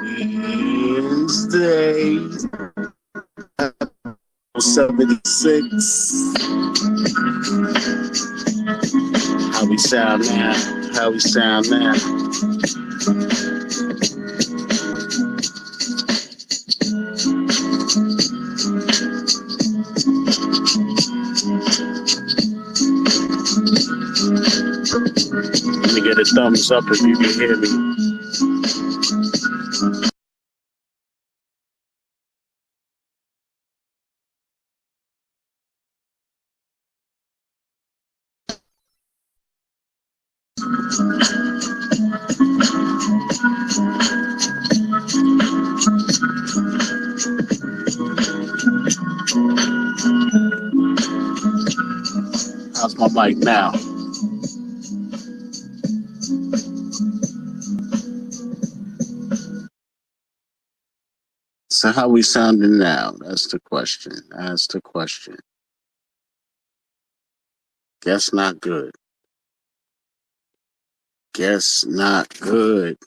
Wednesday, 76. How we sound now? How we sound now? Let me get a thumbs up if you can hear me. How's my mic now? So how we sounding now? That's the question. That's the question. Guess not good. Guess not good.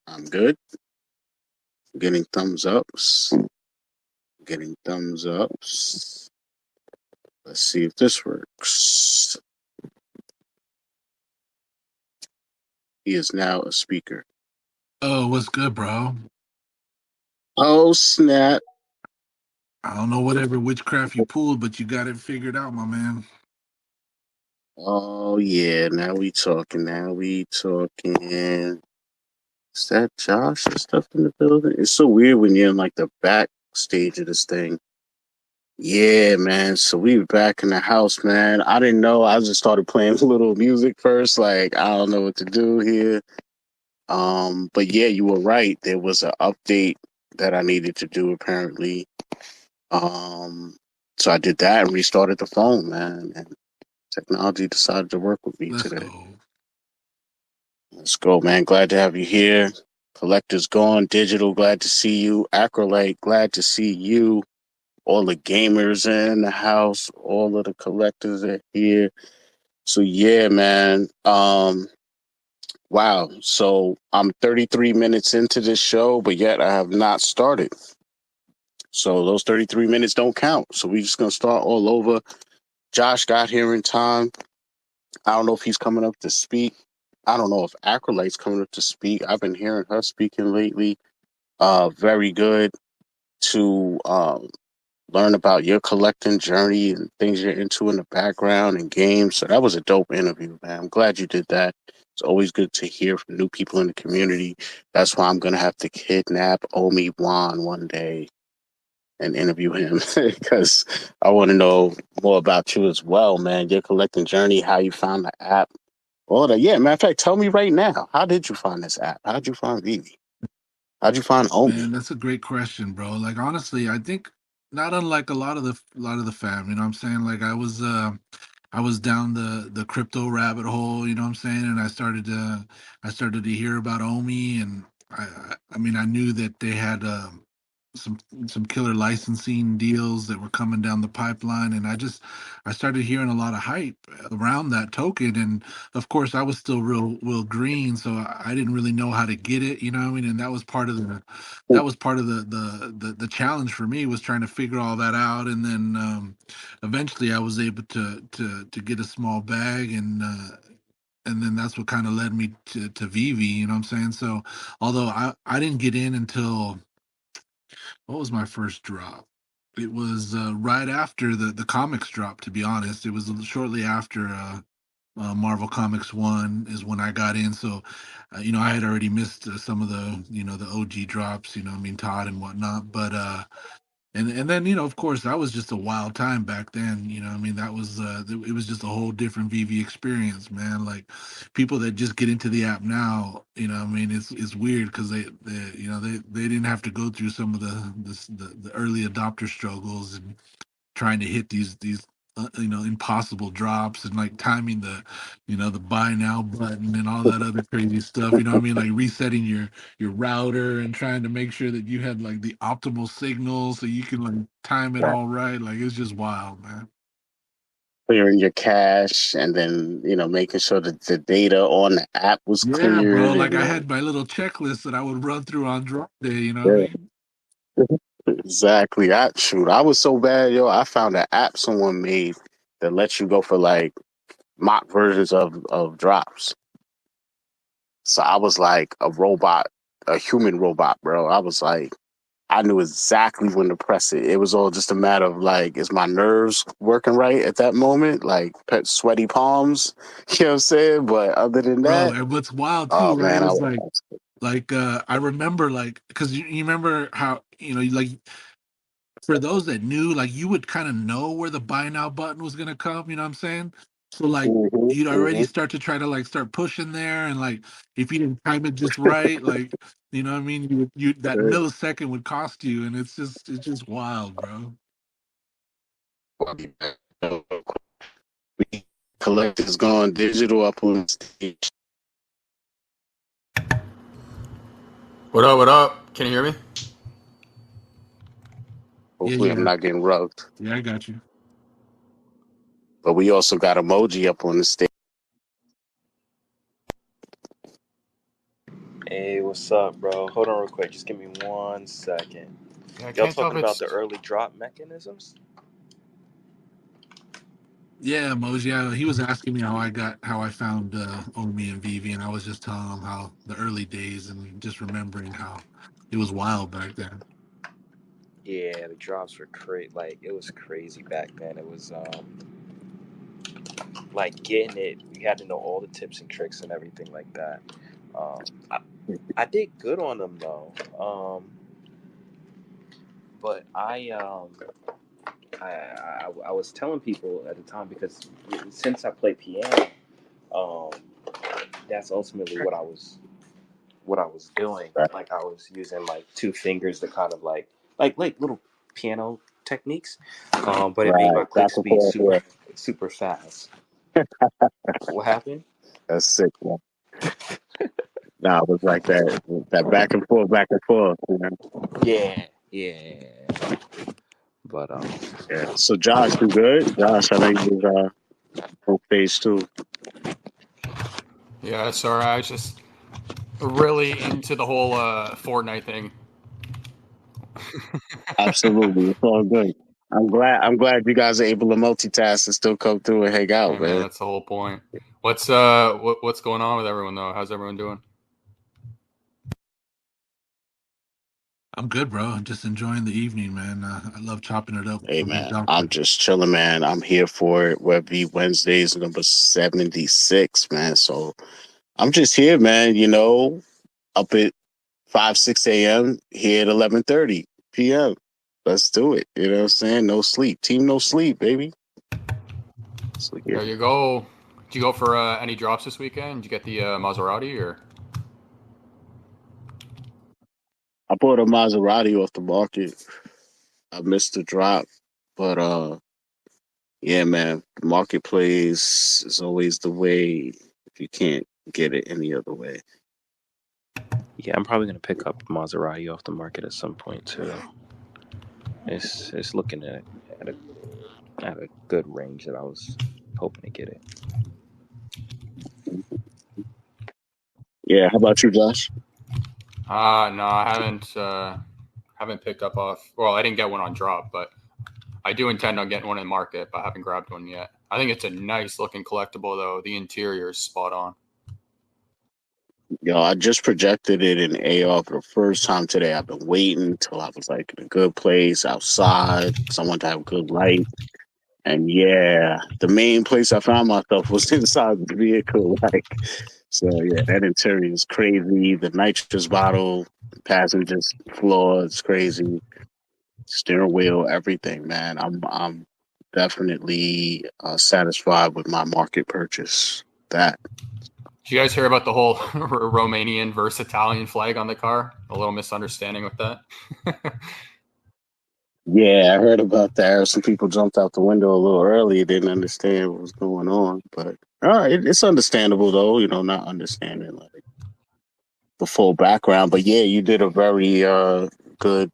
I'm good. Getting thumbs ups. Getting thumbs ups. Let's see if this works. He is now a speaker. Oh, what's good, bro? Oh, snap. I don't know whatever witchcraft you pulled, but you got it figured out, my man. Oh, yeah. Now we talking. Now we talking. Is that Josh and stuff in the building? It's so weird when you're in like the back stage of this thing. Yeah, man. So we were back in the house, man. I didn't know. I just started playing a little music first. Like, I don't know what to do here. But yeah, you were right. There was an update that I needed to do apparently. So I did that and restarted the phone, man. And technology decided to work with me Let's today. go. Let's go, man. Glad to have you here. Collector's gone. Digital, glad to see you. Acrolite, glad to see you. All the gamers in the house. All of the collectors are here. So yeah, man. Wow. So I'm 33 minutes into this show, but yet I have not started. So those 33 minutes don't count. So we're just gonna start all over. Josh got here in time. I don't know if he's coming up to speak. I don't know if Acrolite's coming up to speak. I've been hearing her speaking lately. Very good to learn about your collecting journey and things you're into in the background and games. So that was a dope interview, man. I'm glad you did that. It's always good to hear from new people in the community. That's why I'm gonna have to kidnap OMI-Juan one day and interview him because I want to know more about you as well, man. Your collecting journey, how you found the app, all that. Yeah, matter of fact, tell me right now, how did you find this app? How did you find VeVe? How'd you find Man, Omi? that's a great question, bro. Like honestly, I think not unlike a lot of the fam, you know what I'm saying? Like I was down the crypto rabbit hole, you know what I'm saying? And I started to hear about Omi, and I mean I knew that they had some some killer licensing deals that were coming down the pipeline, and I started hearing a lot of hype around that token. And of course I was still real green, so I didn't really know how to get it, you know what I mean? And that was part of the challenge for me, was trying to figure all that out. And then eventually I was able to get a small bag, and then that's what kind of led me to VeVe, you know what I'm saying? So although I didn't get in until, what was my first drop? It was right after the comics drop. To be honest, it was shortly after Marvel Comics 1 is when I got in. So, I had already missed some of the OG drops. I mean, Todd and whatnot. But and then, of course, that was just a wild time back then. I mean, it was just a whole different VV experience, man. Like, people that just get into the app now, I mean, it's weird because they didn't have to go through some of the early adopter struggles and trying to hit these impossible drops and like timing the buy now button and all that other crazy stuff. You know what I mean? Like resetting your router and trying to make sure that you had like the optimal signal so you can like time it all right. Like it's just wild, man. Clearing your cache and then making sure that the data on the app was Yeah, bro. cleared Like and I had my little checklist that I would run through on drop day. You know what I yeah, mean? exactly. I was so bad, yo. I found an app someone made that lets you go for like mock versions of drops. So I was like a robot, a human robot, bro. I was like, I knew exactly when to press it. It was all just a matter of like, is my nerves working right at that moment? Like sweaty palms, you know what I'm saying? But other than Bro, that, and what's wild oh too, right? man, I Is was I remember like because you remember how like for those that knew, like you would kind of know where the buy now button was gonna come. You know what I'm saying? So like you'd already hmm start to try to like start pushing there, and like if you didn't time it just right, like you know what I mean, you that millisecond would cost you, and it's just wild, bro. collectors gone digital up on stage. What up? What up? Can you hear me? Yeah, Hopefully, I'm yeah, not getting rugged. yeah. I got you. But we also got Emojii up on the stage. Hey, what's up, bro? Hold on real quick. Just give me 1 second. Yeah, I Y'all can't tell talking if about it's. the early drop mechanisms? Yeah, Moj. Yeah, he was asking me how I found OMI and VeVe, and I was just telling him how the early days and just remembering how it was wild back then. Yeah, the drops were crazy. Like, it was crazy back then. It was, like, getting it, you had to know all the tips and tricks and everything like that. Um, I did good on them, though. But I was telling people at the time because since I play piano, um, that's ultimately what I was doing. Right, Like I was using like two fingers to kind of like little piano techniques. But it made my right. click Back and speed forth. Yeah, super fast. What happened? that's sick, man. Nah, it was like that. That back and forth, back and forth. Yeah, yeah. But Yeah. So, Josh, you good? Josh, I know you was on phase two. Yeah, sorry. I was just really into the whole Fortnite thing. Absolutely, it's all good. I'm glad you guys are able to multitask and still come through and hang Hey out, man, man. that's the whole point. What's what's going on with everyone though? How's everyone doing? I'm good, bro. I'm just enjoying the evening, man. I love chopping it up Hey, with the man, doctor. I'm just chilling, man. I'm here for it. VeVe Wednesdays number 76, man. So I'm just here, man. Up at 5, 6 a.m. here at 11:30 p.m. Let's do it. You know what I'm saying? No sleep. Team no sleep, baby. So yeah. There you go. Did you go for any drops this weekend? Did you get the Maserati or? I bought a Maserati off the market. I missed the drop, but yeah, man, the marketplace is always the way if you can't get it any other way. yeah, I'm probably gonna pick up Maserati off the market at some point too. It's looking at a good range that I was hoping to get it. Yeah, how about you, Josh? No, I haven't picked up off. Well, I didn't get one on drop, but I do intend on getting one in the market, but I haven't grabbed one yet. I think it's a nice looking collectible though. The interior is spot on. Yo, I just projected it in AR for the first time today. I've been waiting till I was like in a good place outside, someone to have good light. And yeah, the main place I found myself was inside the vehicle. Like, so yeah, that interior is crazy. The nitrous bottle, passenger floor is crazy. Steering wheel, everything, man. I'm definitely satisfied with my market purchase. That Did you guys hear about the whole Romanian versus Italian flag on the car? A little misunderstanding with that. Yeah, I heard about that. Some people jumped out the window a little early, didn't understand what was going on. But all right, it's understandable though. Not understanding like the full background. But yeah, you did a very good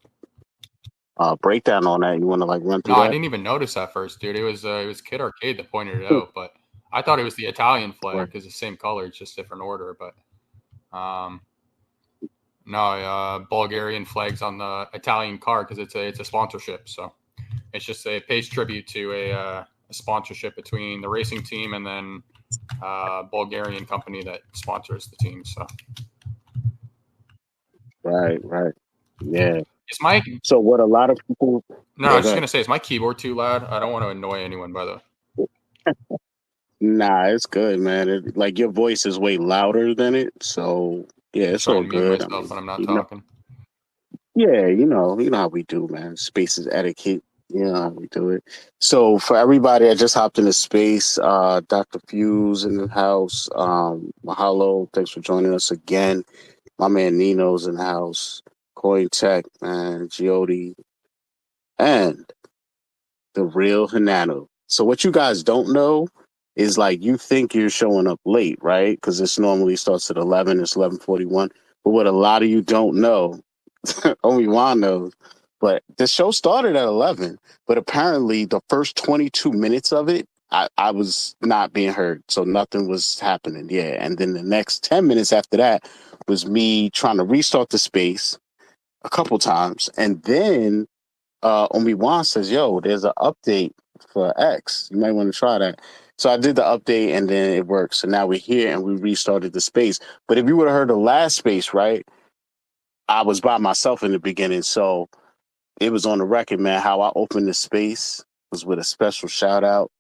breakdown on that. You want to like run through No, I that? didn't even notice that first, dude. It was Kid Arcade that pointed it out, but I thought it was the Italian flag Right. because the same color, it's just different order. But no, Bulgarian flags on the Italian car because it's a sponsorship. So it's just it pays tribute to a sponsorship between the racing team and then Bulgarian company that sponsors the team. So Right. Yeah. is my So what a lot of people. no, I Yeah, was go just ahead. gonna say, is my keyboard too loud? I don't want to annoy anyone, by the way. Nah, it's good, man. Like your voice is way louder than it, so yeah, I'm it's trying all to mute good. I myself mean, when I'm not talking. yeah, you know how we do, man. Space is etiquette. You know how we do it. So for everybody that just hopped into space, Dr. Fuse in the house. Mahalo, thanks for joining us again. My man Nino's in the house. Coin Tech, man, G.O.D. and the real Hinano. So what you guys don't know is like you think you're showing up late, right? Because this normally starts at 11. It's 11:41. But what a lot of you don't know, only Juan knows. But the show started at 11. But apparently, the first 22 minutes of it, I was not being heard, so nothing was happening. Yeah, and then the next 10 minutes after that was me trying to restart the space a couple times, and then OMI-Juan says, "Yo, there's an update for X. You might want to try that." So I did the update, and then it worked. So now we're here, and we restarted the space. But if you would have heard the last space, right? I was by myself in the beginning, so it was on the record, man. How I opened the space was with a special shout out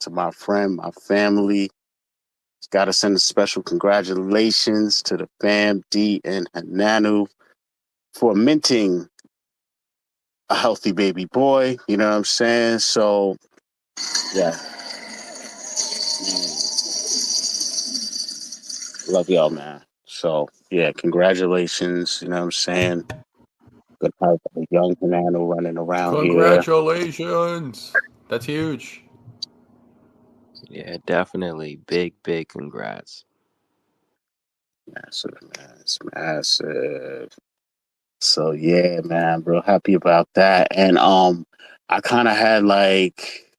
to my friend, my family. Got to send a special congratulations to the fam, D and Hinano, for minting a healthy baby boy. You know what I'm saying? So yeah. Love y'all, man. So yeah, congratulations. You know what I'm saying? Good to have a young Hinano running around here. Congratulations! That's huge. Yeah, definitely. Big congrats. Massive, man. It's massive. So yeah, man, I'm real happy about that. And I kinda had like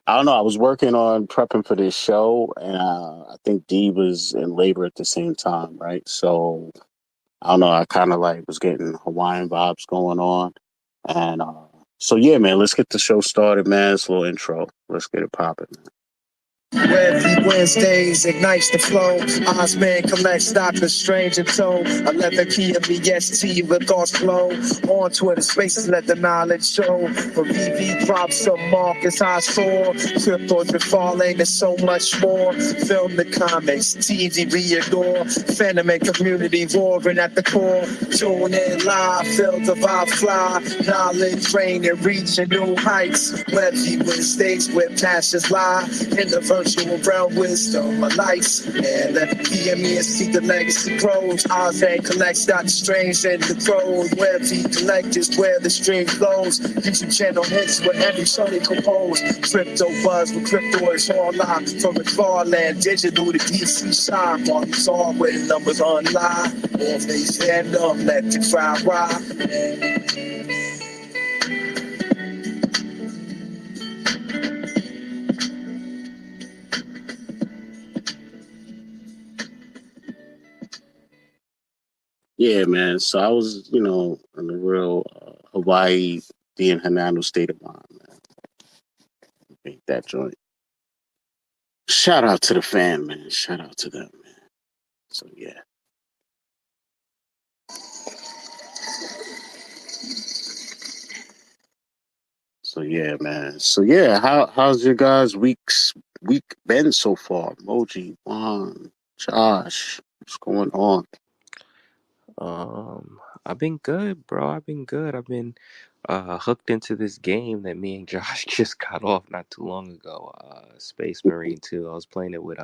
I don't know, I was working on prepping for this show and I think Dee was in labor at the same time, right? So I don't know, I kinda like was getting Hawaiian vibes going on. And so yeah, man, let's get the show started, man. It's a little intro. Let's get it popping. Every Wednesdays ignites the flow. Ozman collects Doctor Strange and Toe. 11 p.m. EST with thoughts flow. On Twitter Spaces, let the knowledge show. For VeVe props to Marcus I saw. Crypto's been falling, there's so much more. Film the comics, TV re-adore. Fandom and community roaring at the core. Tune in live, feel the vibe fly. Knowledge reign and reaching new heights. Webby Wednesdays where passions lie. In the virtual realm, wisdom, my lights. And let PME see the legacy grows. Ozman collects Doctor Strange and the throne. Webby collectors where the stream flows. YouTube channel hits with every song they compose. Crypto buzz with crypto is all live. From the far land, digital to DC shine. While you saw where the numbers online. Or if they stand up, let the crowd rock. Yeah, man. So I was, in a real Hawaii, D and Hinano state of mind, man. Make that joint. Shout out to the fan, man. Shout out to them, man. So yeah. So yeah, man. So yeah, how's your guys' week been so far? Emojii, Juan, Josh, what's going on? I've been good, bro. I've been good. I've been hooked into this game that me and Josh just got off not too long ago. Space Marine 2. I was playing it with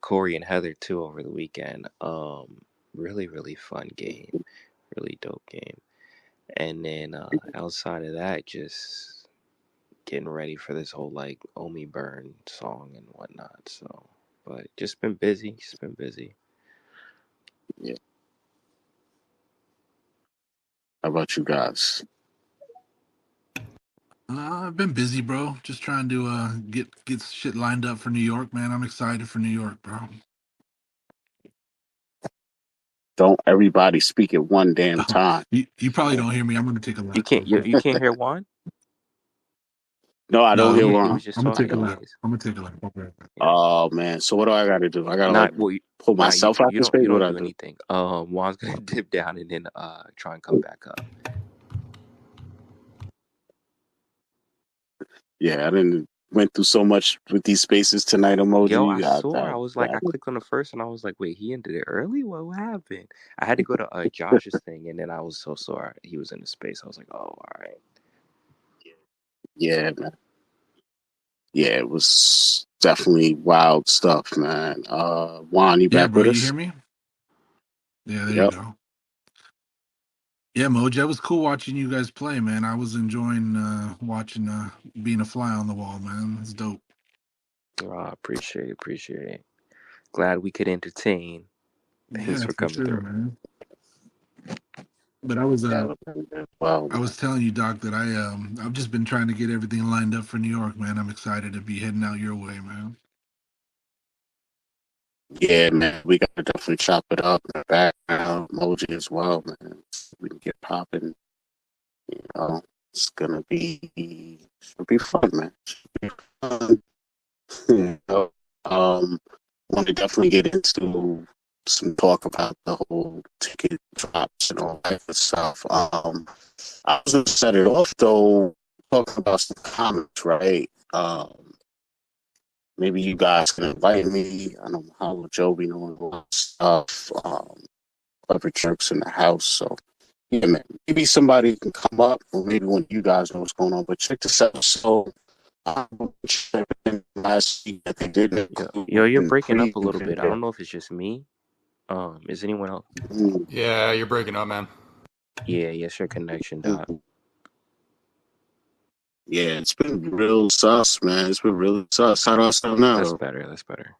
Corey and Heather too over the weekend. Really fun game. Really dope game. And then outside of that, just getting ready for this whole like Omi Burn song and whatnot. So, but just been busy. Just been busy. Yeah. How about you guys? I've been busy, bro. Just trying to get shit lined up for New York, man. I'm excited for New York, bro. Don't everybody speak at one damn time. You probably don't hear me. I'm gonna take a lap. You can't hear Juan? No, I don't hear He Juan. was just I'm gonna talking take a lap. anyways. I'm gonna take a lap. Okay. Yeah. Oh man, so what do I got to do? I gotta Not like well. pull myself out You of space. you What don't I do do? anything. Juan's gonna dip down and then try and come back up. Yeah, I didn't went through so much with these spaces tonight. Emoji. Yo, I saw. I was like, I clicked on the first, and I was like, wait, he ended it early. What happened? I had to go to Josh's thing, and then I was so sorry he was in the space. I was like, oh, all right. Yeah, man. Yeah, it was definitely wild stuff, man. Juan, you back bro, with you us? hear me? Yeah, there Yep. you go. Yeah, Moj, it was cool watching you guys play, man. I was enjoying watching being a fly on the wall, man. It's dope. Oh, appreciate it. Glad we could entertain. Thanks Yeah, for for coming sure, through. man. But I was Wow. I was telling you, Doc, that I've just been trying to get everything lined up for New York, man. I'm excited to be heading out your way, man. Yeah, man, we got to definitely chop it up in the background. Emoji as well, man. We can get popping. You know, it's gonna be fun, man. Should be fun. You know, want to definitely get into some talk about the whole ticket drops and all that good stuff. I was gonna set it off though, talking about some comments, right? Maybe you guys can invite me. I know how Joe be knowing a lot of stuff. Clever jerks in the house. So yeah, man. Maybe somebody can come up, or maybe one of you guys know what's going on. But check this out. So last week that they didn't include Yo, you're in the breaking up a preview little bit. I video. don't know if it's just me. Is anyone else? Yeah, you're breaking up, man. Yeah, it's your connection, Doc. Yeah, it's been real sus, man. It's been really sus. How do I sound now? That's better.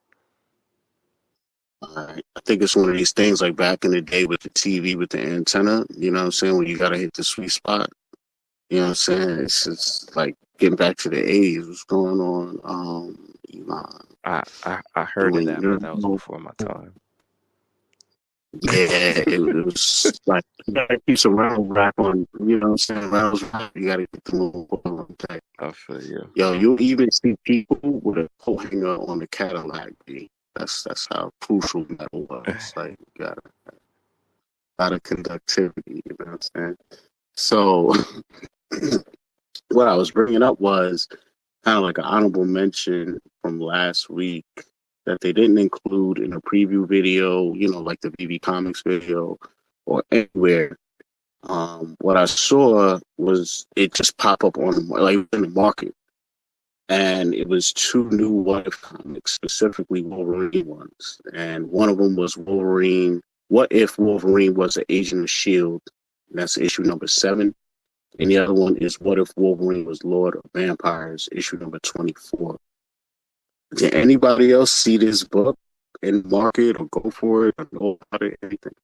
All right. I think it's one of these things like back in the day with the TV with the antenna, you know what I'm saying, when you gotta hit the sweet spot. You know what I'm saying? It's just like getting back to the 80s. What's going on? Elon. I heard of that, but that was before my time. Yeah, it was like you gotta keep some rattle rap on, you know what I'm saying? Rattles rap, you gotta get the move on. I feel you. Yo, you'll even see people with a coat hanger on the Cadillac, B. That's how crucial metal was. Like, you got a lot of conductivity, you know what I'm saying? So, what I was bringing up was kind of like an honorable mention from last week that they didn't include in a preview video, you know, like the VeVe Comics video or anywhere. What I saw was it just pop up on like in the market. And it was 2 new What If comics, specifically Wolverine ones. And one of them was Wolverine. What if Wolverine was an agent of S.H.I.E.L.D.? And that's issue number 7. And the other one is What If Wolverine was Lord of Vampires, issue number 24. Did anybody else see this book in the market or go for it or know about it, anything?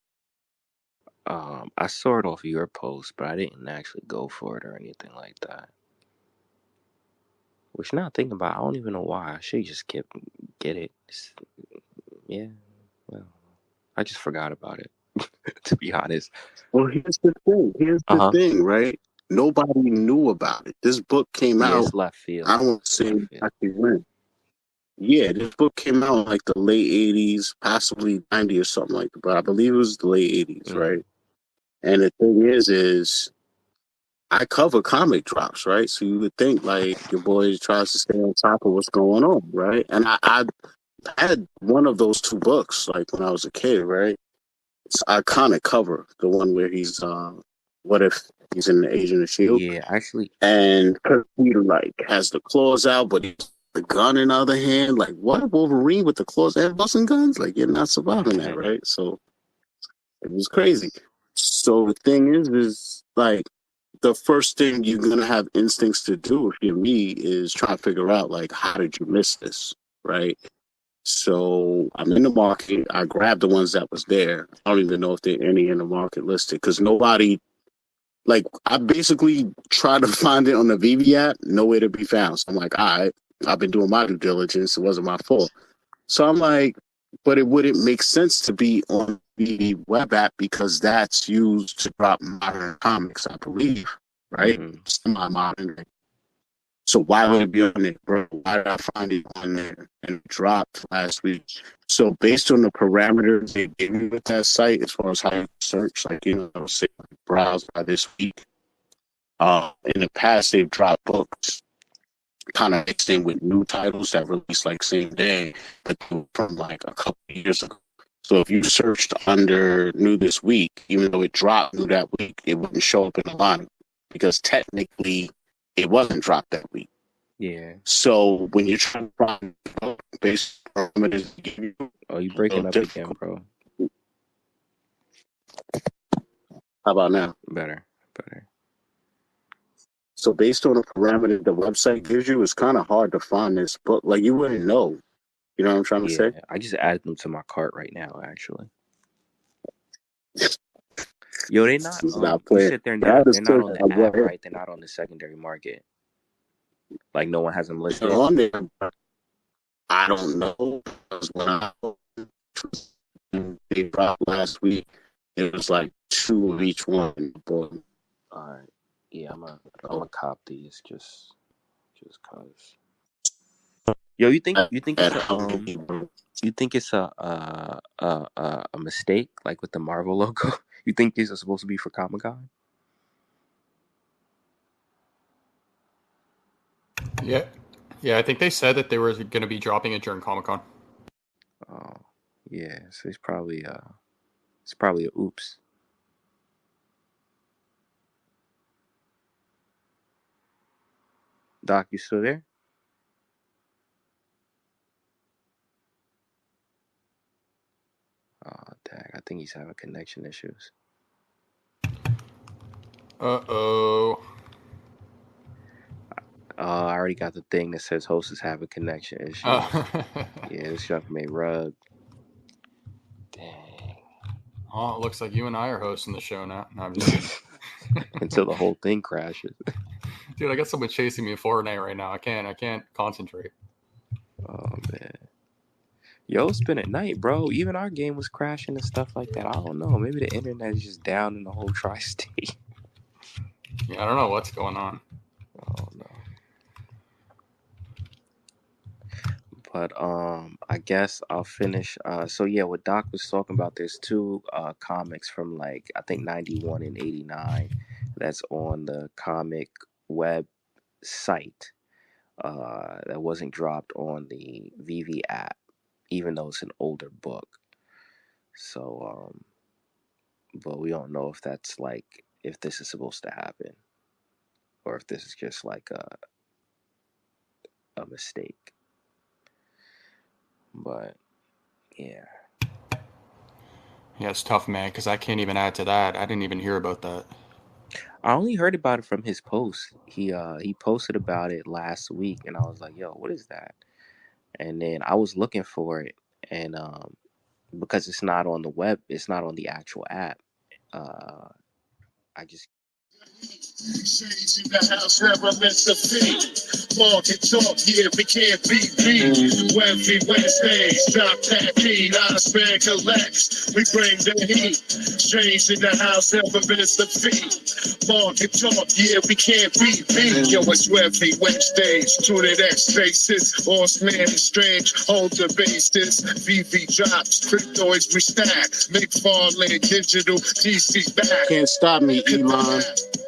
I saw it off your post, but I didn't actually go for it or anything like that. Which now thinking about, I don't even know why. I should just get it. Yeah, well, I just forgot about it, to be honest. Well, here's the thing, right? Nobody knew about it. This book came out. It's left field. I don't want to say exactly when. Yeah, this book came out in like the late 80s, possibly 90 or something like that. But I believe it was the late 80s, right? And the thing is I cover comic drops, right? So you would think like your boy tries to stay on top of what's going on, right? And I had one of those 2 books like when I was a kid, right? So I kind of cover the one where he's what if he's in the Agent of S.H.I.E.L.D.? Yeah, actually. And Kurt Peter like has the claws out, but he's the gun in the other hand. Like, what? Wolverine with the claws and busting guns? Like, you're not surviving that, right? So it was crazy. So the thing is like the first thing you're going to have instincts to do if you're me is try to figure out, like, how did you miss this, right? So I'm in the market. I grabbed the ones that was there. I don't even know if there are any in the market listed because nobody, like, I basically tried to find it on the VeVe app, nowhere to be found. So I'm like, all right, I've been doing my due diligence. It wasn't my fault. So I'm like, but it wouldn't make sense to be on the web app because that's used to drop modern comics, I believe, right? Semi-modern. So why would it be on there, bro? Why did I find it on there and it dropped last week? So based on the parameters they gave me with that site, as far as how you search, like, you know, say browse by this week. In the past, they've dropped books kind of mixed in with new titles that release like same day, but from like a couple of years ago. So if you searched under new this week, even though it dropped new that week, it wouldn't show up in the lineup because technically it wasn't dropped that week. Yeah. So when you're trying to find based on oh, you breaking up again, bro. How about now? Better. So based on the parameter the website gives you, it's kind of hard to find this book. Like, you wouldn't know. You know what I'm trying to say? I just added them to my cart right now, actually. Yo, they not. You said they're not on the app, right? They're not on the secondary market. Like, no one has them listed. They're on there. I don't know. Because when they dropped last week, it was like 2 of each one. All right. Yeah, I'm a cop these just cause. Yo, you think it's a mistake, like with the Marvel logo? You think these are supposed to be for Comic-Con? Yeah, I think they said that they were going to be dropping it during Comic-Con. Oh, yeah. So it's probably a oops. Doc, you still there? Oh, dang. I think he's having connection issues. Uh-oh. I already got the thing that says host is having connection issues. Yeah, this junk made rug. Dang. Oh, it looks like you and I are hosting the show now. No, I'm just until the whole thing crashes. Dude, I got someone chasing me in Fortnite right now. I can't concentrate. Oh man. Yo, it's been at night, bro. Even our game was crashing and stuff like that. I don't know. Maybe the internet is just down in the whole tri-state. Yeah, I don't know what's going on. Oh no. But I guess I'll finish. So yeah, what Doc was talking about, there's 2 comics from like I think 91 and 89 that's on the comic web site that wasn't dropped on the VeVe app, even though it's an older book. So but we don't know if that's like if this is supposed to happen or if this is just like a mistake. But yeah, it's tough, man, because I can't even add to that. I didn't even hear about that. I only heard about it from his post. He posted about it last week, and I was like, "Yo, what is that?" And then I was looking for it, and because it's not on the web, it's not on the actual app. I just. Shades in the house, never miss a beat. Walk and talk, yeah, we can't be beat. Wednesdays, drop that heat. Out of span collects, we bring the heat. Shades in the house, never miss a beat. Walk and talk, yeah, we can't be beat. Yo, it's Wednesdays, tune in X faces. Horse man is strange, hold the bases. VeVe drops, cryptoids we stack. McFarlane digital, DC back. Can't stop me, Elon.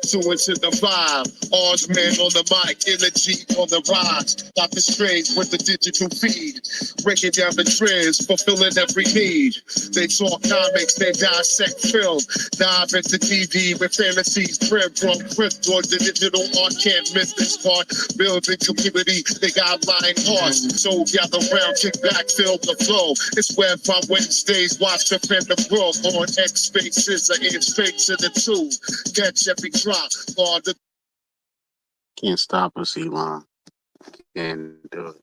2 into the 5. Orange man on the mic, energy on the rise. Dr. Strange with the digital feed. Breaking down the trends, fulfilling every need. They talk comics, they dissect film. Dive into TV with fantasies, brim from crypto. The digital art can't miss this part. Building community, they got lying hearts. So gather round, kick back, fill the flow. It's Web on Wednesdays, watch the Panther broke on X spaces, an inch space in the 2. Catch every drop. Can't stop us, Elon. Can't do it.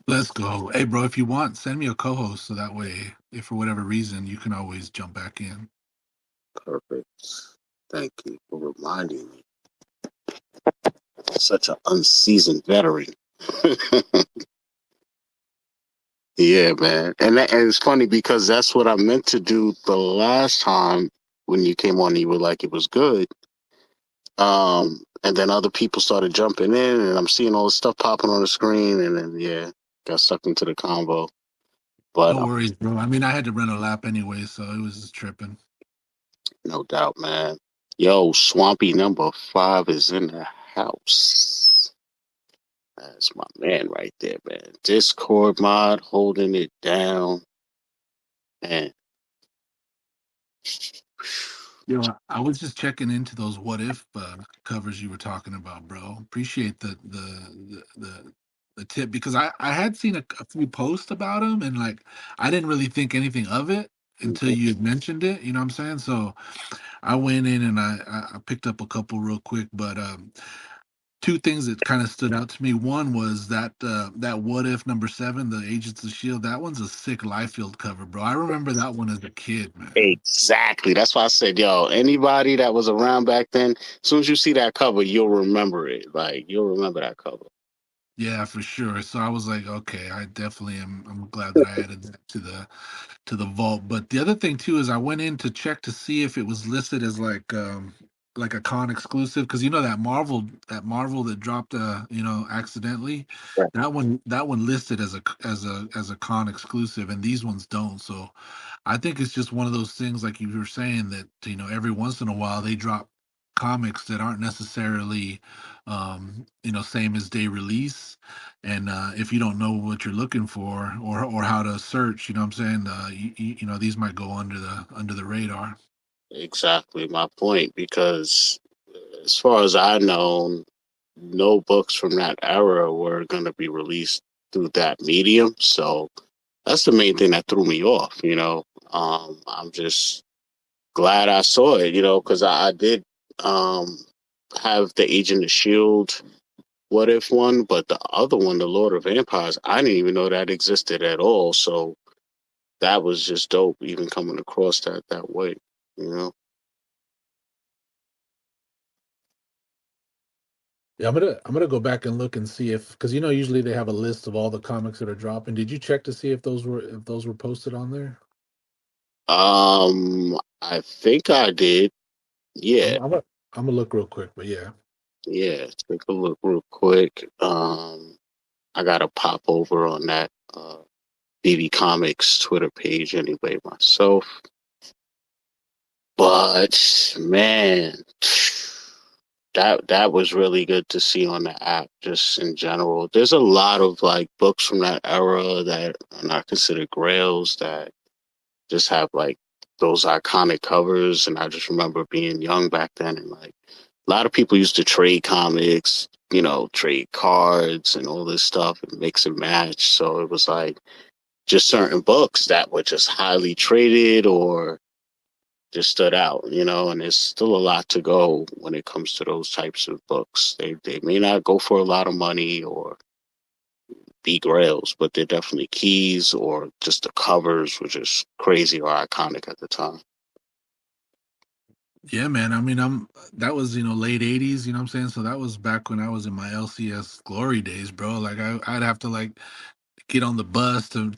Let's go. Hey, bro, if you want, send me a co-host so that way, if for whatever reason, you can always jump back in. Perfect. Thank you for reminding me. Such an unseasoned veteran. Yeah, man. And it's funny because that's what I meant to do the last time when you came on. You were like, it was good. And then other people started jumping in, and I'm seeing all this stuff popping on the screen, and then got sucked into the combo. But No worries, bro. I mean, I had to run a lap anyway, so it was just tripping. no doubt, man. Yo, Swampy number 5 is in the house. That's my man right there, man. Discord mod holding it down. Man. Yo, I was just checking into those what if covers you were talking about, bro. Appreciate the tip because I had seen a few posts about them and like I didn't really think anything of it until you had mentioned it. You know what I'm saying? So I went in and I picked up a couple real quick, but two things that kind of stood out to me. One was that what if number 7, the Agents of Shield. That one's a sick Liefeld cover, bro. I remember that one as a kid, man. Exactly. That's why I said, yo, anybody that was around back then, as soon as you see that cover, you'll remember it. Like, you'll remember that cover. Yeah, for sure. So I was like, okay, I definitely am. I'm glad that I added that to the vault. But the other thing too is I went in to check to see if it was listed as like a con exclusive because you know that Marvel that dropped accidentally, Right. that one listed as a con exclusive and these ones don't. So I think it's just one of those things like you were saying that every once in a while they drop comics that aren't necessarily same as day release, and if you don't know what you're looking for or how to search, you know what I'm saying, these might go under the radar. Exactly my point, because as far as I know, no books from that era were going to be released through that medium. So that's the main thing that threw me off, I'm just glad I saw it, because I did have the Agent of Shield what if one, but the other one, the Lord of Vampires, I didn't even know that existed at all. So that was just dope, even coming across that way, you know. Yeah, I'm gonna go back and look and see if because usually they have a list of all the comics that are dropping. Did you check to see if those were posted on there? I think I did. I'm Yeah, I'm gonna, I'm gonna look real quick, but yeah. yeah. Take a look real quick. I gotta pop over on that BB Comics Twitter page anyway myself. But man, that was really good to see on the app. Just in general, there's a lot of like books from that era that are not considered grails that just have like those iconic covers. And I just remember being young back then, and like a lot of people used to trade comics, trade cards and all this stuff and mix and match. So it was like just certain books that were just highly traded or just stood out, and there's still a lot to go when it comes to those types of books. They may not go for a lot of money or be grails, but they're definitely keys, or just the covers were just crazy or iconic at the time. Yeah, man. I mean, that was late '80s. You know what I'm saying? So that was back when I was in my LCS glory days, bro. Like I'd have to like get on the bus to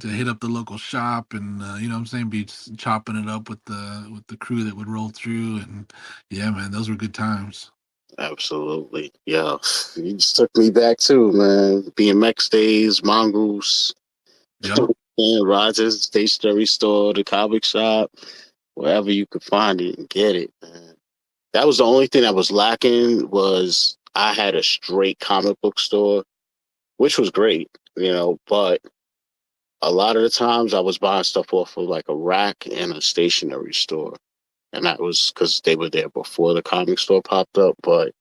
hit up the local shop and you know what I'm saying, be chopping it up with the crew that would roll through, and yeah, man, those were good times. Absolutely. Yeah. You just took me back too, man. BMX days, Mongoose, Yep. and Rogers Stationery Store, the comic shop, wherever you could find it and get it, man. That was the only thing that was lacking. Was I had a straight comic book store, which was great, but a lot of the times I was buying stuff off of like a rack and a stationery store. And that was because they were there before the comic store popped up. But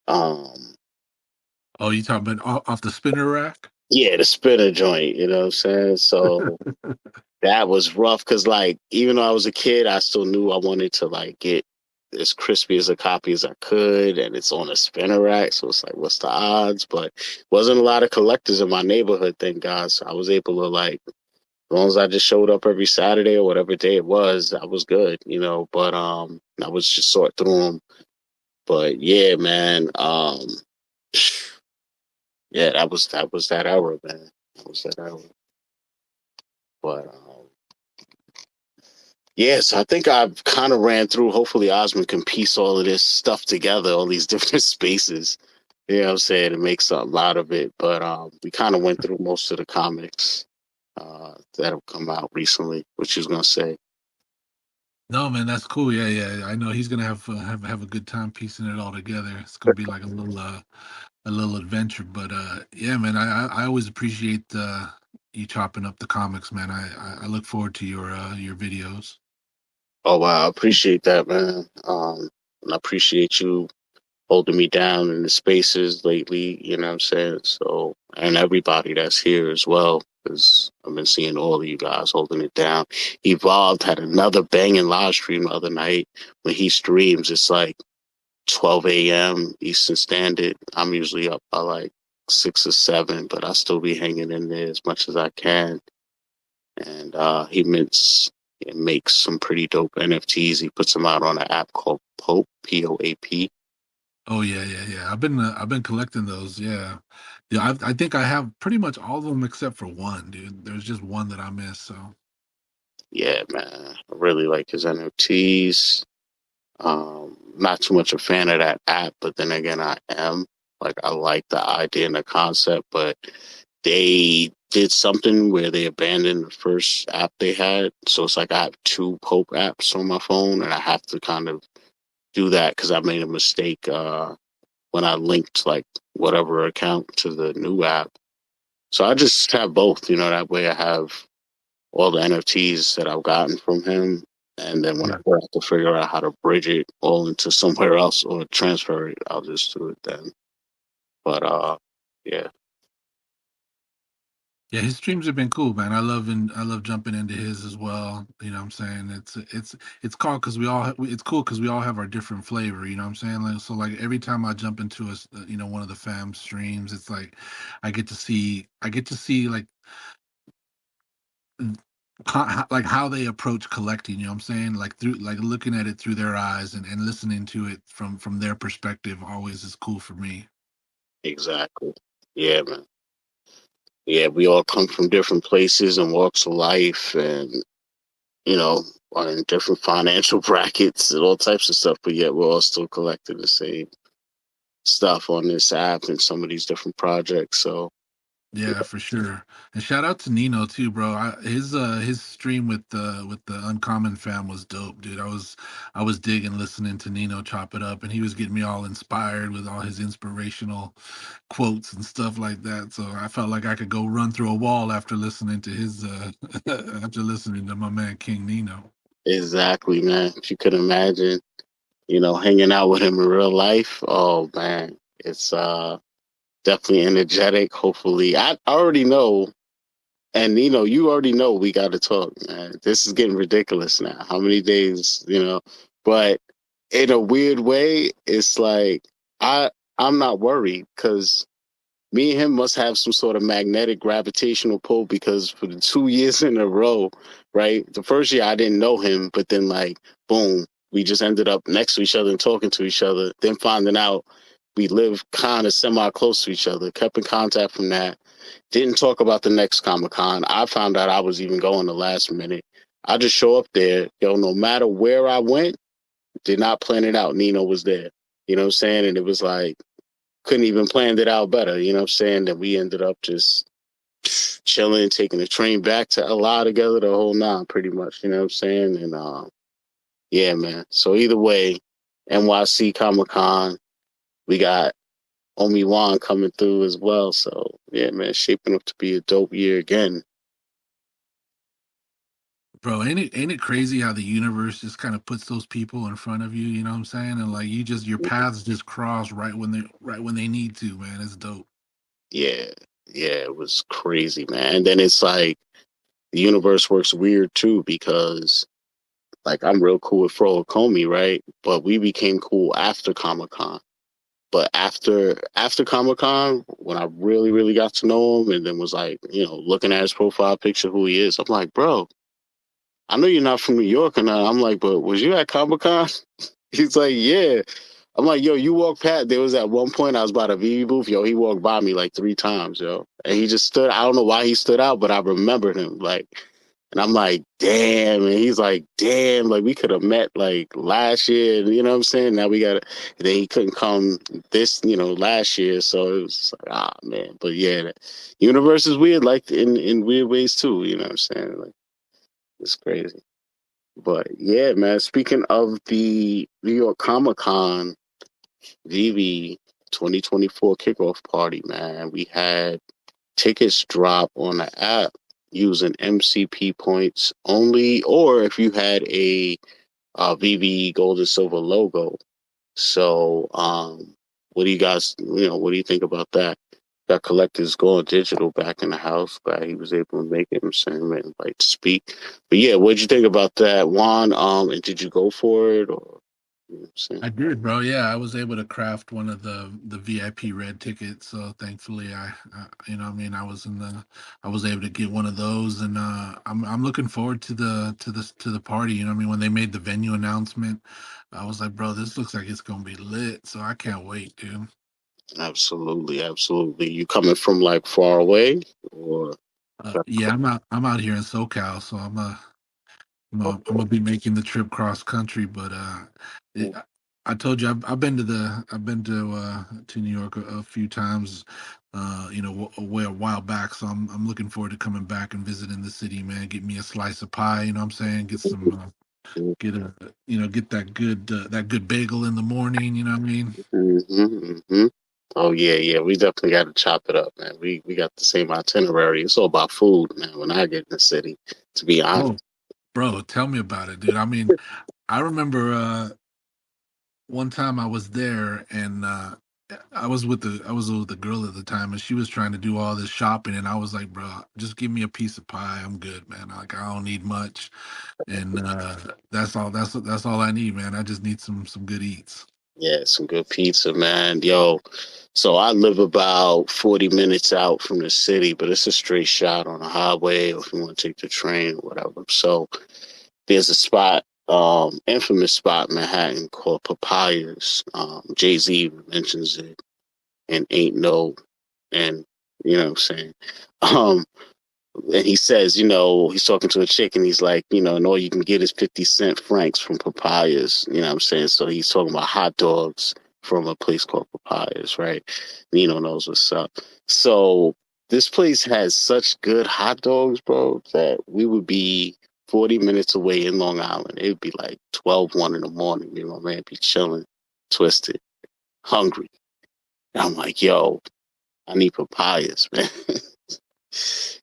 um, Oh, you talking about off the spinner rack? yeah, the spinner joint, you know what I'm saying? So that was rough because, like, even though I was a kid, I still knew I wanted to like get as crispy as a copy as I could, and it's on a spinner rack, so it's like, what's the odds? But wasn't a lot of collectors in my neighborhood, thank God. So I was able to, like, as long as I just showed up every Saturday or whatever day it was, I was good, you know. But I was just sort through them. But yeah, man, yeah, that was that era, man. That was that era. But yeah, so I think I've kind of ran through. Hopefully, Osmond can piece all of this stuff together, all these different spaces. You know what I'm saying? And make something out of it. But we kind of went through most of the comics that have come out recently. What you was gonna say? No, man, that's cool. Yeah, yeah. I know he's gonna have a good time piecing it all together. It's gonna be like a little adventure. But yeah, man, I always appreciate you chopping up the comics, man. I look forward to your videos. Oh wow, I appreciate that, man. And I appreciate you holding me down in the spaces lately, you know what I'm saying? So, and everybody that's here as well, because I've been seeing all of you guys holding it down. Evolved had another banging live stream the other night. When he streams, it's like 12 a.m. Eastern Standard. I'm usually up by like 6 or 7, but I still be hanging in there as much as I can. And he makes some pretty dope NFTs. He puts them out on an app called Pope, P-O-A-P. Oh yeah, yeah, yeah. I've been collecting those. Yeah, yeah. I think I have pretty much all of them except for one, dude. There's just one that I missed. So Yeah, man. I really like his NFTs. Not too much a fan of that app, but then again, I am. Like, I like the idea and the concept, but they did something where they abandoned the first app they had. So it's like I have 2 Pope apps on my phone, and I have to kind of do that because I made a mistake when I linked like whatever account to the new app. So I just have both, you know, that way I have all the NFTs that I've gotten from him. And then yeah, whenever I have to figure out how to bridge it all into somewhere else or transfer it, I'll just do it then. But yeah, yeah. His streams have been cool, man. I love jumping into his as well. You know what I'm saying? It's called because it's cool because we all have our different flavor. You know what I'm saying? Like so, like every time I jump into one of the fam streams, it's like I get to see like like how they approach collecting, you know what I'm saying? Like through like looking at it through their eyes and listening to it from their perspective always is cool for me. exactly. Yeah, man. Yeah, we all come from different places and walks of life, and you know, are in different financial brackets and all types of stuff, but yet we're all still collecting the same stuff on this app and some of these different projects. So Yeah, for sure. And shout out to Nino too, bro. His stream with the Uncommon fam was dope, dude. I was digging listening to Nino chop it up, and he was getting me all inspired with all his inspirational quotes and stuff like that. So I felt like I could go run through a wall after listening to his after listening to my man King Nino. exactly, man. If you could imagine, you know, hanging out with him in real life, oh man, it's definitely energetic. Hopefully, I already know, and you know, you already know we got to talk, man. This is getting ridiculous now. How many days, you know? But in a weird way, it's like I'm not worried because me and him must have some sort of magnetic gravitational pull because for the 2 years in a row, right? The first year I didn't know him, but then like boom, we just ended up next to each other and talking to each other. Then finding out we live kind of semi close to each other, kept in contact from that. Didn't talk about the next Comic Con. I found out I was even going the last minute. I just show up there, yo. No matter where I went, did not plan it out. Nino was there. You know what I'm saying? And it was like couldn't even planned it out better. You know what I'm saying? That we ended up just chilling, taking the train back to LA together, the whole nine, pretty much. You know what I'm saying? And yeah, man. So either way, NYC Comic Con, we got OMI-Juan coming through as well. So yeah, man, shaping up to be a dope year again. Bro, ain't it crazy how the universe just kind of puts those people in front of you, you know what I'm saying? And like your paths just cross right when they need to, man. It's dope. Yeah, yeah, it was crazy, man. And then it's like the universe works weird too because like I'm real cool with Fro Comey, right? But we became cool after Comic-Con. But after Comic-Con, when I really got to know him, and then was like, looking at his profile picture, who he is, I'm like, bro, I know you're not from New York, and I'm like, but was you at Comic-Con? He's like, yeah. I'm like, yo, you walked past. There was at one point I was by the VeVe booth. Yo, he walked by me like 3 times, yo, and he just stood. I don't know why he stood out, but I remembered him. Like, and I'm like, damn. And he's like, damn. Like, we could have met like last year. You know what I'm saying? Now we got it. Then he couldn't come this, last year. So it was like, ah, man. But yeah, the universe is weird, like in weird ways too. You know what I'm saying? Like, it's crazy. But yeah, man. Speaking of the New York Comic Con, VeVe 2024 kickoff party, man. We had tickets drop on the app using MCP points only, or if you had a VeVe gold and silver logo. So, what do you guys, what do you think about that? Got collectors going digital back in the house. Glad he was able to make it. I'm saying, man, like to speak. But yeah, what'd you think about that, Juan? And did you go for it, or? You know what I'm saying? I did, bro. Yeah, I was able to craft one of the VIP red tickets. So thankfully, I was able to get one of those, and I'm looking forward to the party. You know what I mean? When they made the venue announcement, I was like, bro, this looks like it's gonna be lit. So I can't wait, dude. Absolutely, absolutely. You coming from like far away, or? Yeah, I'm out here in SoCal, so I'm gonna be making the trip cross country, but it, I told you I've been to New York a few times, a while back. So I'm looking forward to coming back and visiting the city, man. Get me a slice of pie, you know what I'm saying? Get some get that good bagel in the morning, you know what I mean? Mm-hmm. Oh yeah. We definitely got to chop it up, man. We got the same itinerary. It's all about food, man. When I get in the city, to be honest. Oh, bro, tell me about it, dude. I mean, I remember one time I was there and I was with the girl at the time and she was trying to do all this shopping and I was like, bro, just give me a piece of pie. I'm good, man. Like I don't need much. And that's all I need, man. I just need some good eats. Yeah, some good pizza, man. Yo, so I live about 40 minutes out from the city, but it's a straight shot on the highway, or if you want to take the train or whatever. So there's a spot, infamous spot in Manhattan called Papayas. Jay-Z mentions it and Ain't No, and you know what I'm saying. Um, and he says, he's talking to a chick and he's like, and all you can get is 50 cent francs from Papayas. You know what I'm saying? So he's talking about hot dogs from a place called Papayas, right? Nino knows what's up. So this place has such good hot dogs, bro, that we would be 40 minutes away in Long Island. It would be like 1 in the morning. My man be chilling, twisted, hungry. And I'm like, yo, I need Papayas, man.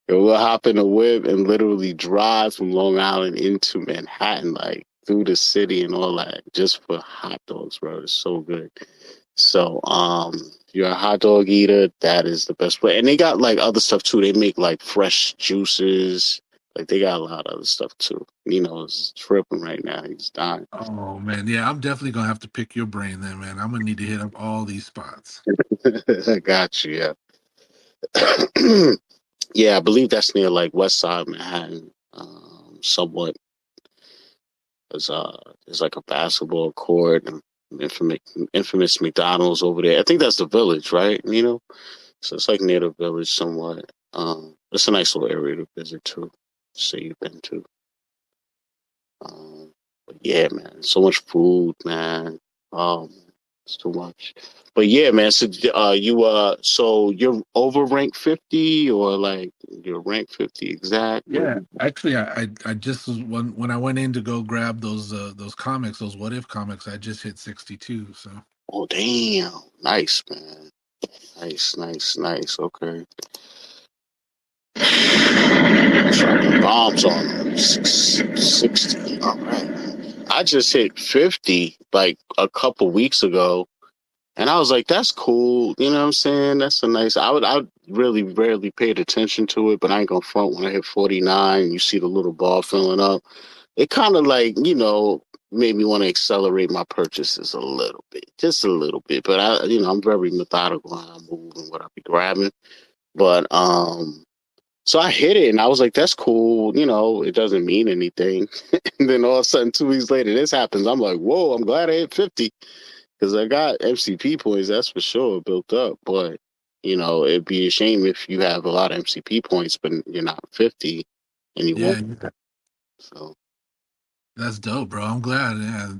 We'll hop in a whip and literally drive from Long Island into Manhattan, like through the city and all that, just for hot dogs, bro. It's so good. So, if you're a hot dog eater, that is the best place. And they got like other stuff too. They make like fresh juices. Like they got a lot of other stuff too. Is tripping right now. He's dying. Oh man, yeah, I'm definitely gonna have to pick your brain then, man. I'm gonna need to hit up all these spots. I got you, yeah. Yeah, I believe that's near like West Side Manhattan, somewhat. There's like a basketball court and infamous McDonald's over there. I think that's the Village, right? So it's like near the Village somewhat. It's a nice little area to visit too. Say you've been to. But yeah, man, so much food, man. It's too much. But yeah, man. So so you're over rank 50 or like you're rank 50 exact? Yeah, actually, I just was when I went in to go grab those comics, those What If comics, I just hit 62. So. Oh damn! Nice, man. Nice. Okay. Dropping bombs on them. 60. All right. I just hit 50 like a couple weeks ago. And I was like, that's cool. You know what I'm saying? That's a nice. I really rarely paid attention to it, but I ain't gonna front when I hit 49. You see the little ball filling up. it kind of like, made me want to accelerate my purchases a little bit, just a little bit. But I'm very methodical how I move and what I be grabbing. But so I hit it and I was like, that's cool. It doesn't mean anything. And then all of a sudden, 2 weeks later, this happens. I'm like, whoa, I'm glad I hit 50 because I got MCP points. That's for sure built up. But, it'd be a shame if you have a lot of MCP points, but you're not 50 and you Yeah, won't. So. that's dope, bro. I'm glad. Yeah,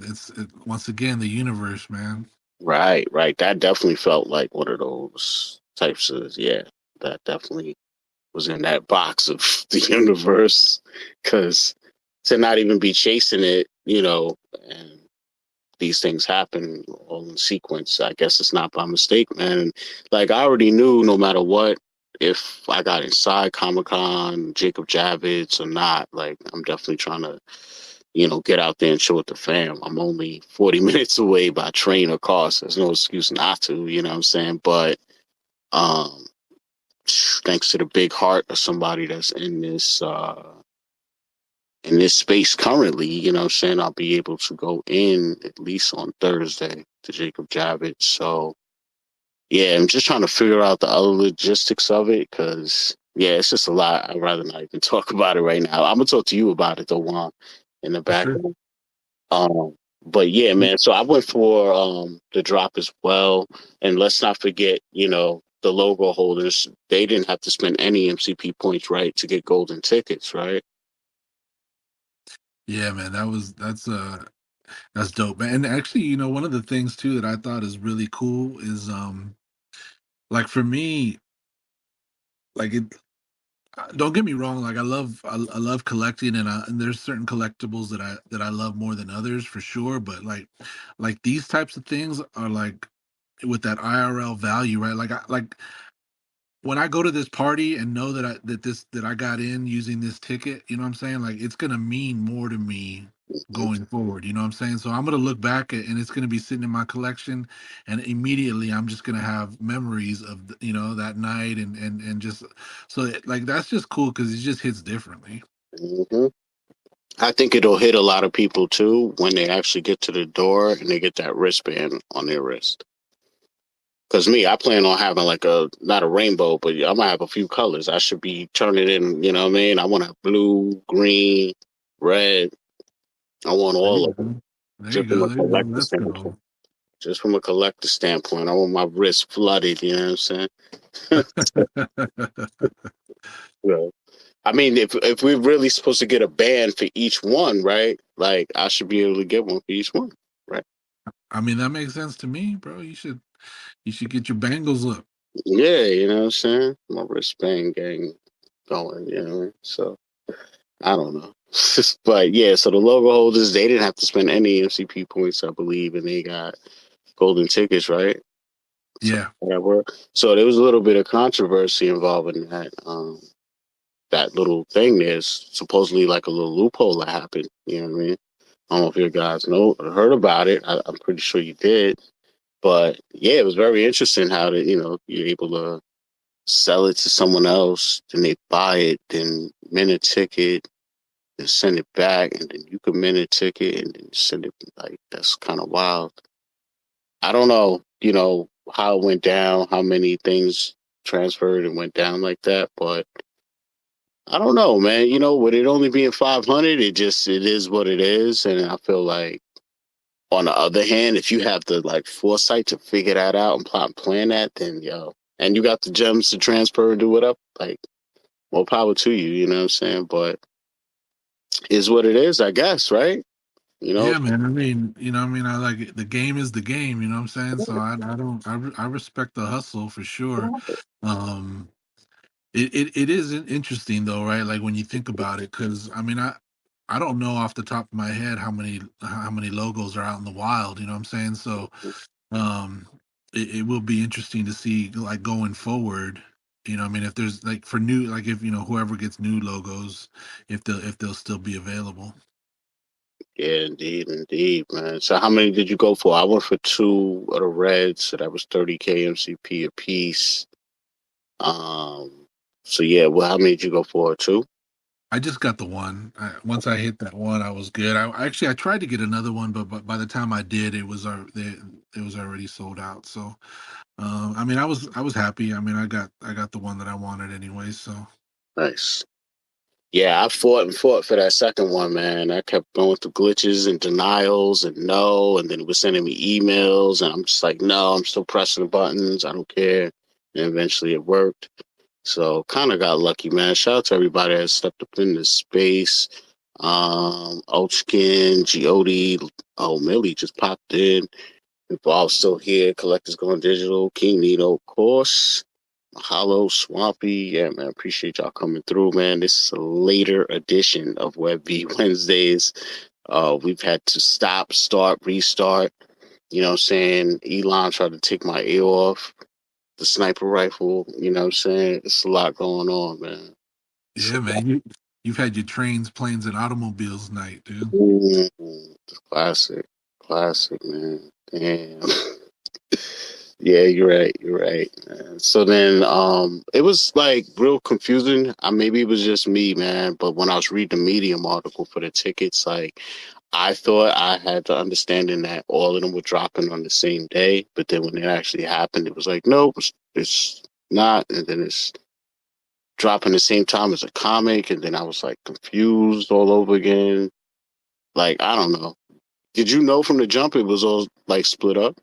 once again the universe, man. Right. That definitely felt like one of those types of, that definitely was in that box of the universe. Because to not even be chasing it, and these things happen all in sequence, I guess it's not by mistake, man. And like, I already knew no matter what, if I got inside Comic-Con, Jacob Javits or not, like, I'm definitely trying to get out there and show it to fam. I'm only 40 minutes away by train or car, so there's no excuse not to, you know what I'm saying? But um, thanks to the big heart of somebody that's in this space currently, you know what I'm saying, I'll be able to go in at least on Thursday to Jacob Javits. So yeah, I'm just trying to figure out the other logistics of it because it's just a lot. I'd rather not even talk about it right now. I'm gonna talk to you about it though, Juan, in the For back. sure. But yeah, man. So I went for the drop as well, and let's not forget, the logo holders. They didn't have to spend any MCP points, right, to get golden tickets, right? Yeah, man. That's dope, man. And actually, one of the things too that I thought is really cool is like for me, like it. Don't get me wrong. Like I love collecting, and there's certain collectibles that I love more than others for sure. But like these types of things are like with that IRL value, right? Like when I go to this party and know that I got in using this ticket, you know what I'm saying? Like it's gonna mean more to me Mhm. going forward. You know what I'm saying? So I'm gonna look back and it's gonna be sitting in my collection, and immediately I'm just gonna have memories of that night and just like that's just cool because it just hits differently. Mhm. I think it'll hit a lot of people too when they actually get to the door and they get that wristband on their wrist. Because me, I plan on having like not a rainbow, but I'm gonna have a few colors. I should be turning in, you know what I mean? I want to have blue, green, red. I want There all you of them, go. There you just from go. a There you go. collector Let's standpoint. go. Just from a collector standpoint, I want my wrist flooded. You know what I'm saying? Yeah. I mean, if we're really supposed to get a band for each one, right? Like, I should be able to get one for each one, right? I mean, that makes sense to me, bro. You should get your bangles up. Yeah, you know what I'm saying? My wristband gang going, you know what I mean? So I don't know. But yeah, so the logo holders, they didn't have to spend any MCP points, I believe, and they got golden tickets, right? So Yeah. whatever. So there was a little bit of controversy involving that. That little thing, there's supposedly like a little loophole that happened. You know what I mean? I don't know if you guys know or heard about it. I'm pretty sure you did. But yeah, it was very interesting how you're able to sell it to someone else, then they buy it, then mint a ticket, then send it back, and then you can mint a ticket and then send it. Like, that's kind of wild. I don't know, how it went down, how many things transferred and went down like that, but I don't know, man. With it only being 500, it is what it is, and I feel like on the other hand, if you have the like foresight to figure that out and plan that, then and you got the gems to transfer and do it up, like more power to you. You know what I'm saying? But is what it is, I guess, right? You know, Yeah, man. I like it. The game is the game, you know what I'm saying? So I don't I respect the hustle for sure. Um it is interesting though, right? Like when you think about it, because I don't know off the top of my head how many logos are out in the wild, you know what I'm saying? So um it will be interesting to see like going forward. If there's like for new like if whoever gets new logos, if they'll still be available. yeah, indeed, man. So how many did you go for? I went for two of the reds, so that was 30K MCP a piece. Um, so yeah, well, how many did you go for? Two? I just got the one. Once I hit that one, I was good. I tried to get another one, but by the time I did, it was already sold out. So, I mean, I was happy. I mean, I got the one that I wanted anyway. So, Nice. Yeah, I fought and fought for that second one, man. I kept going through glitches and denials and no, and then it was sending me emails, and I'm just like, no, I'm still pressing the buttons. I don't care. And eventually it worked. So kind of got lucky, man. Shout out to everybody that stepped up in this space. Ochkin, G.O.D, oh, Millie just popped in. Evolve still here. Collectors going digital. King Nito, of course. Mahalo, Swampy. Yeah, man. Appreciate y'all coming through, man. This is a later edition of WebV Wednesdays. We've had to stop, start, restart. You know what I'm saying? Elon tried to take my ear off the sniper rifle. You know what I'm saying? It's a lot going on, man. yeah, man, you've had your trains, planes, and automobiles night, dude. Classic, classic, man. Damn. Yeah, you're right. You're right. Man. So then, it was like real confusing. Maybe it was just me, man. But when I was reading the Medium article for the tickets, like I thought I had the understanding that all of them were dropping on the same day. But then when it actually happened, it was like, nope, it's not. And then it's dropping the same time as a comic. And then I was like confused all over again. Like, I don't know. Did you know from the jump it was all like split up?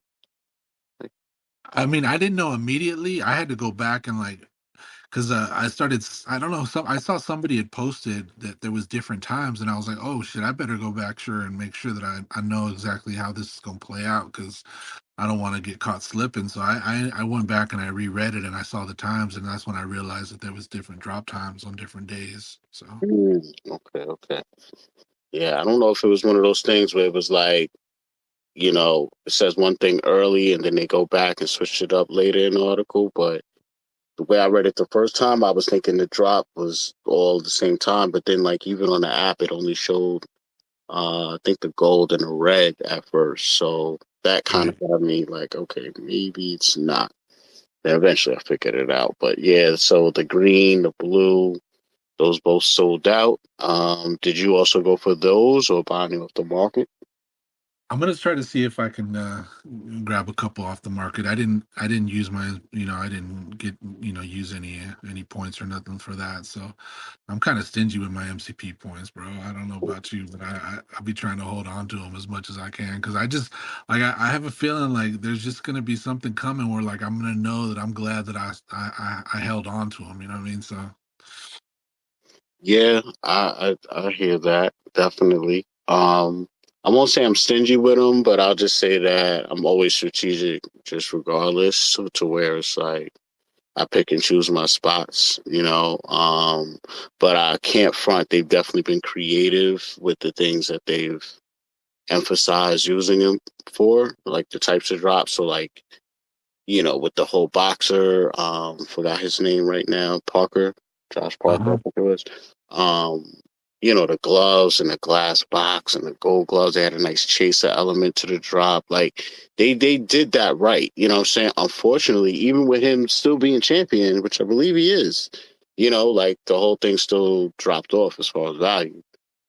I mean, I didn't know immediately. I had to go back and like, because I started. I don't know. I saw somebody had posted that there was different times, and I was like, oh shit, I better go back sure and make sure that I know exactly how this is gonna play out because I don't want to get caught slipping. So I went back and I reread it and I saw the times, and that's when I realized that there was different drop times on different days. So Okay. Yeah, I don't know if it was one of those things where it was like, you know, it says one thing early and then they go back and switch it up later in the article. But the way I read it the first time, I was thinking the drop was all the same time. But then, like, even on the app, it only showed, I think, the gold and the red at first. So that kind of right. got me like, okay, maybe it's not. Then eventually I figured it out. But yeah, so the green, the blue, those both sold out. Did you also go for those or buy any off the market? I'm gonna try to see if I can grab a couple off the market. I didn't use my, I didn't get, use any points or nothing for that. So I'm kind of stingy with my MCP points, bro. I don't know about you, but I'll be trying to hold on to them as much as I can because I just like I have a feeling like there's just gonna be something coming where like I'm gonna know that I'm glad that I held on to them. You know what I mean? So Yeah, I hear that definitely. I won't say I'm stingy with them, but I'll just say that I'm always strategic, just regardless, so to where it's like I pick and choose my spots, you know. But I can't front. They've definitely been creative with the things that they've emphasized using them for, like the types of drops. So like, you know, with the whole boxer, forgot his name right now, Parker, Josh Parker, I uh-huh. think it was. Um, you know, the gloves and the glass box and the gold gloves, they had a nice chaser element to the drop. Like they did that right. You know what I'm saying? Unfortunately, even with him still being champion, which I believe he is, you know, like the whole thing still dropped off as far as value. Right.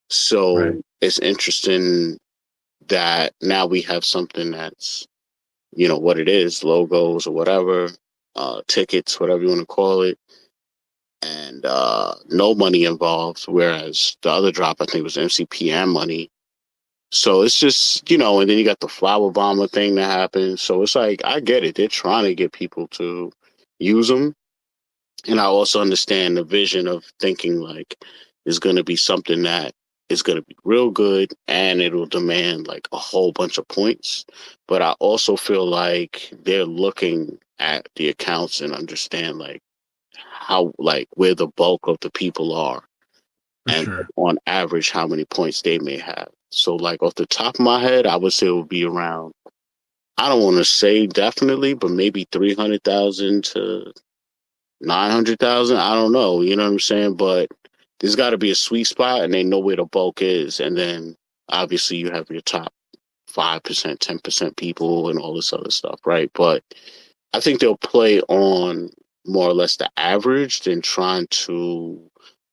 So it's interesting that now we have something that's, you know, what it is, logos or whatever, tickets, whatever you want to call it, and no money involved. Whereas the other drop, I think, was MCPM money. So it's just, you know, and then you got the flower bomber thing that happened. So it's like, I get it. They're trying to get people to use them. And I also understand the vision of thinking like there's going to be something that is going to be real good and it'll demand like a whole bunch of points. But I also feel like they're looking at the accounts and understand like how, like where the bulk of the people are For and sure. on average how many points they may have. So like off the top of my head, I would say it would be around, I don't want to say definitely, but maybe 300,000 to 900,000. I don't know. You know what I'm saying? But there's got to be a sweet spot, and they know where the bulk is. And then obviously you have your top 5%, 10% people, and all this other stuff, right? But I think they'll play on more or less the average than trying to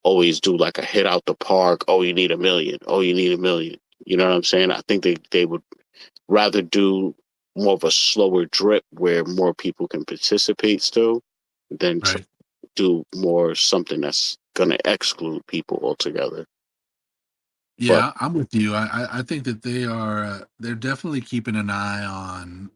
always do like a hit out the park. Oh, you need 1 million. Oh, you need 1 million. You know what I'm saying? I think they would rather do more of a slower drip where more people can participate still than to Right. do more something that's going to exclude people altogether. But Yeah, I'm with you. I think that they're definitely keeping an eye on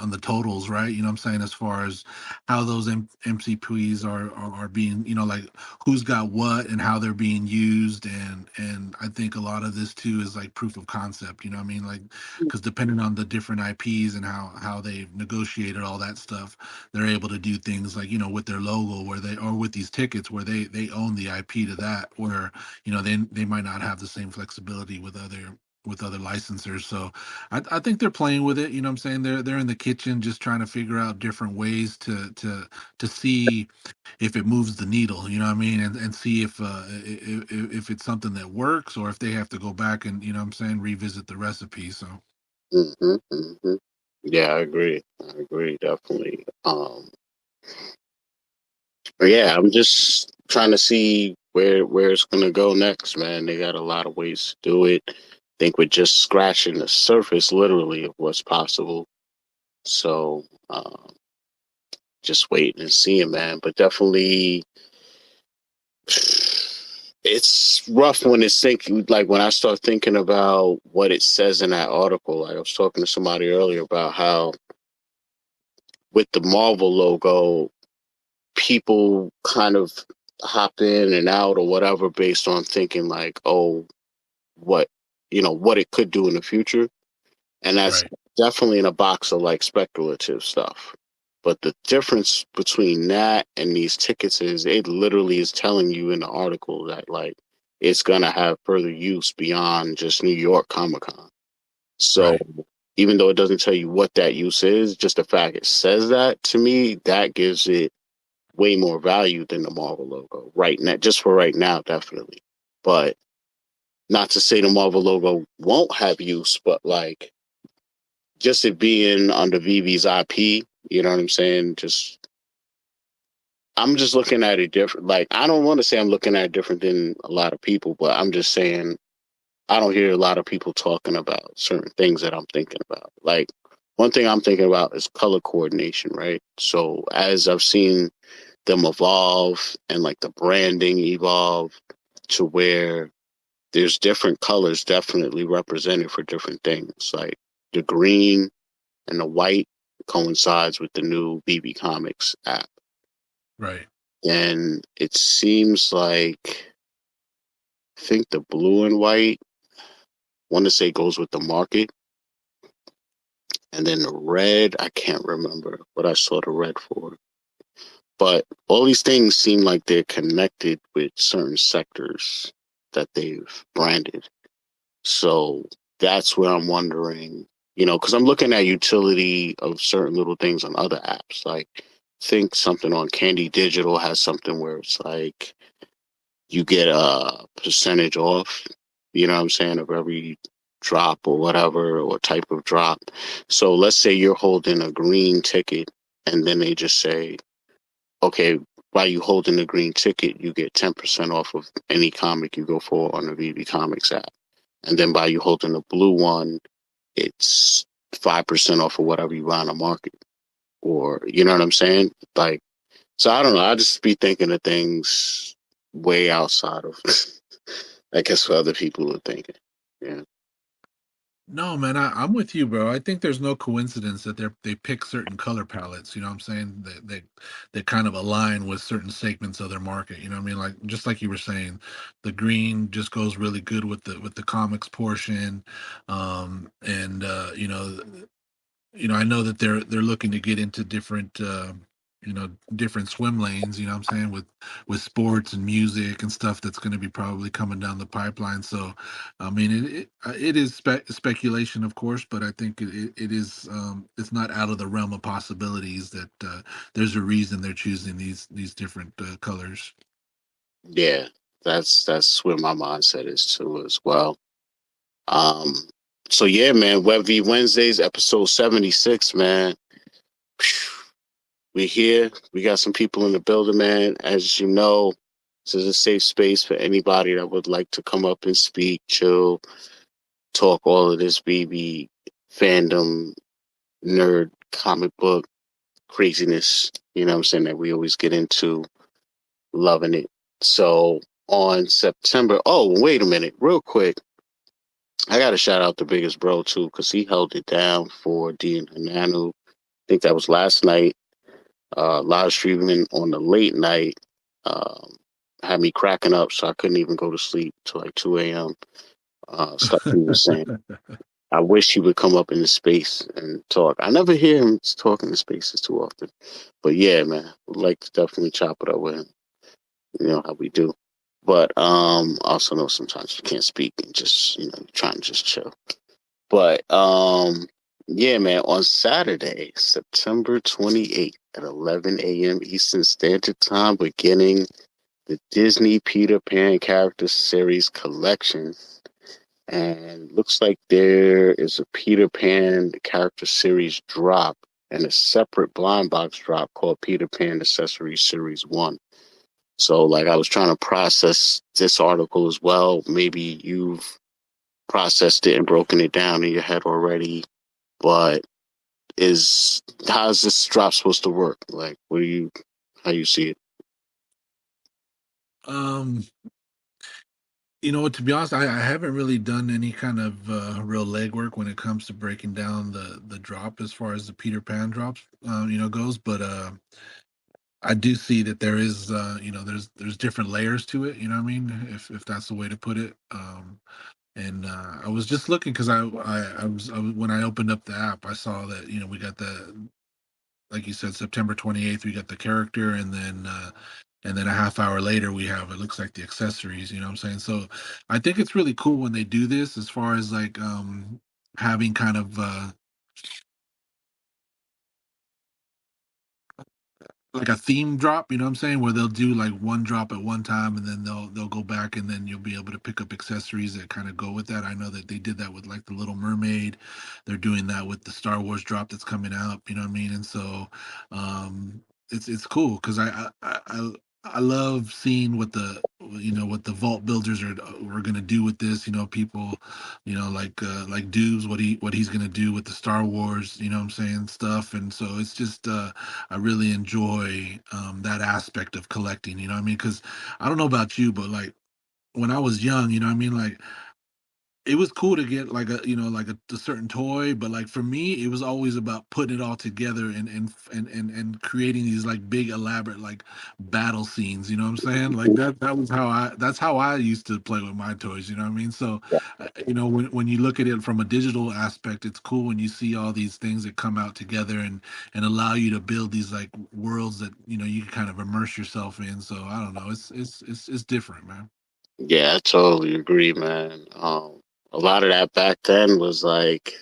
the totals, right? You know what I'm saying, as far as how those MCPs are being, like who's got what and how they're being used, and I think a lot of this too is like proof of concept. You know what I mean? Like, because depending on the different IPs and how they've negotiated all that stuff, they're able to do things like, with their logo, where they, or with these tickets where they own the IP to that, where they might not have the same flexibility with other licensors. So I think they're playing with it. You know what I'm saying? They're in the kitchen just trying to figure out different ways to see if it moves the needle, you know what I mean? And see if it's something that works, or if they have to go back and, you know what I'm saying, revisit the recipe. So yeah, I agree. Definitely. But yeah, I'm just trying to see where it's gonna go next, man. They got a lot of ways to do it. I think we're just scratching the surface, literally, of what's possible. So, just waiting and seeing, man. But definitely, it's rough when it's thinking. Like when I start thinking about what it says in that article. Like I was talking to somebody earlier about how with the Marvel logo, people kind of hop in and out or whatever based on thinking like, oh, what what it could do in the future, and that's right, definitely in a box of like speculative stuff. But the difference between that and these tickets is it literally is telling you in the article that like it's gonna have further use beyond just New York Comic Con. So right, even though it doesn't tell you what that use is, just the fact it says that, to me, that gives it way more value than the Marvel logo right now, just for right now, definitely. But not to say the Marvel logo won't have use, but like just it being under VeVe's IP, you know what I'm saying? I'm just looking at it different. Like, I don't want to say I'm looking at it different than a lot of people, but I'm just saying I don't hear a lot of people talking about certain things that I'm thinking about. Like, one thing I'm thinking about is color coordination, right? So as I've seen them evolve and like the branding evolve to where there's different colors definitely represented for different things. Like the green and the white coincides with the new VeVe Comics app. right. And it seems like I think the blue and white want to say goes with the market. And then the red, I can't remember what I saw the red for. But all these things seem like they're connected with certain sectors that they've branded. So that's where I'm wondering, because I'm looking at utility of certain little things on other apps. Like, think something on Candy Digital has something where it's like you get a percentage off, you know what I'm saying, of every drop or whatever, or type of drop. So let's say you're holding a green ticket and then they just say, okay, by you holding the green ticket, you get 10% off of any comic you go for on the VeVe Comics app. And then by you holding the blue one, it's 5% off of whatever you buy on the market. Or, you know what I'm saying? Like, so I don't know. I just be thinking of things way outside of, I guess, what other people are thinking. Yeah. No, man, I'm with you, bro. I think there's no coincidence that they pick certain color palettes. You know what I'm saying? That kind of align with certain segments of their market. You know what I mean? Like, just like you were saying, the green just goes really good with the comics portion, and I know that they're looking to get into different different swim lanes, you know what I'm saying, with sports and music and stuff that's going to be probably coming down the pipeline. So I mean, it is speculation, of course, but I think it is, it's not out of the realm of possibilities that there's a reason they're choosing these different colors. Yeah. That's where my mindset is too as well. Um, so yeah, man, WebV Wednesdays, episode 76, man. We here. We got some people in the building, man. As you know, This is a safe space for anybody that would like to come up and speak, chill, talk all of this VeVe fandom, nerd, comic book craziness, you know what I'm saying, that we always get into, loving it. So on September, oh, wait a minute, real quick. I got to shout out the biggest bro too, because he held it down for Dee and Hinano. I think that was last night. Live streaming on the late night had me cracking up, so I couldn't even go to sleep till like 2 a.m. Stuff he was saying. I wish he would come up in the space and talk. I never hear him talk in the spaces too often. But yeah, man, would like to definitely chop it up with him. You know how we do. But also know sometimes you can't speak and just, you know, trying to just chill. But yeah, man, on Saturday, September 28th at 11 a.m. Eastern Standard Time, beginning the Disney Peter Pan character series collection. And looks like there is a Peter Pan character series drop and a separate blind box drop called Peter Pan Accessories Series 1. So, like, I was trying to process this article as well. Maybe you've processed it and broken it down in your head already, but how's this drop supposed to work? Like, how you see it? You know, to be honest, I haven't really done any kind of real legwork when it comes to breaking down the drop as far as the Peter Pan drops, goes. But I do see that there is, there's different layers to it. You know what I mean? If that's the way to put it. And I was just looking because I was when I opened up the app, I saw that we got like you said, September 28th, we got the character, and then a half hour later we have, it looks like, the accessories, you know what I'm saying? So I think it's really cool when they do this as far as like having kind of like a theme drop, you know what I'm saying, where they'll do like one drop at one time and then they'll go back and then you'll be able to pick up accessories that kind of go with that. I know that they did that with like the Little Mermaid. They're doing that with the Star Wars drop that's coming out, you know what I mean? And so it's cool because I love seeing what the vault builders are going to do with this. People, like Dubes, what he's going to do with the Star Wars, you know what I'm saying, stuff. And so it's just I really enjoy that aspect of collecting, you know what I mean? Because I don't know about you, but like when I was young, you know what I mean? Like it was cool to get like a certain toy, but like for me, it was always about putting it all together and creating these like big elaborate like battle scenes. You know what I'm saying? Like that's how I used to play with my toys. You know what I mean? So, when you look at it from a digital aspect, it's cool when you see all these things that come out together and allow you to build these like worlds that you can kind of immerse yourself in. So I don't know, it's different, man. Yeah, I totally agree, man. A lot of that back then was like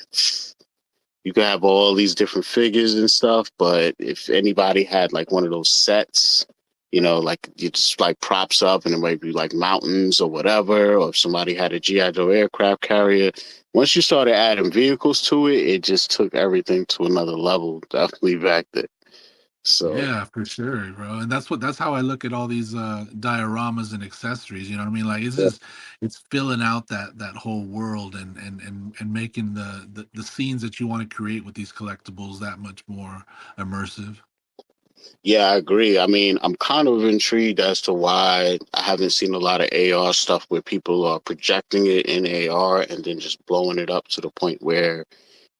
you could have all these different figures and stuff, but if anybody had like one of those sets, like you just like props up and it might be like mountains or whatever, or if somebody had a G.I. Joe aircraft carrier, once you started adding vehicles to it, it just took everything to another level, definitely back then. So, Yeah, for sure, bro. And that's how I look at all these dioramas and accessories, you know what I mean? Like yeah. it's filling out that whole world and making the scenes that you want to create with these collectibles that much more immersive. Yeah, I agree. I mean, I'm kind of intrigued as to why I haven't seen a lot of AR stuff where people are projecting it in AR and then just blowing it up to the point where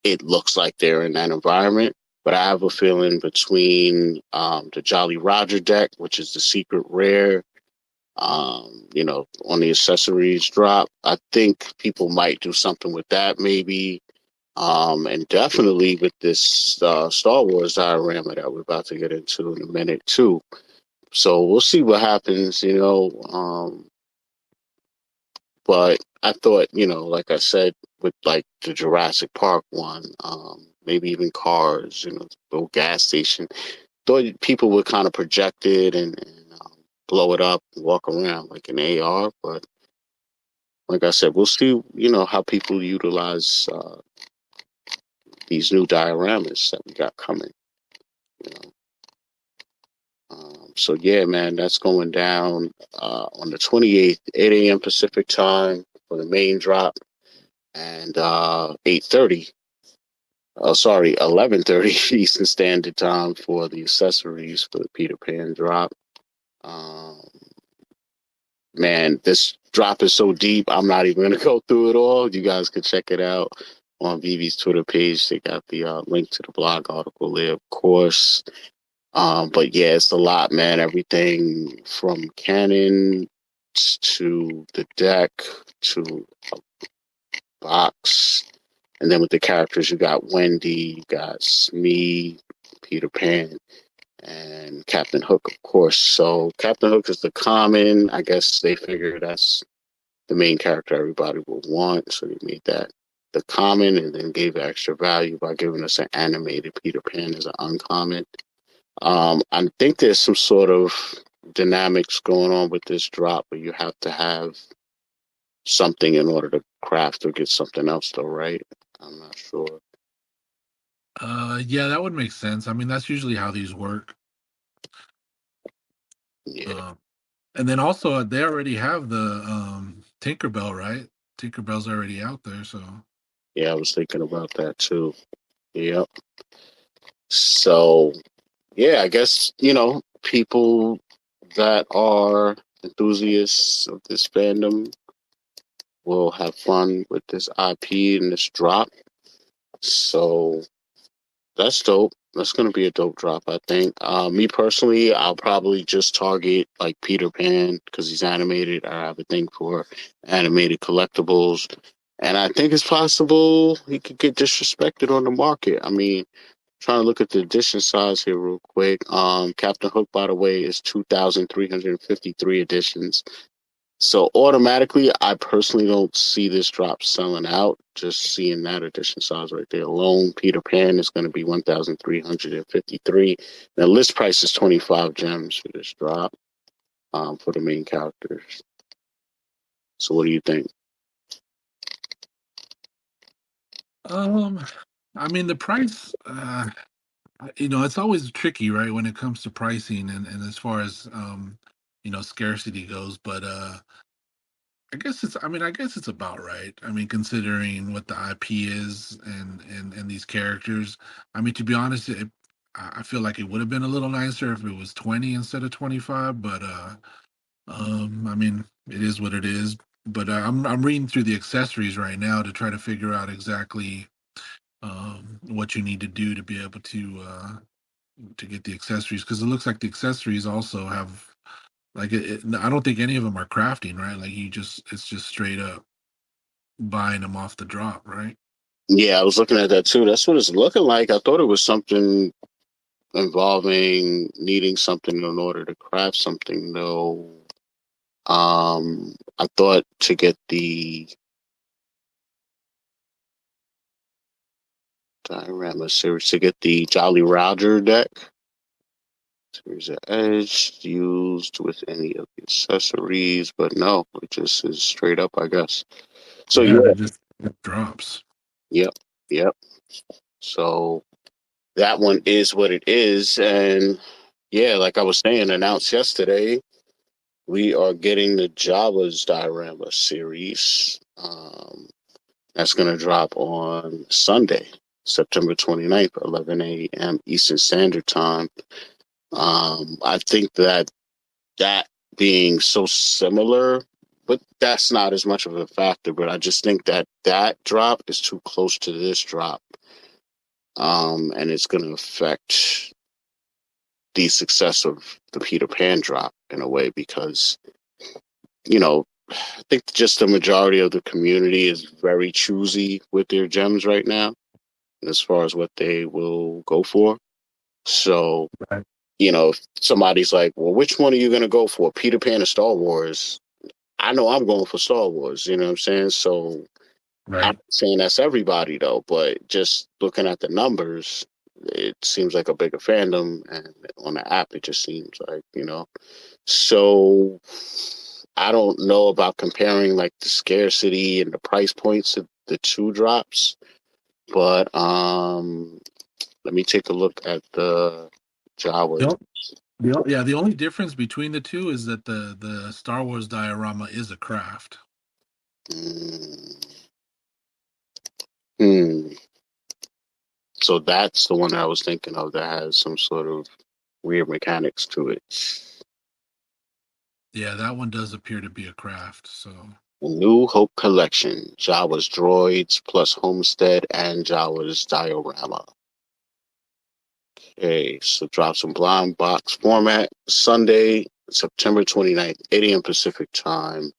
it looks like they're in that environment. But I have a feeling between the Jolly Roger deck, which is the secret rare, on the accessories drop, I think people might do something with that maybe. And definitely with this Star Wars diorama that we're about to get into in a minute too. So we'll see what happens, but I thought, like I said, with like the Jurassic Park one, maybe even Cars, the gas station, thought people would kind of project it and blow it up and walk around like an AR. But like I said, we'll see, how people utilize these new dioramas that we got coming. You know. So yeah, man, that's going down on the 28th, 8 a.m. Pacific time for the main drop, and 8:30. Oh, sorry, 11:30 Eastern Standard Time for the accessories for the Peter Pan drop. Um, man, this drop is so deep. I'm not even gonna go through it all. You guys can check it out on VeVe's Twitter page. They got the link to the blog article there, of course. But yeah, it's a lot, man. Everything from canon to the deck to a box. And then with the characters, you got Wendy, you got Smee, Peter Pan, and Captain Hook, of course. So Captain Hook is the common. I guess they figured that's the main character everybody would want. So they made that the common and then gave extra value by giving us an animated Peter Pan as an uncommon. I think there's some sort of dynamics going on with this drop where you have to have something in order to craft or get something else, though, right? I'm not sure. Yeah, that would make sense. I mean, that's usually how these work. Yeah, And then also they already have the Tinkerbell, right? Tinkerbell's already out there, so yeah, I was thinking about that too. Yep. So, yeah, I guess, people that are enthusiasts of this fandom will have fun with this IP and this drop. So that's dope. That's gonna be a dope drop, I think. Me personally, I'll probably just target like Peter Pan because he's animated. I have a thing for animated collectibles, and I think it's possible he could get disrespected on the market. I mean, trying to look at the edition size here real quick. Captain Hook, by the way, is 2,353 editions. So automatically, I personally don't see this drop selling out. Just seeing that edition size right there alone. Peter Pan is going to be 1,353. The list price is 25 gems for this drop for the main characters. So what do you think? I mean the price it's always tricky, right, when it comes to pricing and as far as scarcity goes, but I guess it's about right. I mean, considering what the IP is and these characters. I mean, to be honest, I feel like it would have been a little nicer if it was 20 instead of 25, but I mean, it is what it is. But I'm reading through the accessories right now to try to figure out exactly what you need to do to be able to get the accessories, because it looks like the accessories also have like I don't think any of them are crafting, right? Like it's just straight up buying them off the drop, right? Yeah, I was looking at that too. That's what it's looking like. I thought it was something involving needing something in order to craft something, though. I thought to get the Diorama series, to get the Jolly Roger deck. Series of Edge used with any of the accessories, but no, it just is straight up, I guess. So Yeah, yeah, they just drops. yep, yep. So that one is what it is, and yeah, like I was saying, announced yesterday, we are getting the Java's Diorama series. That's going to drop on Sunday, September 29th, 11 a.m. Eastern Standard Time. I think that being so similar, but that's not as much of a factor. But I just think that drop is too close to this drop, and it's going to affect the success of the Peter Pan drop in a way because I think just the majority of the community is very choosy with their gems right now as far as what they will go for. So, Right. if somebody's like, well, which one are you going to go for, Peter Pan or Star Wars? I know I'm going for Star Wars, you know what I'm saying? So I'm Right. not saying that's everybody, though, but just looking at the numbers, it seems like a bigger fandom. And on the app, it just seems like. So I don't know about comparing like the scarcity and the price points of the two drops, but let me take a look at the Jawas. The only difference between the two is that the Star Wars diorama is a craft. Mm. Hmm. So that's the one I was thinking of that has some sort of weird mechanics to it. Yeah, that one does appear to be a craft. So New Hope Collection, Jawa's Droids plus Homestead and Jawa's Diorama. Okay, so drop some blind box format. Sunday, September 29th, 8 a.m. Pacific time.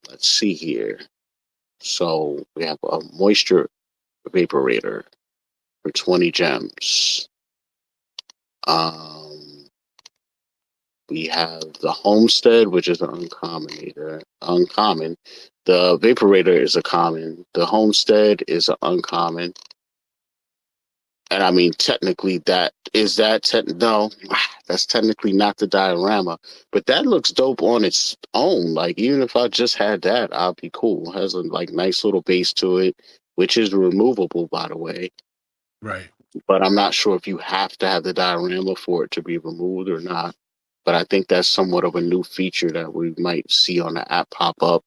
Let's see here. So we have a moisture evaporator for 20 gems. We have the Homestead, which is an uncommon. The Vaporator is a common. The Homestead is an uncommon. And I mean, technically, no, that's technically not the diorama, but that looks dope on its own. Like, even if I just had that, I'd be cool. It has a like nice little base to it, which is removable, by the way. right. But I'm not sure if you have to have the diorama for it to be removed or not. But I think that's somewhat of a new feature that we might see on the app pop up,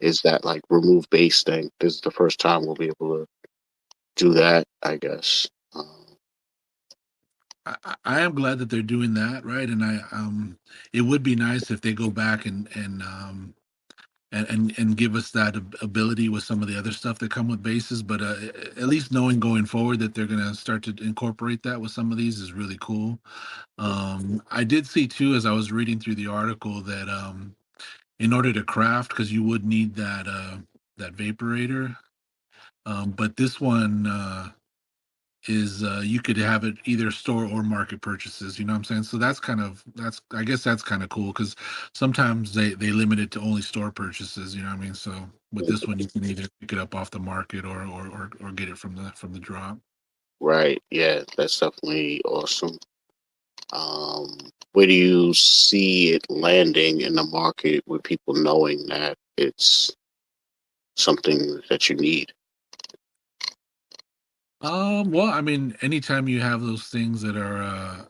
is that like remove base thing. This is the first time we'll be able to do that, I guess. I am glad that they're doing that, right? And it would be nice if they go back and give us that ability with some of the other stuff that come with bases. But at least knowing going forward that they're gonna start to incorporate that with some of these is really cool. I did see too, as I was reading through the article, that in order to craft, because you would need that vaporator. But this one is you could have it either store or market purchases. You know what I'm saying? So that's I guess that's kind of cool, because sometimes they limit it to only store purchases. You know what I mean? So with this one, you can either pick it up off the market or get it from the drop. Right. Yeah, that's definitely awesome. Where do you see it landing in the market with people knowing that it's something that you need? Well, I mean, anytime you have those things that are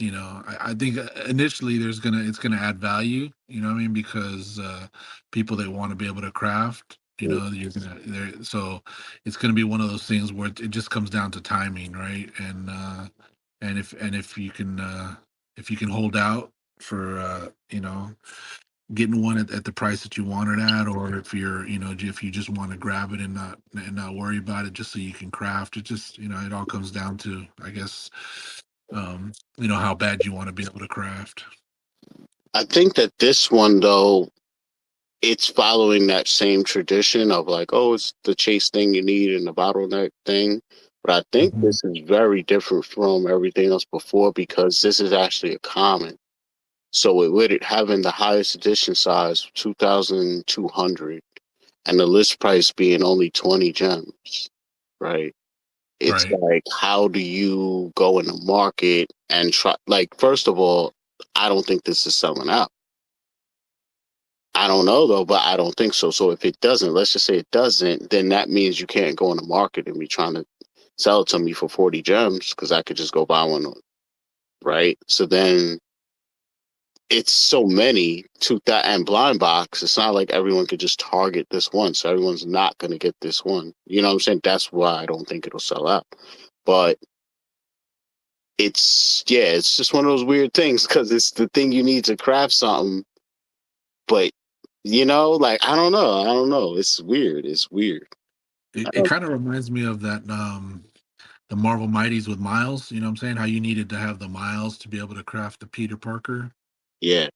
I think initially it's gonna add value, you know what I mean? Because people that want to be able to craft, so it's gonna be one of those things where it just comes down to timing, right? And if you can hold out for getting one at the price that you want it at, or if if you just want to grab it and not worry about it, just so you can craft it, just it all comes down to, I guess, how bad you want to be able to craft. I think that this one, though, it's following that same tradition of like, oh, it's the chase thing you need and the bottleneck thing. But I think Mhm. this is very different from everything else before, because this is actually a common. So with it having the highest edition size, 2,200, and the list price being only 20 gems, right? It's Right. like, how do you go in the market and try? Like, first of all, I don't think this is selling out. I don't know though, but I don't think so. So if it doesn't, let's just say it doesn't, then that means you can't go in the market and be trying to sell it to me for 40 gems, because I could just go buy one, right? So then it's so many to that, and blind box. It's not like everyone could just target this one, so everyone's not going to get this one. You know what I'm saying? That's why I don't think it'll sell out. But it's just one of those weird things, because it's the thing you need to craft something. But like, I don't know. It's weird. It's weird. It kind of reminds me of that the Marvel Mighties with Miles. You know what I'm saying? How you needed to have the Miles to be able to craft the Peter Parker. Yeah.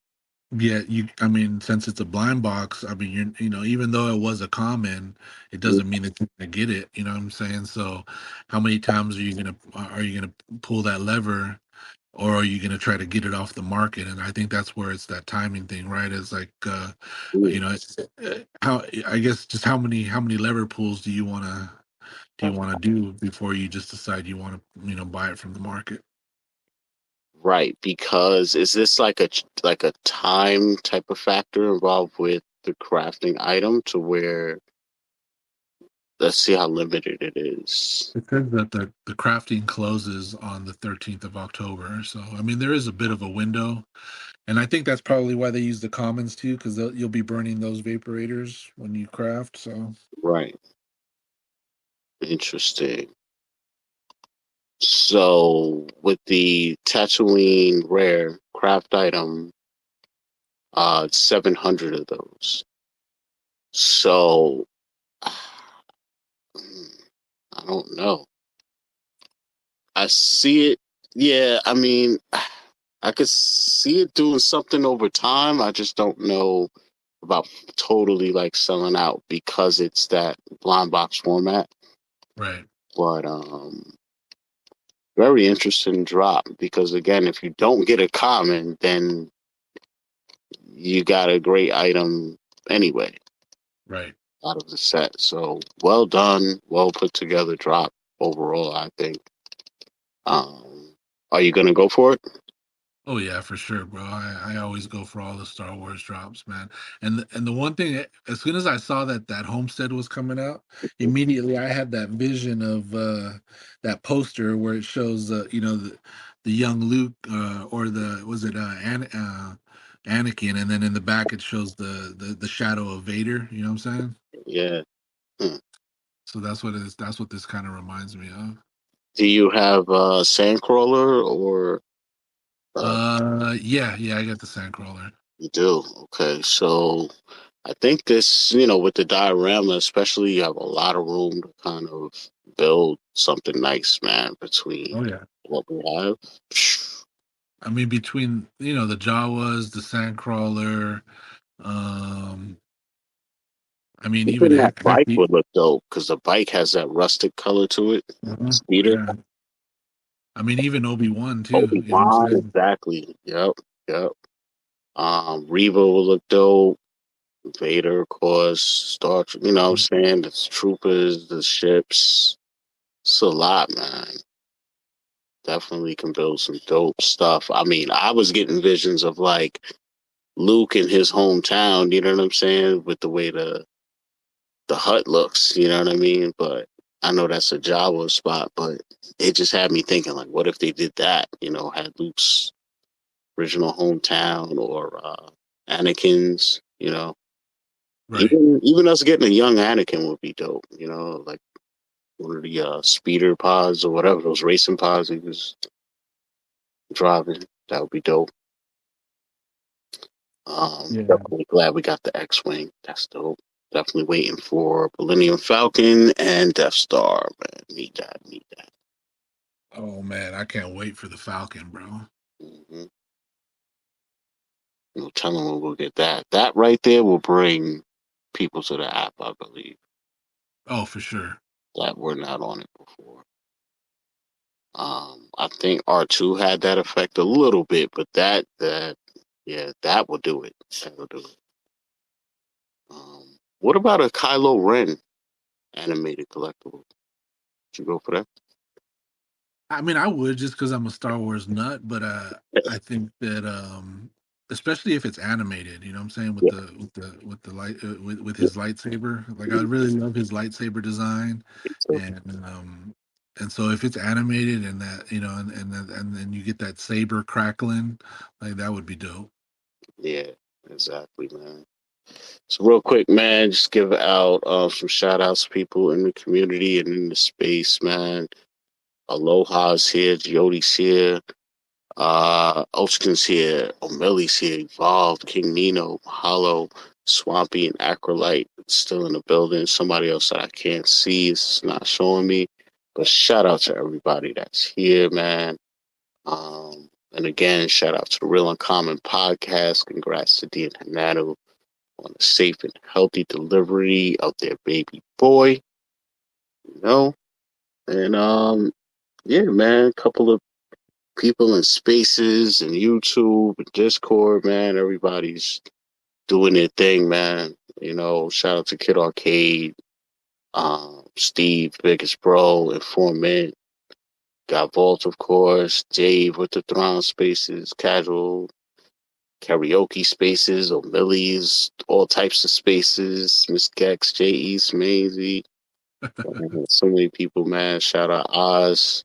Yeah, I mean, since it's a blind box, I mean, even though it was a common, it doesn't mean that you're gonna get it. You know what I'm saying? So, how many times are you gonna pull that lever, or are you gonna try to get it off the market? And I think that's where it's that timing thing, right? It's like, how, I guess, just how many lever pulls do you wanna do before you just decide you want to buy it from the market? Right, because is this like a time type of factor involved with the crafting item, to where Let's see how limited it is. It says that the crafting closes on the 13th of October. So, I mean, there is a bit of a window. And I think that's probably why they use the commons too, because you'll be burning those vaporators when you craft. So, Right. Interesting. So with the Tatooine rare craft item, it's 700 of those. So I don't know. I see it. Yeah, I mean, I could see it doing something over time. I just don't know about totally like selling out because it's that blind box format. right. But very interesting drop because again, if you don't get a common, then you got a great item anyway Right. out of the set. So well done, well put together drop overall, I think. Are you gonna go for it? Oh yeah, for sure, bro. I always go for all the Star Wars drops, man. And the one thing, as soon as I saw that Homestead was coming out, immediately I had that vision of that poster where it shows the young Luke or the was it Anakin, and then in the back it shows the shadow of Vader. You know what I'm saying? Yeah. Hmm. So that's what it is. That's what this kind of reminds me of. Do you have Sandcrawler or Yeah, I got the Sandcrawler. you do? Okay, so I think this, with the diorama, especially, you have a lot of room to kind of build something nice, man, between Oh yeah. what we have. I mean, between the Jawas, the Sandcrawler, um, I mean even Even that bike Happy. would look dope because the bike has that rustic color to it. Speeder. Yeah, I mean even Obi-Wan too. You know what I'm Obi-Wan, saying? exactly. Yep, yep. Reva will look dope. Vader, of course. Star, you know what I'm saying? The troopers, the ships. It's a lot, man. Definitely can build some dope stuff. I mean, I was getting visions of like Luke in his hometown, you know what I'm saying? With the way the hut looks, you know what I mean? But I know that's a Jawa spot, but it just had me thinking like, what if they did that? Had Luke's original hometown or Anakin's, Right. Even us getting a young Anakin would be dope, like one of the speeder pods or whatever, those racing pods he was driving. That would be dope. Yeah. Definitely glad we got the X-Wing. That's dope. Definitely waiting for Millennium Falcon and Death Star, man. Need that. Oh man, I can't wait for the Falcon, bro. Mm-hmm. No telling when we'll get that. That right there will bring people to the app, I believe. Oh, for sure. That were not on it before. I think R2 had that effect a little bit, but that will do it. That will do it. What about a Kylo Ren animated collectible? Did you go for that? I mean, I would just because I'm a Star Wars nut, but I think that especially if it's animated, you know what I'm saying, with Yeah. the light with his lightsaber. Like I really love his lightsaber design, So, and so if it's animated and that and then you get that saber crackling, like that would be dope. yeah, exactly, man. So real quick, man, just give out some shout outs to people in the community and in the space, man. Aloha's here, Jyoti's here, Ulchkin's here, O'Malley's here, Evolved, King Nino, Mahalo, Swampy, and Acrolite still in the building. Somebody else that I can't see is not showing me. But shout out to everybody that's here, man. And again, shout out to the Real Uncommon podcast. Congrats to Dee and Hinano on a safe and healthy delivery of their baby boy. And yeah, man, a couple of people in spaces and YouTube and Discord, man. Everybody's doing their thing, man. Shout out to Kid Arcade, Steve, Biggest Bro, Informant, got Vault, of course, Dave with the Thrawn Spaces, Casual, Karaoke Spaces, O'Malley's, all types of spaces, Miss Gex, J. East, Maisie, So many people, man. Shout out Oz.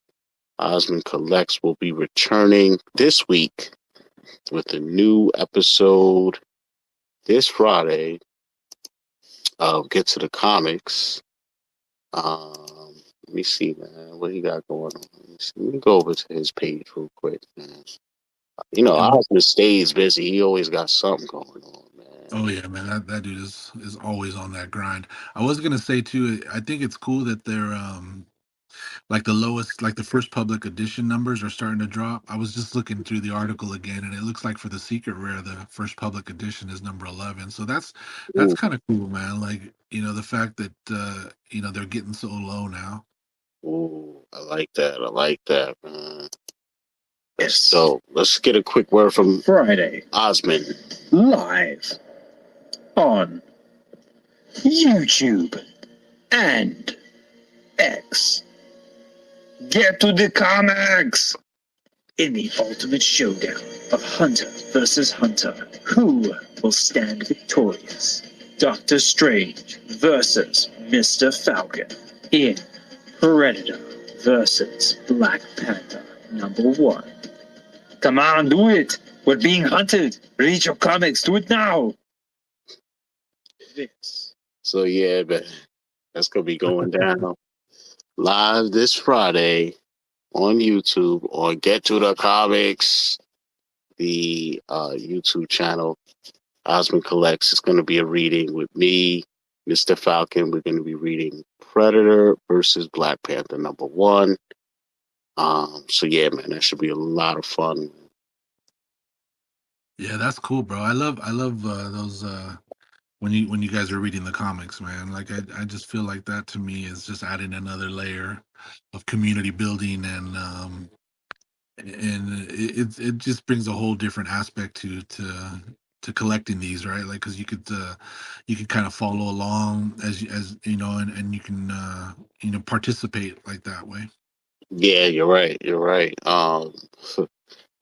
Osman Collects will be returning this week with a new episode this Friday of Get to the Comics. Let me see, man, what he got going on. Let me go over to his page real quick, man. You know, And Osman stays busy. He always got something going on, man. oh yeah, man, that dude is always on that grind. I was gonna say too, I think it's cool that they're like the first public edition numbers are starting to drop. I was just looking through the article again, and it looks like for the secret rare, the first public edition is number 11. So that's Ooh, kind of cool, man. Like, the fact that they're getting so low now. ooh, I like that. I like that, man. So let's get a quick word from Friday, Osman. live on YouTube and X. Get to the comics! In the ultimate showdown of Hunter versus Hunter, who will stand victorious? Doctor Strange versus Mr. Falcon in Predator versus Black Panther #1. Come on, do it! We're being hunted! Read your comics, do it now! This. So yeah, but that's gonna be going down live this Friday on YouTube on Get to the Comics, the YouTube channel. Osman Collects is going to be a reading with me, Mr. Falcon. We're going to be reading Predator versus Black Panther #1. So yeah, man, that should be a lot of fun. Yeah, that's cool, bro. I love those when you guys are reading the comics, man. Like I just feel like that to me is just adding another layer of community building, and it just brings a whole different aspect to collecting these, right? Like, because you could kind of follow along as and you can participate like that way. Yeah, you're right. You're right.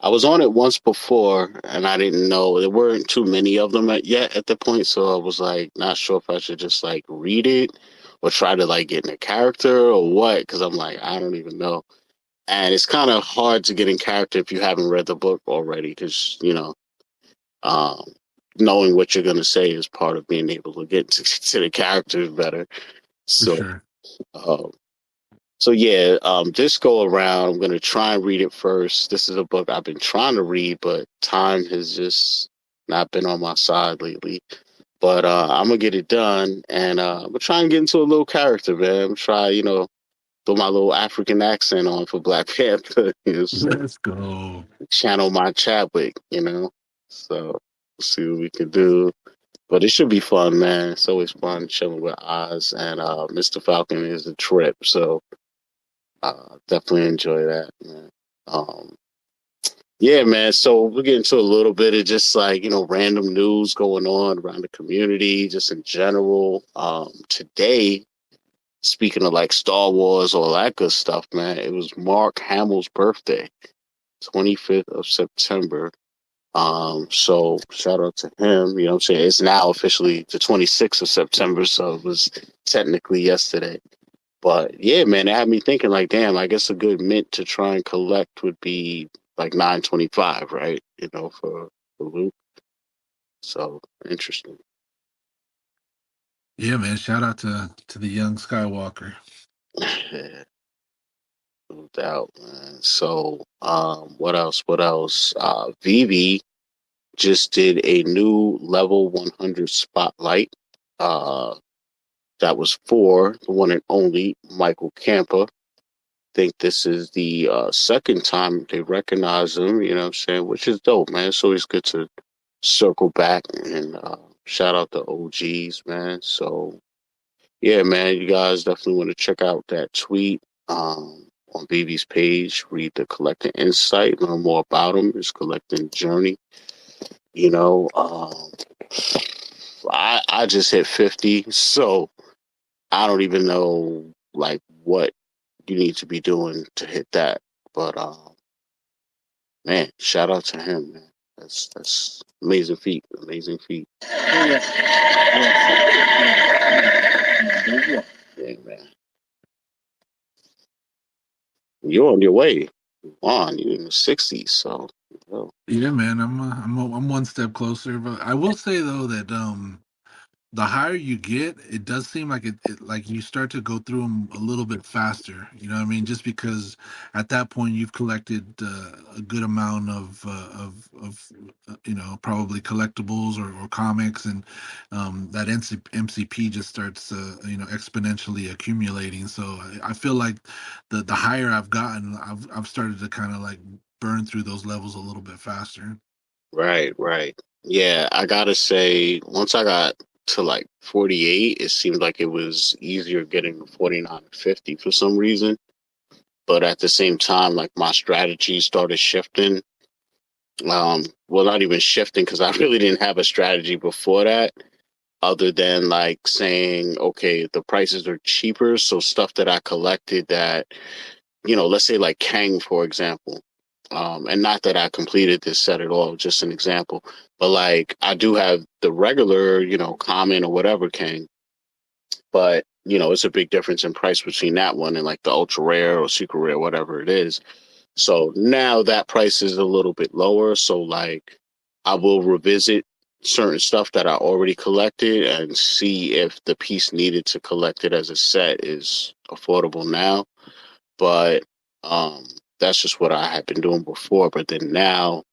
I was on it once before, and I didn't know there weren't too many of them yet at the point, so I was like not sure if I should just like read it or try to like get in a character or what, because I'm like I don't even know, and it's kind of hard to get in character if you haven't read the book already, because um, knowing what you're gonna say is part of being able to get to the characters better. For So. sure. Um, So yeah, this go around, I'm gonna try and read it first. This is a book I've been trying to read, but time has just not been on my side lately. But I'm gonna get it done, and I'm gonna try and get into a little character, man. I'm gonna try, throw my little African accent on for Black Panther, so Let's go. channel my Chadwick, So see what we can do. But it should be fun, man. It's always fun chilling with Oz, and Mr. Falcon is a trip, so. Definitely enjoy that, man. Yeah, man. So we'll get into a little bit of just like, random news going on around the community, just in general. Today, speaking of like Star Wars, all that good stuff, man, it was Mark Hamill's birthday, 25th of September. So shout out to him. You know what I'm saying? It's now officially the 26th of September, so it was technically yesterday. But yeah, man, it had me thinking like, damn, I guess a good mint to try and collect would be like 925, right? For Luke. So interesting. Yeah, man. Shout out to the young Skywalker. Yeah, no doubt, man. So what else? What else? VeVe just did a new level 100 spotlight. That was for the one and only Micheal Campa. Think this is the second time they recognize him, you know what I'm saying, which is dope, man. It's always good to circle back and shout out the OGs, man. So, yeah, man, you guys definitely want to check out that tweet on VeVe's page, read the Collecting Insight, learn more about him, his collecting journey. I just hit 50, so I don't even know, like, what you need to be doing to hit that. But man, shout out to him, man. That's amazing feat. Amazing feat. Yeah, man. you're on your way. You're in the 60s, so. Well, Yeah, man, I'm one step closer. But I will say though that the higher you get, it does seem like it like you start to go through them a little bit faster. You know what I mean? Just because at that point you've collected a good amount of probably collectibles or comics, and that MCP just starts exponentially accumulating. So I feel like the higher I've gotten, I've started to kind of like burn through those levels a little bit faster. right, right. Yeah, I gotta say, once I got to like 48, it seemed like it was easier getting to 49 and 50 for some reason. But at the same time, like my strategy started shifting. Well, not even shifting because I really didn't have a strategy before that, other than like saying, okay, the prices are cheaper. So stuff that I collected that, let's say like Kang, for example. And not that I completed this set at all, just an example. But like I do have the regular, common or whatever Kang, but it's a big difference in price between that one and like the ultra rare or super rare, whatever it is. So now that price is a little bit lower. So like I will revisit certain stuff that I already collected and see if the piece needed to collect it as a set is affordable now. But that's just what I had been doing before. But then now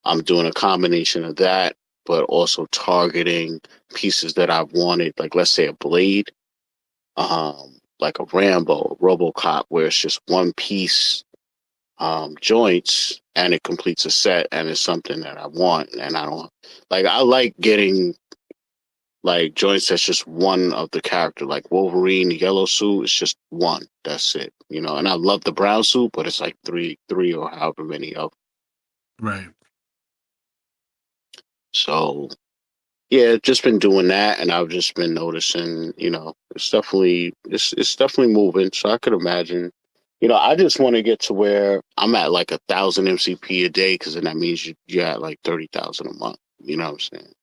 I'm doing a combination of that, but also targeting pieces that I've wanted, like let's say a blade, like a Rambo, RoboCop, where it's just one piece joints and it completes a set and it's something that I want. And I don't like, I like getting like joints that's just one of the character, like Wolverine, the yellow suit, it's just one. That's it, and I love the brown suit, but it's like three or however many of them. Right. So yeah, just been doing that, and I've just been noticing, it's definitely moving. So I could imagine, I just want to get to where I'm at like 1,000 MCP a day, because then that means you're at like 30,000 a month. You know what I'm saying?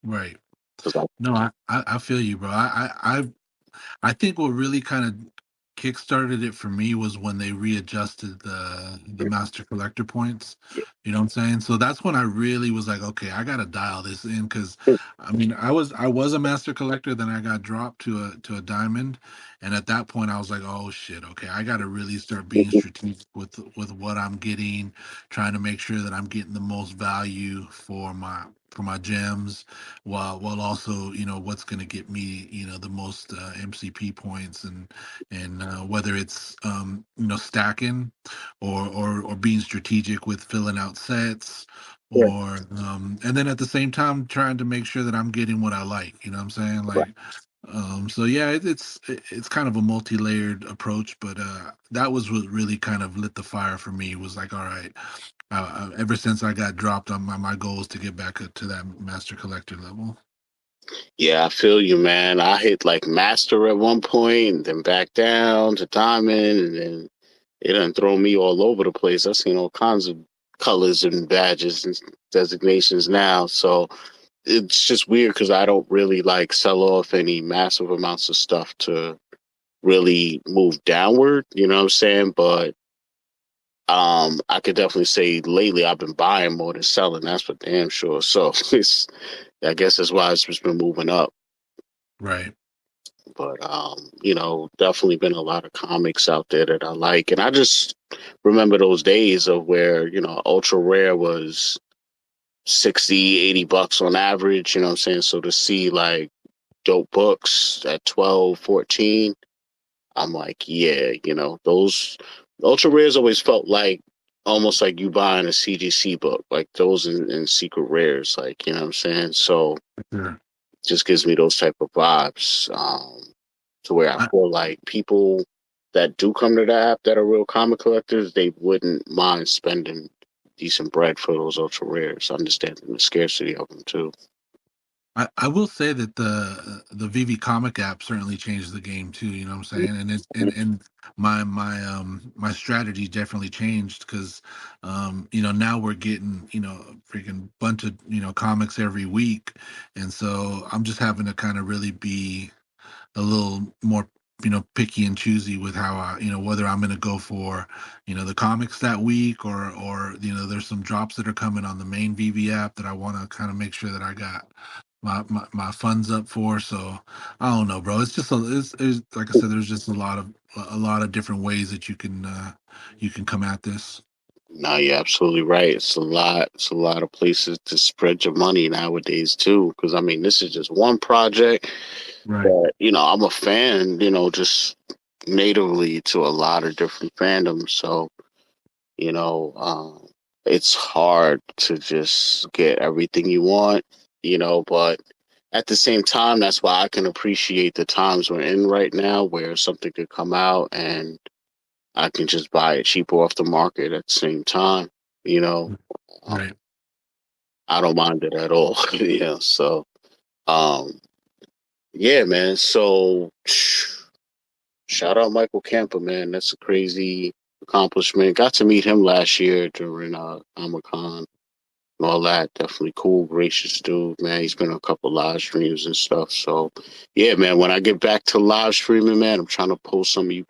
Right. 'Cause No, I feel you, bro. I think what really kind of kickstarted it for me was when they readjusted the master collector points. You know what I'm saying? So that's when I really was like, okay, I gotta dial this in, because I mean I was a master collector, then I got dropped to a diamond, and at that point I was like, oh shit, okay, I gotta really start being strategic with what I'm getting, trying to make sure that I'm getting the most value for my gems, while also what's going to get me the most MCP points, and whether it's stacking or being strategic with filling out sets, yeah, or and then at the same time trying to make sure that I'm getting what I like, I'm saying, right. like, so yeah, it's kind of a multi-layered approach, but that was what really kind of lit the fire for me. Was like, all right, ever since I got dropped, on my goal is to get back to that master collector level. Yeah, I feel you, man. I hit like master at one point, and then back down to diamond, and then it done throw me all over the place. I've seen all kinds of colors and badges and designations now. So it's just weird because I don't really like sell off any massive amounts of stuff to really move downward. You know what I'm saying? But I could definitely say lately I've been buying more than selling. That's for damn sure. So I guess that's why it's just been moving up. Right. But definitely been a lot of comics out there that I like, and I just remember those days of where ultra rare was 60-80 bucks on average. You know what I'm saying? So to see like dope books at 12, 14, I'm like, yeah, those ultra rares always felt like almost like you buying a CGC book, like those in secret rares, like, you know what I'm saying? So Sure. just gives me those type of vibes, to where I I, feel like people that do come to the app that are real comic collectors, they wouldn't mind spending decent bread for those ultra rares, understanding the scarcity of them too. I will say that the VeVe comic app certainly changed the game too. You know what I'm saying? And it's and my strategy definitely changed, because now we're getting a freaking bunch of comics every week, and so I'm just having to kind of really be a little more picky and choosy with how I, whether I'm going to go for, the comics that week, or there's some drops that are coming on the main VeVe app that I want to kind of make sure that I got my funds up for. So I don't know, bro. It's just it's like I said, there's just a lot of different ways that you can come at this. No, you're absolutely right. It's a lot. It's a lot of places to spread your money nowadays too. Because I mean, this is just one project. Right. But I'm a fan. Just natively to a lot of different fandoms. So it's hard to just get everything you want. But at the same time, that's why I can appreciate the times we're in right now, where something could come out and I can just buy it cheaper off the market at the same time. Right. I don't mind it at all. Yeah. So, yeah, man. So, shout out Micheal Campa, man. That's a crazy accomplishment. Got to meet him last year during Comic-Con and all that. Definitely cool, gracious dude, man. He's been on a couple live streams and stuff. So, yeah, man. When I get back to live streaming, man, I'm trying to pull some of you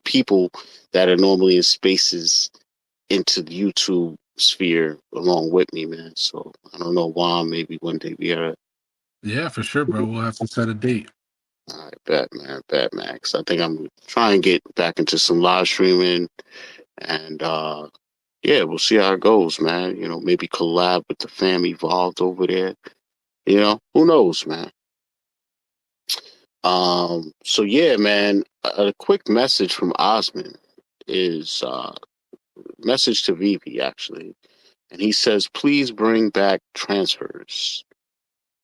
people that are normally in spaces into the YouTube sphere along with me, man. So I don't know why. Maybe one day we gotta. Yeah, for sure, bro. We'll have to set a date. All right, bet, man. 'Cause I think I'm trying to get back into some live streaming, and yeah, we'll see how it goes, man. Maybe collab with the fam evolved over there. Who knows, man. So yeah, man. A quick message from Osman is message to VeVe actually. And he says, please bring back transfers.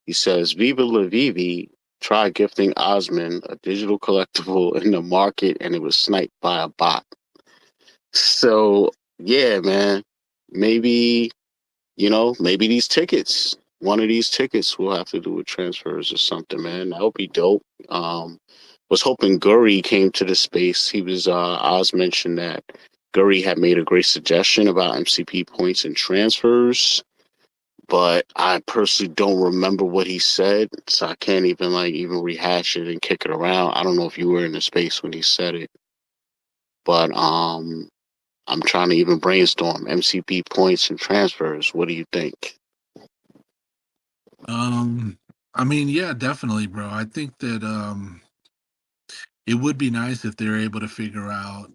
He says, Viva la VeVe, try gifting Osman a digital collectible in the market and it was sniped by a bot. So, yeah, man, maybe these tickets, one of these tickets will have to do with transfers or something, man. That would be dope. Was hoping Guri came to the space. He was, Oz mentioned that Guri had made a great suggestion about MCP points and transfers, but I personally don't remember what he said, so I can't even rehash it and kick it around. I don't know if you were in the space when he said it, but I'm trying to even brainstorm MCP points and transfers. What do you think? I mean, yeah, definitely, bro. I think that it would be nice if they're able to figure out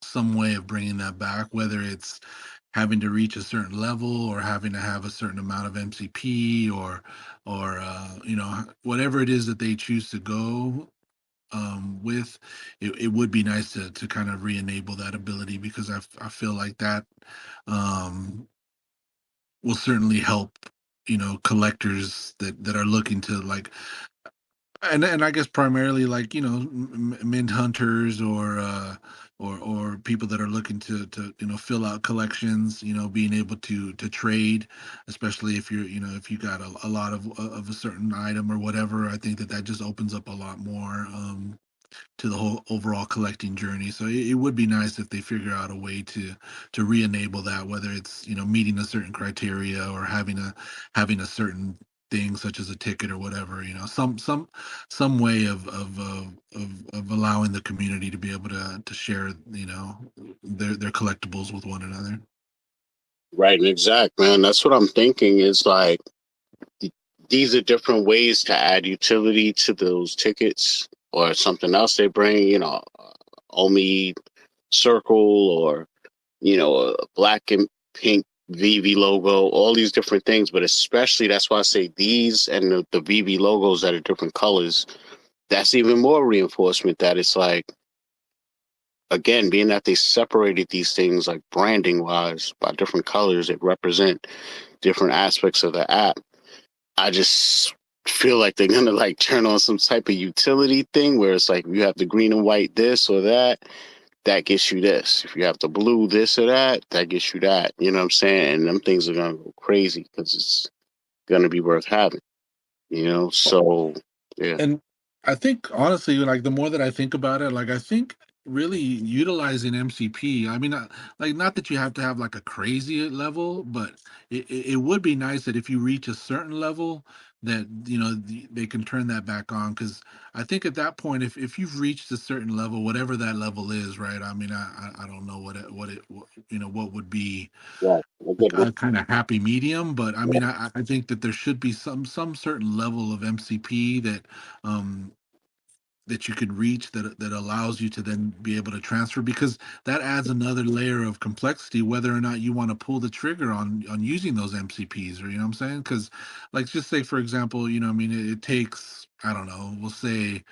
some way of bringing that back, whether it's having to reach a certain level or having to have a certain amount of MCP, or whatever it is that they choose to go with. It would be nice to kind of re-enable that ability, because I feel like that um will certainly help collectors that are looking to, like, and I guess primarily, like, mint hunters, or people that are looking to fill out collections, being able to trade, especially if if you got a lot of a certain item or whatever. I think that just opens up a lot more to the whole overall collecting journey. So it would be nice if they figure out a way to re-enable that, whether it's meeting a certain criteria, or having a certain thing such as a ticket or whatever. Some way of allowing the community to be able to share their collectibles with one another. Right, and exact, man. That's what I'm thinking is like these are different ways to add utility to those tickets or something else they bring, OMI circle, or, a black and pink VeVe logo, all these different things. But especially that's why I say these and the VeVe logos that are different colors. That's even more reinforcement that it's like, again, being that they separated these things like branding wise by different colors, that represent different aspects of the app. I just feel like they're gonna like turn on some type of utility thing where it's like you have the green and white this or that gets you this. If you have the blue this or that gets you that. You know what I'm saying? And them things are gonna go crazy because it's gonna be worth having. So yeah. And I think honestly, like, the more that I think about it, like, I think really utilizing MCP. I mean, like, not that you have to have like a crazy level, but it would be nice that if you reach a certain level, that they can turn that back on. Because I think at that point, if you've reached a certain level, whatever that level is, right? I mean, I don't know what would be Yeah, a good a kind of happy medium, but I mean, I think that there should be some certain level of MCP um that you could reach that allows you to then be able to transfer, because that adds another layer of complexity whether or not you want to pull the trigger on using those MCPs, or what I'm saying. Because, like, just say for example, I mean, it takes, I don't know, we'll say,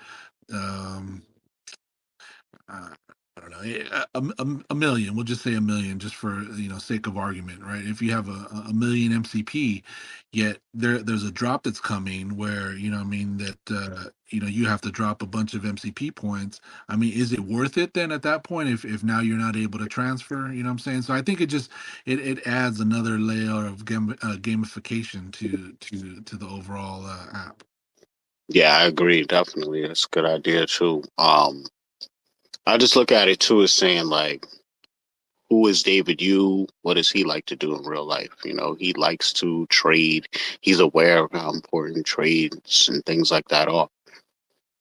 um uh, I don't know, a million. We'll just say a million, just for sake of argument, right? If you have a million MCP, yet there's a drop that's coming where what I mean, that you have to drop a bunch of MCP points. I mean, is it worth it then at that point if now you're not able to transfer? What I'm saying. So I think it adds another layer of gamification to the overall app. Yeah, I agree. Definitely, that's a good idea too. I just look at it too as saying, like, who is David Yu? What does he like to do in real life? He likes to trade. He's aware of how important trades and things like that are.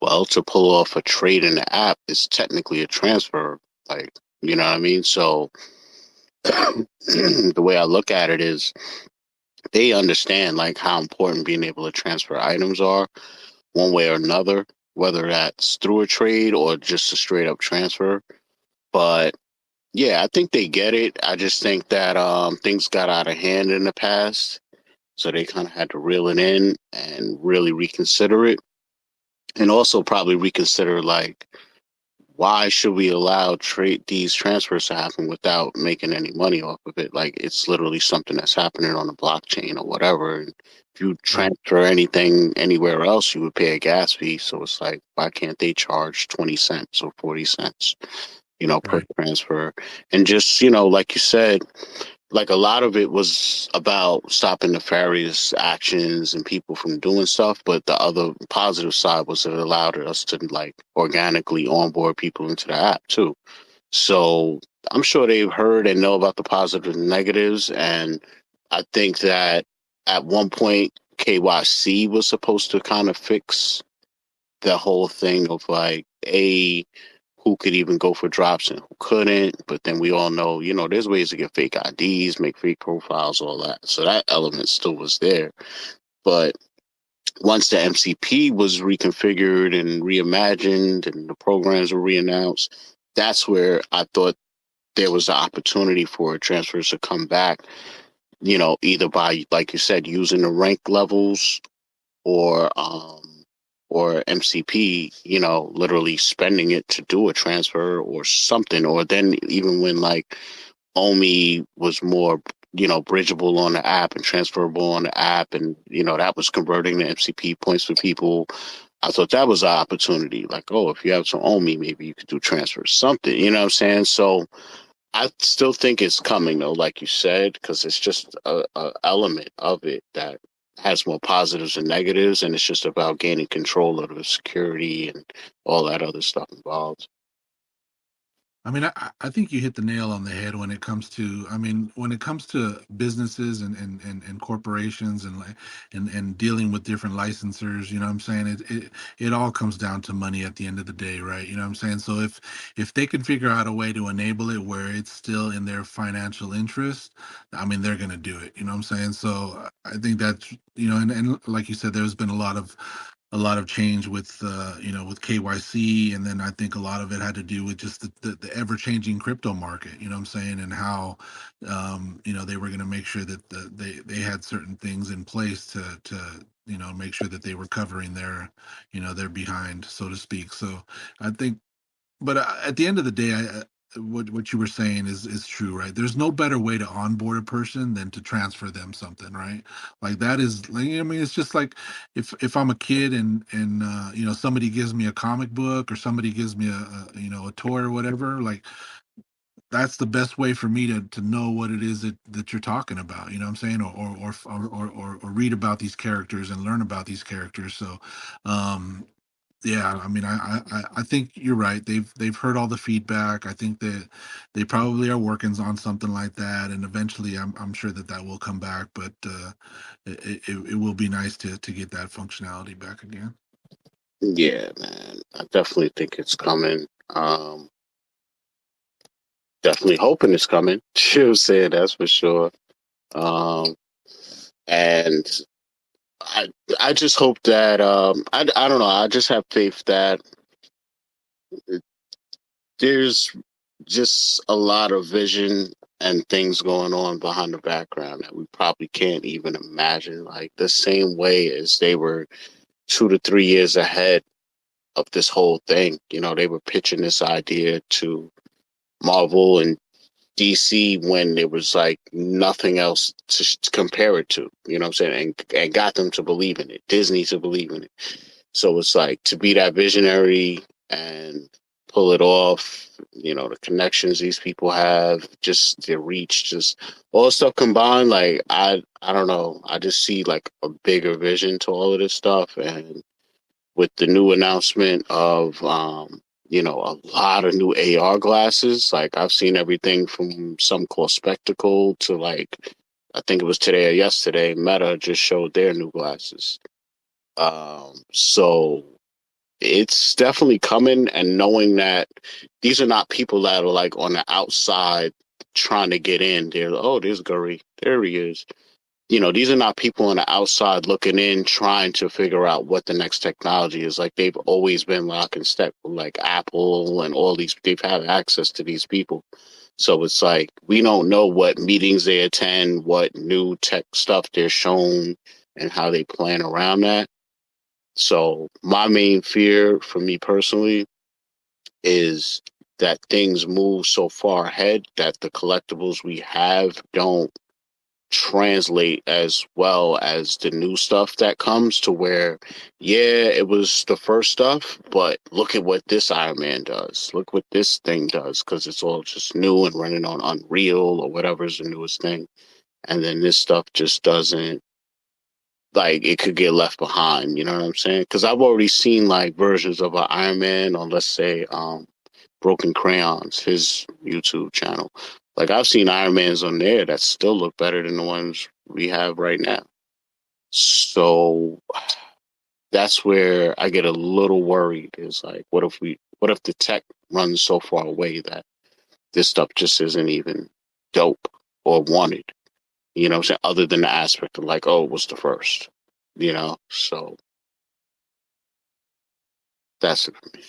Well, to pull off a trade in the app is technically a transfer. Like, you know what I mean? So the way I look at it is they understand, like, how important being able to transfer items are one way or another, whether that's through a trade or just a straight up transfer. But yeah, I think they get it. I just think that things got out of hand in the past, so they kind of had to reel it in and really reconsider it, and also probably reconsider, like, why should we allow these transfers to happen without making any money off of it? Like, it's literally something that's happening on the blockchain or whatever. And if you Right. transfer anything anywhere else, you would pay a gas fee. So it's like, why can't they charge 20 cents or 40 cents, per Right. transfer? And just, like you said, like, a lot of it was about stopping nefarious actions and people from doing stuff, but the other positive side was it allowed us to, like, organically onboard people into the app too. So I'm sure they've heard and know about the positives and negatives, and I think that at one point KYC was supposed to kind of fix the whole thing of, like, who could even go for drops and who couldn't. But then we all know, there's ways to get fake IDs, make fake profiles, all that. So that element still was there. But once the MCP was reconfigured and reimagined and the programs were reannounced, that's where I thought there was the opportunity for transfers to come back, either by, like you said, using the rank levels, or MCP, literally spending it to do a transfer or something. Or then even when, like, OMI was more, bridgeable on the app and transferable on the app, and that was converting the MCP points for people. I thought that was an opportunity. Like, oh, if you have some OMI, maybe you could do transfers, something. You know what I'm saying? So I still think it's coming, though, like you said, because it's just a element of it that has more positives and negatives, and it's just about gaining control of the security and all that other stuff involved. I mean, I think you hit the nail on the head when it comes to, I mean, when it comes to businesses and corporations and like and dealing with different licensors, what I'm saying, it all comes down to money at the end of the day, right? What I'm saying. So if they can figure out a way to enable it where it's still in their financial interest, I mean, they're gonna do it. You know what I'm saying? So I think that's, and like you said, there's been a lot of change with with KYC, and then I think a lot of it had to do with just the ever changing crypto market. You know what I'm saying, and how they were going to make sure that they had certain things in place to make sure that they were covering their behind, so to speak. So I think, but at the end of the day, what you were saying is true, right? There's no better way to onboard a person than to transfer them something, right? Like, that is, like, I mean, it's just like if I'm a kid and somebody gives me a comic book, or somebody gives me a toy or whatever, like, that's the best way for me to know what it is that you're talking about. You know what I'm saying? Or read about these characters and learn about these characters. So, um Yeah, I mean, I think you're right. They've heard all the feedback. I think that they probably are working on something like that, and eventually, I'm sure that that will come back. But it will be nice to get that functionality back again. Yeah, man. I definitely think it's coming. Definitely hoping it's coming. She'll say that's for sure. And I just hope that I don't know. I just have faith that there's just a lot of vision and things going on behind the background that we probably can't even imagine. Like the same way as they were 2 to 3 years ahead of this whole thing. You know, they were pitching this idea to Marvel and DC when there was like nothing else to compare it to. You know what I'm saying? And got them to believe in it. Disney to believe in it. So it's like to be that visionary and pull it off, you know, the connections these people have, just their reach, just all stuff combined, like I don't know. I just see like a bigger vision to all of this stuff. And with the new announcement of you know, a lot of new AR glasses. Like I've seen everything from some called Spectacle to like I think it was today or yesterday, Meta just showed their new glasses. So it's definitely coming, and knowing that these are not people that are like on the outside trying to get in. They're oh, there's Gurry, there he is. You know, these are not people on the outside looking in, trying to figure out what the next technology is. Like they've always been lock and step, like Apple and all these. They've had access to these people, so it's like we don't know what meetings they attend, what new tech stuff they're shown, and how they plan around that. So my main fear for me personally is that things move so far ahead that the collectibles we have don't translate as well as the new stuff that comes, to where yeah, it was the first stuff, but look at what this Iron Man does, look what this thing does, because it's all just new and running on Unreal or whatever is the newest thing, and then this stuff just doesn't, like it could get left behind. You know what I'm saying? Because I've already seen like versions of an Iron Man on, let's say, Broken Crayons, his YouTube channel. Like I've seen Iron Mans on there that still look better than the ones we have right now. So that's where I get a little worried. Is like, what if the tech runs so far away that this stuff just isn't even dope or wanted? You know what I'm saying? Other than the aspect of like, oh, it was the first. You know, so that's it for me.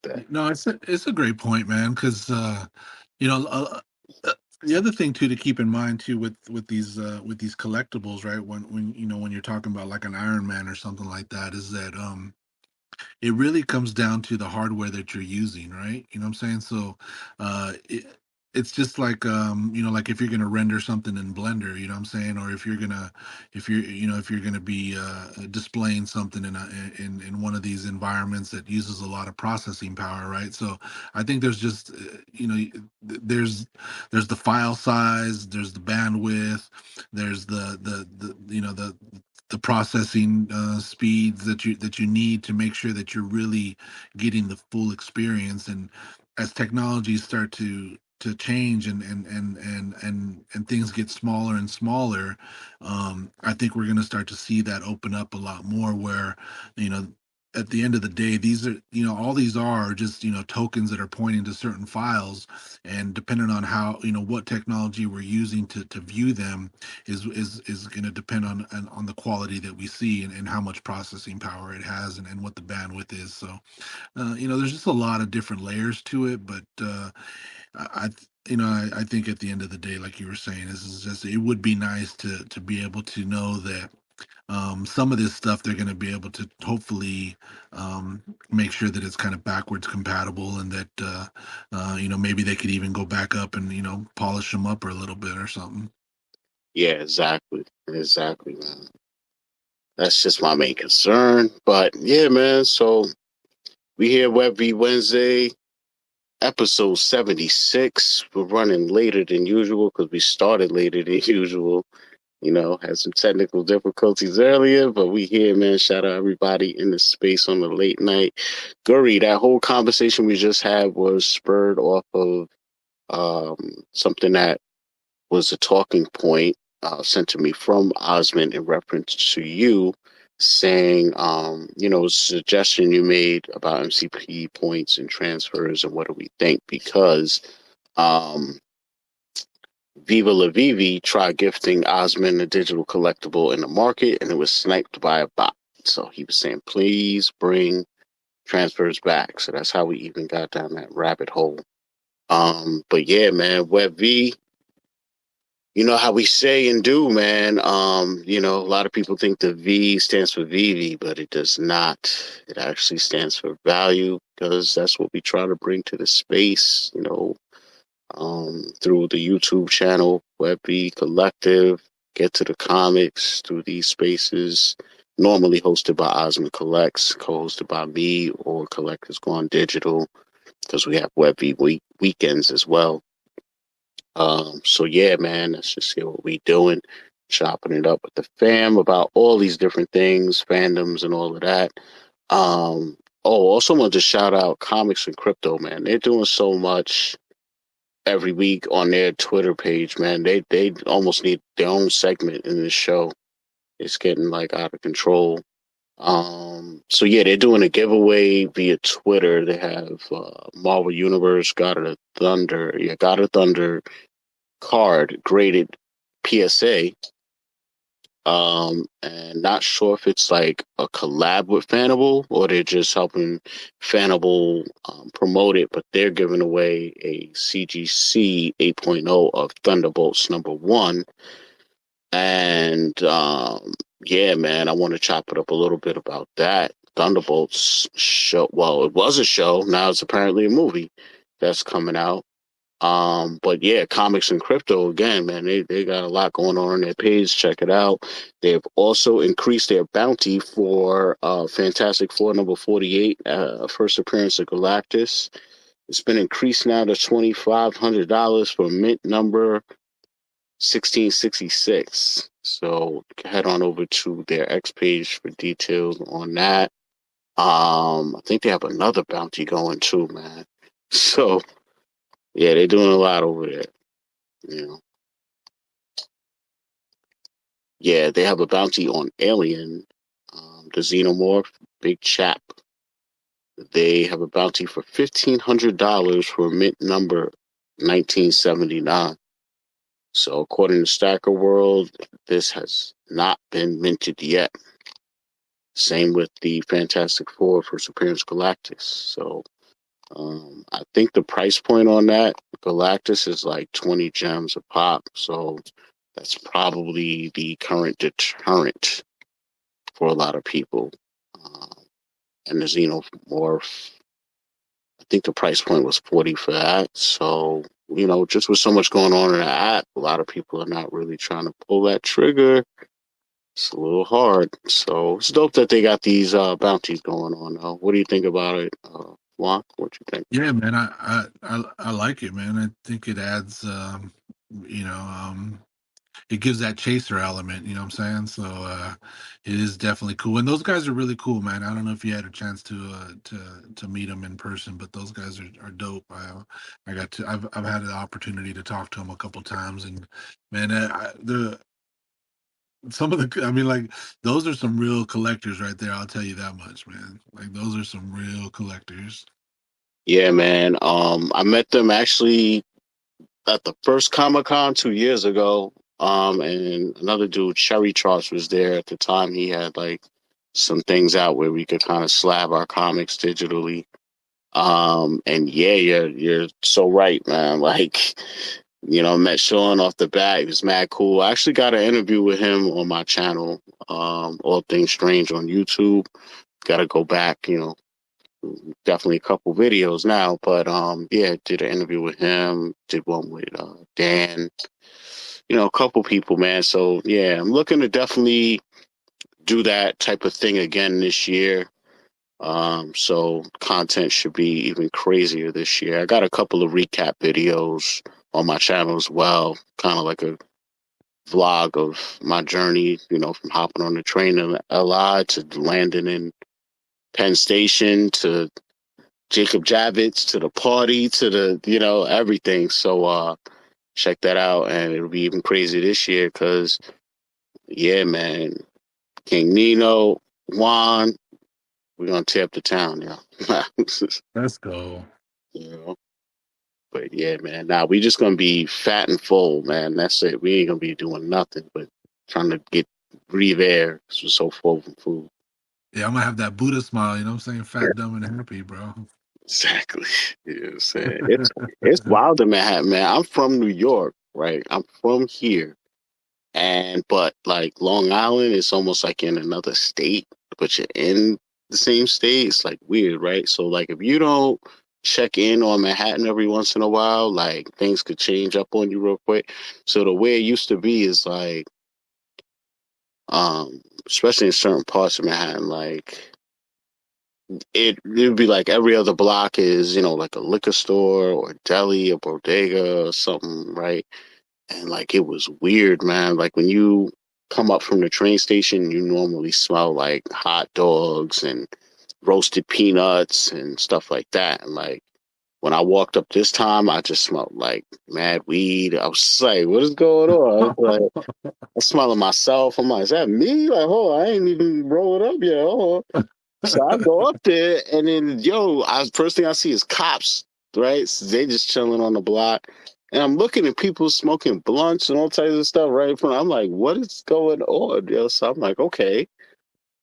That. No, it's a great point, man. Because you know, the other thing too to keep in mind too with these collectibles, right? When you know when you're talking about like an Iron Man or something like that, is that it really comes down to the hardware that you're using, right? You know what I'm saying? So it's just like you know, like if you're gonna render something in Blender, you know what I'm saying, or if you're you know if you're gonna be displaying something in one of these environments that uses a lot of processing power, right? So I think there's just you know there's the file size, there's the bandwidth, there's the you know the processing speeds that you need to make sure that you're really getting the full experience. And as technologies start to change and things get smaller and smaller, I think we're going to start to see that open up a lot more, where you know at the end of the day, these are, you know, all these are just, you know, tokens that are pointing to certain files, and depending on how, you know, what technology we're using to view them is going to depend on the quality that we see, and how much processing power it has, and what the bandwidth is. So you know, there's just a lot of different layers to it. But you know, I think at the end of the day, like you were saying, this is just, it would be nice to be able to know that some of this stuff they're going to be able to hopefully make sure that it's kind of backwards compatible, and that you know, maybe they could even go back up and, you know, polish them up or a little bit or something. Yeah, exactly, man. That's just my main concern. But yeah, man. So we here Web Wednesday, episode 76. We're running later than usual because we started later than usual. Had some technical difficulties earlier, but we here, man. Shout out everybody in the space on the late night. Guri, that whole conversation we just had was spurred off of something that was a talking point sent to me from Osmond in reference to you saying, a suggestion you made about MCP points and transfers and what do we think? Because Viva La Vivi tried gifting Osmond a digital collectible in the market and it was sniped by a bot. So he was saying, please bring transfers back. So that's how we even got down that rabbit hole. But yeah, man, WebV, you know how we say and do, man. A lot of people think the V stands for VeVe, but it does not. It actually stands for value because that's what we try to bring to the space, through the YouTube channel, WebV Collective, get to the comics through these spaces, normally hosted by Osmond Collects, co-hosted by me or Collectors Gone Digital, because we have WebV weekends as well. So yeah, man, let's just see what we doing, chopping it up with the fam about all these different things, fandoms and all of that. Also want to shout out Comics and Crypto, man. They're doing so much every week on their Twitter page, man. They almost need their own segment in this show. It's getting like out of control. So yeah, they're doing a giveaway via Twitter. They have Marvel Universe God of Thunder card graded PSA. And not sure if it's like a collab with Fanable or they're just helping Fanable promote it, but they're giving away a CGC 8.0 of Thunderbolts #1. And yeah, man, I want to chop it up a little bit about that. Thunderbolts show, well, it was a show, now it's apparently a movie that's coming out. But yeah, Comics and Crypto, again, man, they got a lot going on their page. Check it out. They've also increased their bounty for Fantastic Four #48, first appearance of Galactus. It's been increased now to $2,500 for mint number 1666. So head on over to their X page for details on that. I think they have another bounty going too, man. So yeah, they're doing a lot over there. Yeah, they have a bounty on Alien, the Xenomorph, Big Chap. They have a bounty for $1,500 for mint number 1979. So according to Stacker World, this has not been minted yet. Same with the Fantastic Four for Appearance Galactus. So I think the price point on that Galactus is like 20 gems a pop. So that's probably the current deterrent for a lot of people. And the Xenomorph, I think the price point was 40 for that. So, just with so much going on in the app, a lot of people are not really trying to pull that trigger. It's a little hard. So it's dope that they got these bounties going on, though. What do you think about it, Juan? What you think? Yeah, man, I like it, man. I think it adds, it gives that chaser element. You know what I'm saying? So it is definitely cool, and those guys are really cool, man. I don't know if you had a chance to meet them in person, but those guys are dope. I've had the opportunity to talk to them a couple times, and man, those are some real collectors right there. I'll tell you that much, man. Like those are some real collectors. Yeah, man. I met them actually at the first Comic-Con 2 years ago. And another dude, Cherry Charts, was there at the time. He had like some things out where we could kind of slab our comics digitally. And yeah, you're so right, man. Like, met Sean off the bat. He was mad cool. I actually got an interview with him on my channel, All Things Strange on YouTube. Got to go back, definitely a couple videos now, but yeah, did an interview with him, did one with Dan, a couple people, man. So yeah, I'm looking to definitely do that type of thing again this year. So content should be even crazier this year. I got a couple of recap videos on my channel as well, kind of like a vlog of my journey, you know, from hopping on the train in LI to landing in Penn Station to Jacob Javits to the party to the, you know, everything. So check that out, and it'll be even crazy this year because, yeah, man, King Nino, Juan, we're gonna tear up the town, yeah. Let's go. You know, but yeah, man, nah, we just gonna be fat and full, man. That's it. We ain't gonna be doing nothing but trying to breathe air because we're so full from food. Yeah, I'm gonna have that Buddha smile. You know what I'm saying? Fat, dumb, and happy, bro. Exactly. You know what I'm saying? It's wild in Manhattan, man. I'm from New York, right? I'm from here. But like Long Island is almost like in another state, but you're in the same state. It's like weird, right? So like if you don't check in on Manhattan every once in a while, like things could change up on you real quick. So the way it used to be is like, especially in certain parts of Manhattan, like it would be like every other block is, you know, like a liquor store or a deli, a bodega or something, right? And like it was weird, man. Like when you come up from the train station, you normally smell like hot dogs and roasted peanuts and stuff like that. And like when I walked up this time, I just smelled like mad weed. I was just like, what is going on? I was like, I'm smelling myself. I'm like, is that me? Like, oh, I ain't even rolled up yet. Oh. So I go up there, and then first thing I see is cops, right? So they just chilling on the block, and I'm looking at people smoking blunts and all types of stuff right in front. I'm like, what is going on? Yo? So I'm like, okay.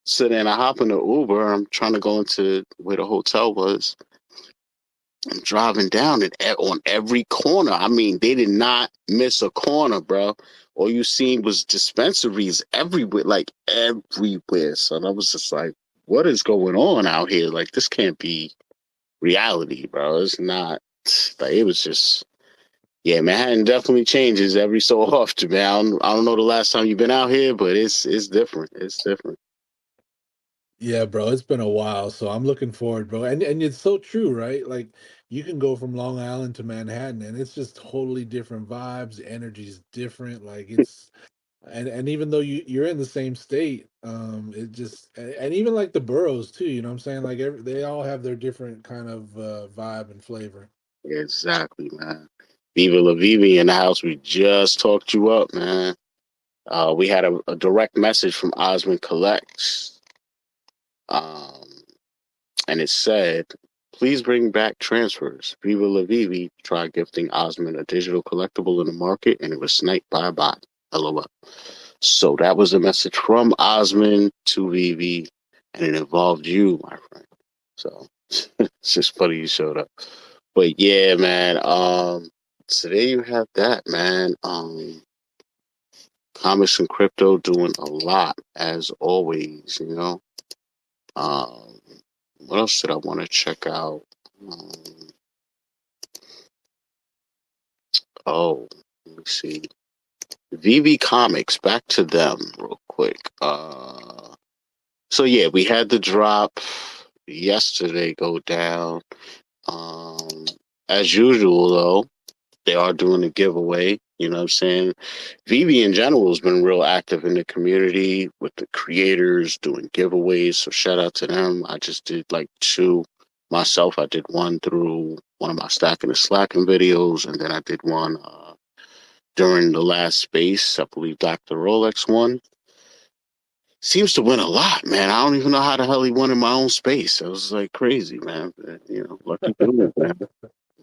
So then I hop in the Uber. I'm trying to go into where the hotel was. I'm driving down, and on every corner, I mean, they did not miss a corner, bro. All you seen was dispensaries everywhere, like everywhere. So I was just like, what is going on out here? Like, this can't be reality, bro. It's not. Like, it was just, yeah, Manhattan definitely changes every so often, man. I don't know the last time you've been out here, but it's different. It's different. Yeah, bro, it's been a while, so I'm looking forward, bro. And it's so true, right? Like you can go from Long Island to Manhattan and it's just totally different vibes, energy's different. Like it's and even though you're in the same state, it just and even like the boroughs too, you know what I'm saying? Like they all have their different kind of vibe and flavor. Exactly, man. Viva La Vivi in the house. We just talked you up, man. We had a direct message from Osmond Collects. And it said, please bring back transfers. Viva La Vivi tried gifting Osmond a digital collectible in the market, and it was sniped by a bot. LOL. So that was a message from Osmond to VeVe, and it involved you, my friend. So it's just funny you showed up. But yeah, man, so there you have that, man. Comics and crypto doing a lot, as always, you know. What else did I want to check out? Let me see. VeVe Comics, back to them real quick. So yeah, we had the drop yesterday go down. As usual, though, they are doing a giveaway. You know what I'm saying? VeVe in general has been real active in the community with the creators doing giveaways. So shout out to them. I just did like 2 myself. I did one through one of my Stacking and Slacking videos, and then I did one during the last space. I believe Dr. Rolex won. Seems to win a lot, man. I don't even know how the hell he won in my own space. It was like crazy, man. But, you know, lucky dude, man.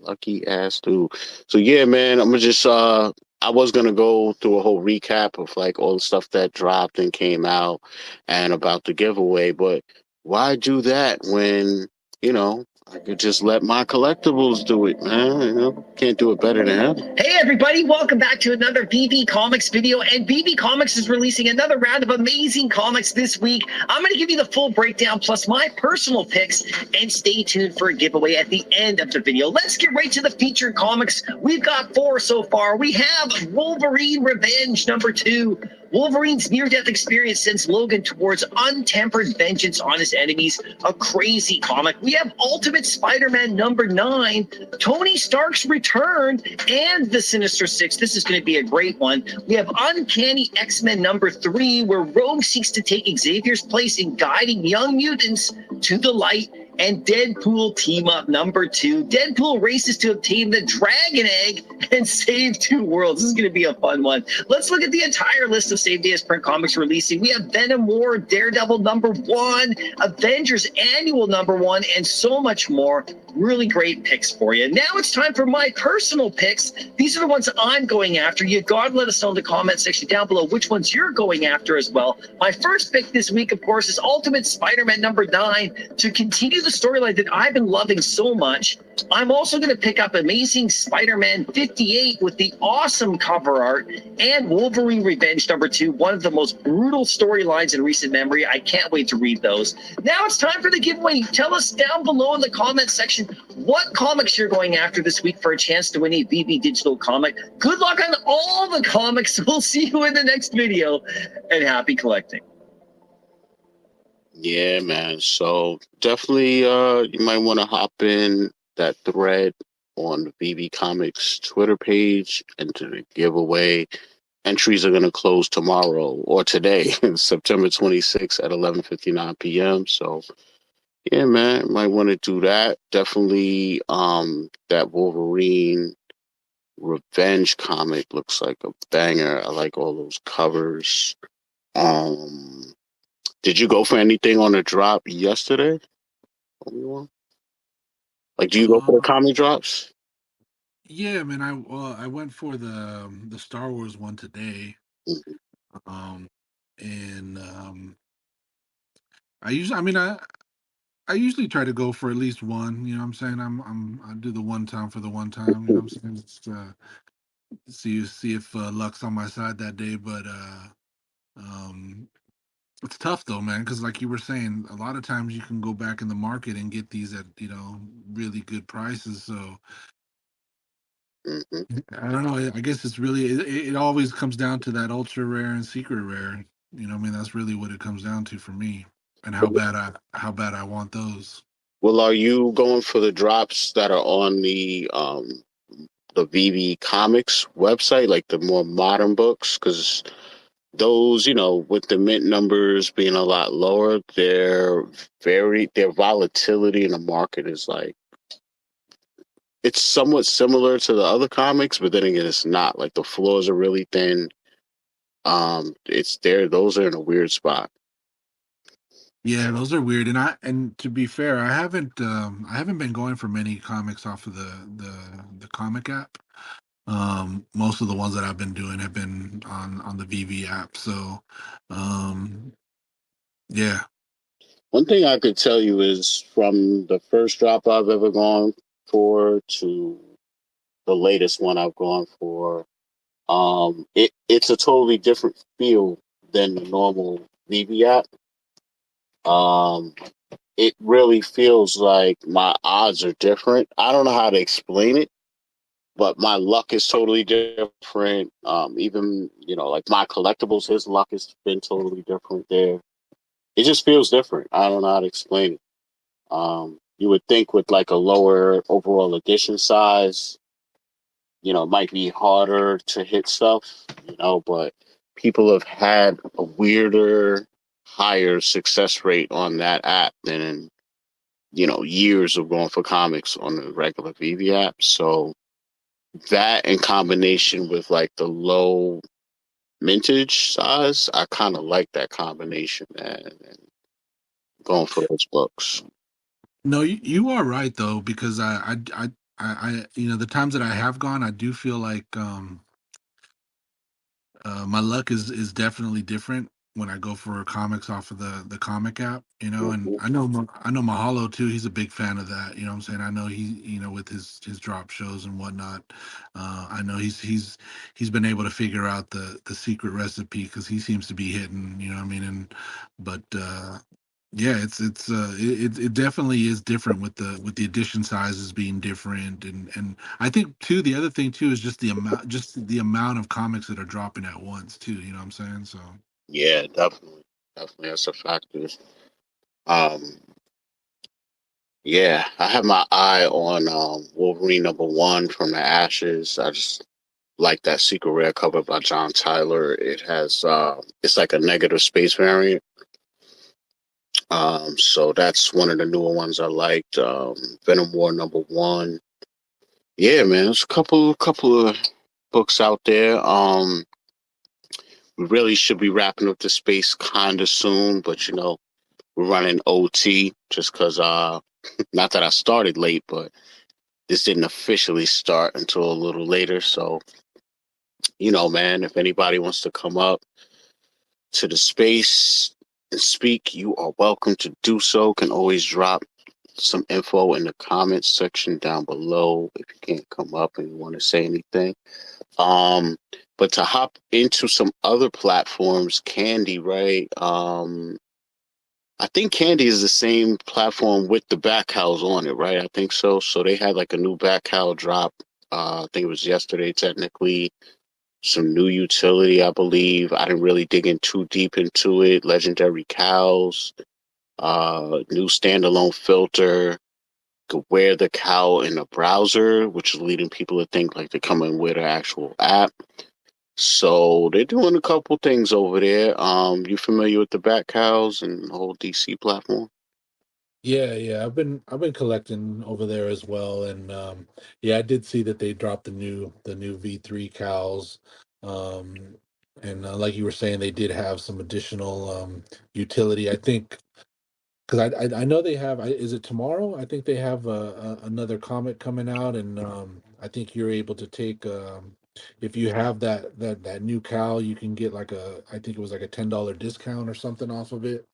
Lucky ass dude. So yeah, man, I'm gonna just I was gonna go through a whole recap of like all the stuff that dropped and came out and about the giveaway, but why do that when, you know, I could just let my collectibles do it, man. You know, can't do it better than him. Hey everybody, welcome back to another VeVe Comics video, and VeVe Comics is releasing another round of amazing comics this week. I'm going to give you the full breakdown plus my personal picks, and stay tuned for a giveaway at the end of the video. Let's get right to the featured comics. We've got 4 so far. We have Wolverine Revenge #2, Wolverine's near-death experience sends Logan towards untempered vengeance on his enemies. A crazy comic. We have Ultimate Spider-Man #9, Tony Stark's return, and the Sinister Six. This is going to be a great one. We have Uncanny X-Men #3, where Rogue seeks to take Xavier's place in guiding young mutants to the light, and Deadpool Team Up #2. Deadpool races to obtain the Dragon Egg and save 2 worlds. This is going to be a fun one. Let's look at the entire list of Same Day as Print comics releasing. We have Venom War, Daredevil #1, Avengers Annual #1, and so much more. Really great picks for you. Now it's time for my personal picks. These are the ones I'm going after. You got to let us know in the comment section down below which ones you're going after as well. My first pick this week, of course, is Ultimate Spider-Man #9 to continue the storyline that I've been loving so much. I'm also going to pick up Amazing Spider-Man 58 with the awesome cover art, and Wolverine Revenge #2, one of the most brutal storylines in recent memory. I can't wait to read those. Now it's time for the giveaway. Tell us down below in the comment section what comics you're going after this week for a chance to win a VeVe digital comic. Good luck on all the comics. We'll see you in the next video, and happy collecting. Yeah, man. So definitely you might want to hop in that thread on the VeVe Comics Twitter page and to the giveaway. Entries are going to close tomorrow or today, September 26th at 11:59 p.m. So yeah, man, might want to do that. Definitely that Wolverine Revenge comic looks like a banger. I like all those covers. Did you go for anything on the drop yesterday? Like, do you go for the comic drops? Yeah, man. I went for the Star Wars one today. Mm-hmm. And I usually try to go for at least one. You know what I'm saying? I do the one time for the one time. You know what I'm saying? It's, see if luck's on my side that day. But it's tough though, man, because like you were saying, a lot of times you can go back in the market and get these at really good prices. So Mm-hmm. I don't know. I guess it's really it always comes down to that ultra rare and secret rare. You know, what I mean, that's really what it comes down to for me, and how bad I want those. Well, are you going for the drops that are on the VeVe Comics website, like the more modern books? Because those, with the mint numbers being a lot lower, their volatility in the market is like, it's somewhat similar to the other comics, but then again, it's not. Like the floors are really thin. It's there. Those are in a weird spot. Yeah, those are weird. And to be fair, I haven't been going for many comics off of the comic app. Most of the ones that I've been doing have been on the VeVe app. So, yeah. One thing I could tell you is from the first drop I've ever gone for to the latest one I've gone for, it's a totally different feel than the normal VeVe app. It really feels like my odds are different. I don't know how to explain it, but my luck is totally different. Even, like my collectibles, his luck has been totally different there. It just feels different. I don't know how to explain it. You would think with like a lower overall edition size, it might be harder to hit stuff, but people have had a weirder, higher success rate on that app than in, years of going for comics on the regular VeVe app. So that in combination with like the low mintage size, I kind of like that combination, man, and going for those books. No, you are right though, because I the times that I have gone, I do feel like my luck is definitely different when I go for comics off of the comic app, and Mm-hmm. I know Mahalo too. He's a big fan of that. You know what I'm saying? I know he, with his drop shows and whatnot. I know he's been able to figure out the secret recipe because he seems to be hitting. You know what I mean? But Yeah, it definitely is different with the edition sizes being different, and I think too the other thing too is just the amount of comics that are dropping at once too. You know what I'm saying? So Yeah, definitely, definitely that's a factor. Um, yeah, I have my eye on Wolverine #1 from the Ashes. I just like that secret rare cover by John Tyler. It has it's like a negative space variant. So that's one of the newer ones I liked. Venom War #1. Yeah, man, there's a couple of books out there. We really should be wrapping up the space kind of soon, but we're running OT just because not that I started late, but this didn't officially start until a little later. So man, if anybody wants to come up to the space and speak, you are welcome to do so. Can always drop some info in the comments section down below if you can't come up and you want to say anything. But to hop into some other platforms, Candy, right? I think Candy is the same platform with the back house on it, right? I think so. So they had like a new back house drop. I think it was yesterday, technically. Some new utility, I believe. I didn't really dig in too deep into it. Legendary cows, new standalone filter. Could wear the cow in a browser, which is leading people to think like they're coming with an actual app. So they're doing a couple things over there. You familiar with the Bat Cows and the whole DC platform? yeah, I've been collecting over there as well, and yeah, I did see that they dropped the new V3 cows, um, and like you were saying, they did have some additional utility. I think because I know they have. Is it tomorrow? I think they have another comic coming out, and I think you're able to take if you have that new cow, you can get like I think it was like a $10 discount or something off of it.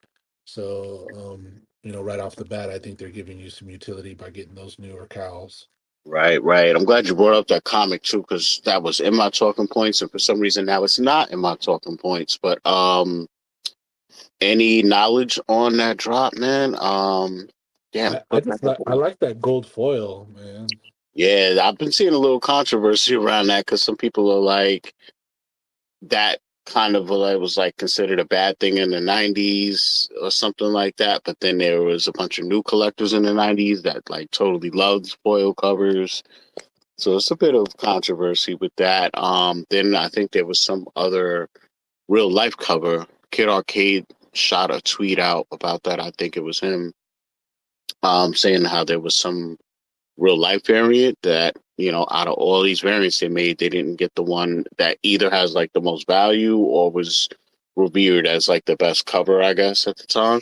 So right off the bat, I think they're giving you some utility by getting those newer cows. Right, right. I'm glad you brought up that comic too, because that was in my talking points, and for some reason now it's not in my talking points. But any knowledge on that drop, man? Damn. I like that gold foil, man. Yeah, I've been seeing a little controversy around that because some people are like that kind of like was like considered a bad thing in the 90s or something like that, but then there was a bunch of new collectors in the 90s that like totally loved foil covers. So it's a bit of controversy with that. Then I think there was some other real life cover. Kid Arcade shot a tweet out about that. I think it was him, saying how there was some real life variant that out of all these variants they made, they didn't get the one that either has like the most value or was revered as like the best cover, I guess, at the time,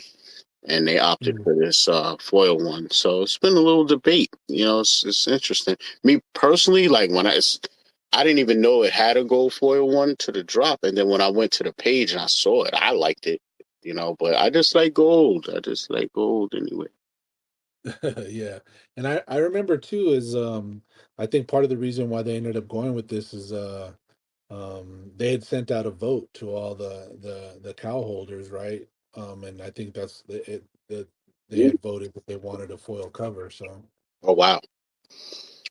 and they opted Mm. for this foil one. So it's been a little debate. It's interesting. Me personally, like I didn't even know it had a gold foil one to the drop, and then when I went to the page and I saw it, I liked it. But I just like gold. I just like gold anyway. Yeah, and I remember too is I think part of the reason why they ended up going with this is they had sent out a vote to all the cow holders, right? And I think that's that they had voted that they wanted a foil cover. So Oh wow.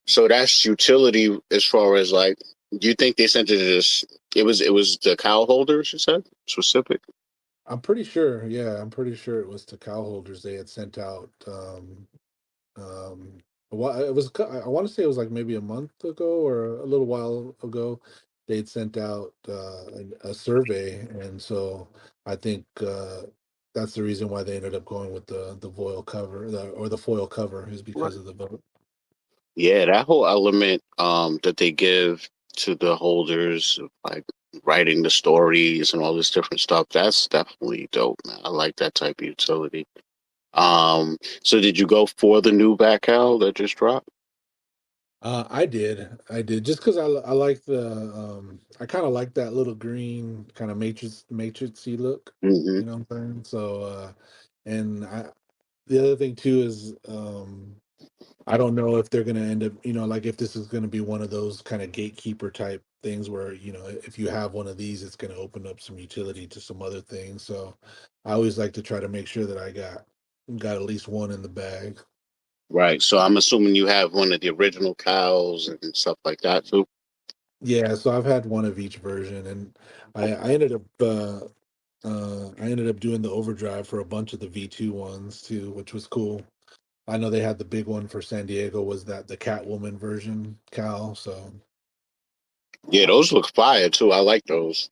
So that's utility as far as like, do you think they sent it as it was the cow holders, you said? Specific? I'm pretty sure, yeah, I'm pretty sure it was to cow holders they had sent out. It was I want to say it was like maybe a month ago or a little while ago. They'd sent out a survey, and so I think that's the reason why they ended up going with the foil cover or the foil cover is Right. because of the vote. Yeah, that whole element that they give to the holders, like writing the stories and all this different stuff, that's definitely dope, man. I like that type of utility. So did you go for the new back cow that just dropped? I did, just because I like I kind of like that little green kind of matrixy look, Mm-hmm. you know what I'm saying? So, and the other thing too is, I don't know if they're gonna end up, like if this is gonna be one of those kind of gatekeeper type things where, if you have one of these, it's gonna open up some utility to some other things. So, I always like to try to make sure that I got at least one in the bag. Right. So I'm assuming you have one of the original cows and stuff like that too. Yeah, so I've had one of each version, and I ended up doing the overdrive for a bunch of the V2 ones too, which was cool. I know they had the big one for San Diego was that the Catwoman version cow. So Yeah, those look fire too. I like those.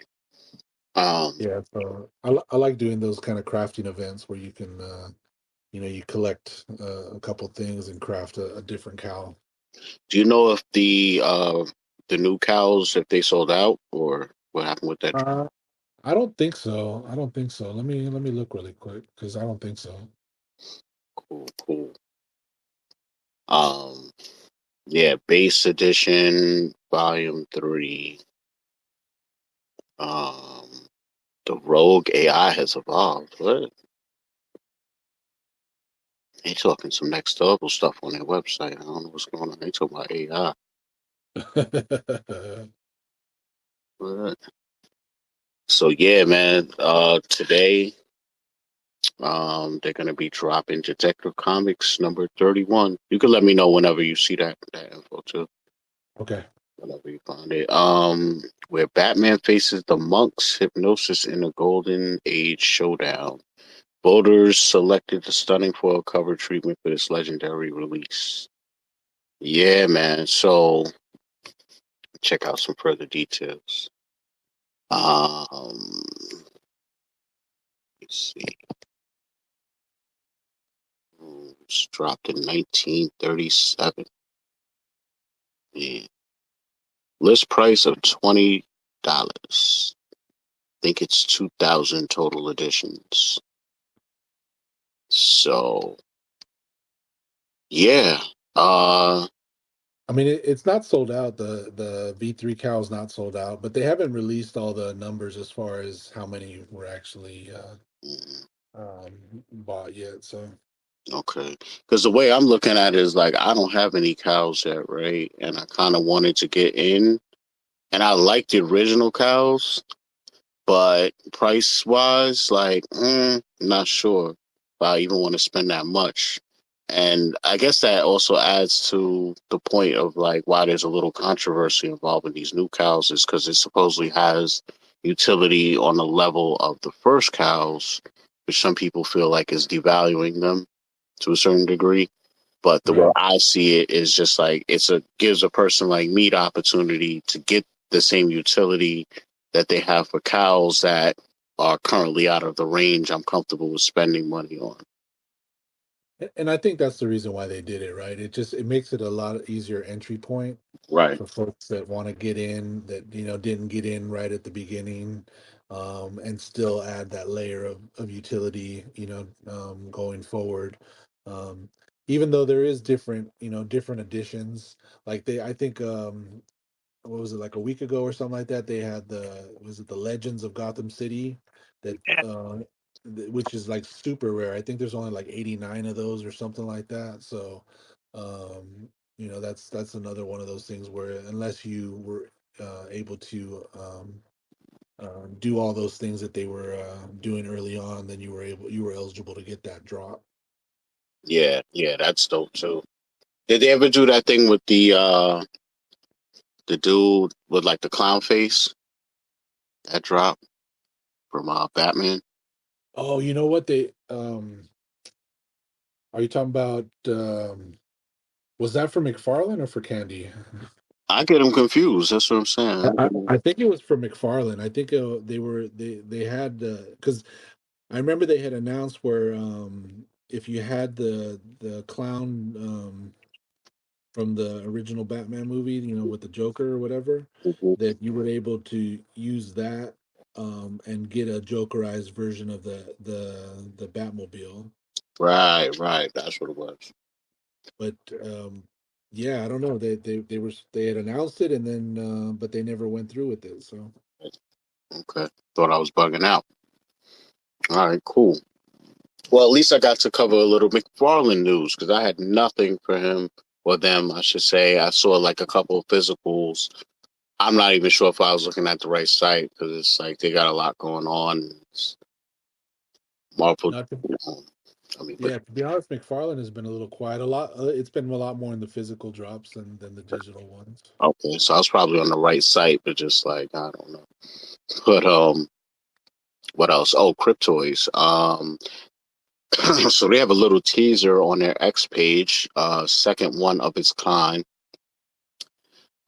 yeah, so I like doing those kind of crafting events where you can you collect a couple things and craft a different cow. Do you know if the new cows, if they sold out or what happened with that? Uh, I don't think so. I don't think so. Let me look really quick because I don't think so. Cool, cool. Um, yeah, base edition, volume 3. Um, the Rogue AI has evolved. What? They talking some next level stuff on their website. I don't know what's going on. They talking about AI. What? So yeah, man. Today, they're gonna be dropping Detective Comics number 31. You can let me know whenever you see that info too. Okay. Whenever you find it. Where Batman faces the monks' hypnosis in a Golden Age showdown. Voters selected the stunning foil cover treatment for this legendary release. Yeah, man. So check out some further details. Let's see. It's dropped in 1937. Yeah. List price of $20. Think it's 2,000 total editions. So yeah. I mean, it's not sold out. The V3 cow is not sold out, but they haven't released all the numbers as far as how many were actually mm, bought yet. So okay. Because the way I'm looking at it is like I don't have any cows yet, right? And I kind of wanted to get in, and I like the original cows, but price wise, like, not sure if I even want to spend that much. And I guess that also adds to the point of like why there's a little controversy involving these new cows is because it supposedly has utility on the level of the first cows, which some people feel like is devaluing them to a certain degree. But the way right. I see it is just like gives a person like me the opportunity to get the same utility that they have for cows that are currently out of the range I'm comfortable with spending money on. And I think that's the reason why they did it, right? It makes it a lot easier entry point Right. for folks that want to get in that didn't get in right at the beginning, and still add that layer of utility, going forward. Um, Even though there is different editions, like I think what was it, like a week ago or something like that, they had the Legends of Gotham City that which is like super rare. I think there's only like 89 of those or something like that. So that's another one of those things where unless you were able to do all those things that they were doing early on, then you were eligible to get that drop. Yeah, that's dope too. Did they ever do that thing with the dude with like the clown face? That drop from Batman? Oh, you know what, they are you talking about was that for McFarlane or for Candy? I get them confused. That's what I'm I, saying. I I think it was for McFarlane. I think they had because I remember they had announced where if you had the clown from the original Batman movie, with the Joker or whatever, Mhm. that you were able to use that and get a Jokerized version of the Batmobile. Right. That's what it was. But yeah, I don't know. They had announced it and then but they never went through with it. So Okay. Thought I was bugging out. All right, cool. Well, at least I got to cover a little McFarlane news because I had nothing for him or them, I should say. I saw like a couple of physicals. I'm not even sure if I was looking at the right site because it's like they got a lot going on. Marvel. Not to, I mean, but yeah, to be honest, McFarlane has been a little quiet. A lot. It's been a lot more in the physical drops than the digital ones. okay, so I was probably on the right site, but just like I don't know. But what else? Oh, Cryptoys. So they have a little teaser on their X page, second one of its kind.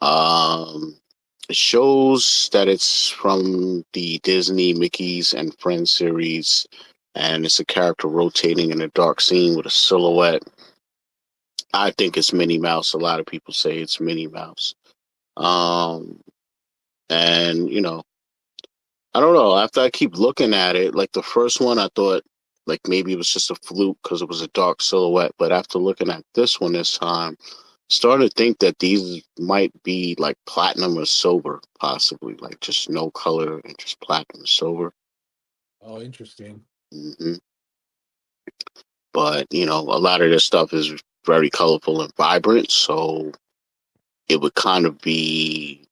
It shows that it's from the Disney Mickey's and Friends series, and it's a character rotating in a dark scene with a silhouette. I think it's Minnie Mouse. A lot of people say it's Minnie Mouse. And I don't know. After I keep looking at it, like the first one, I thought like maybe it was just a fluke because it was a dark silhouette. But after looking at this one this time, starting to think that these might be like platinum or silver, possibly like just no color and just platinum or silver. Oh, interesting. hmm But a lot of this stuff is very colorful and vibrant, so it would kind of be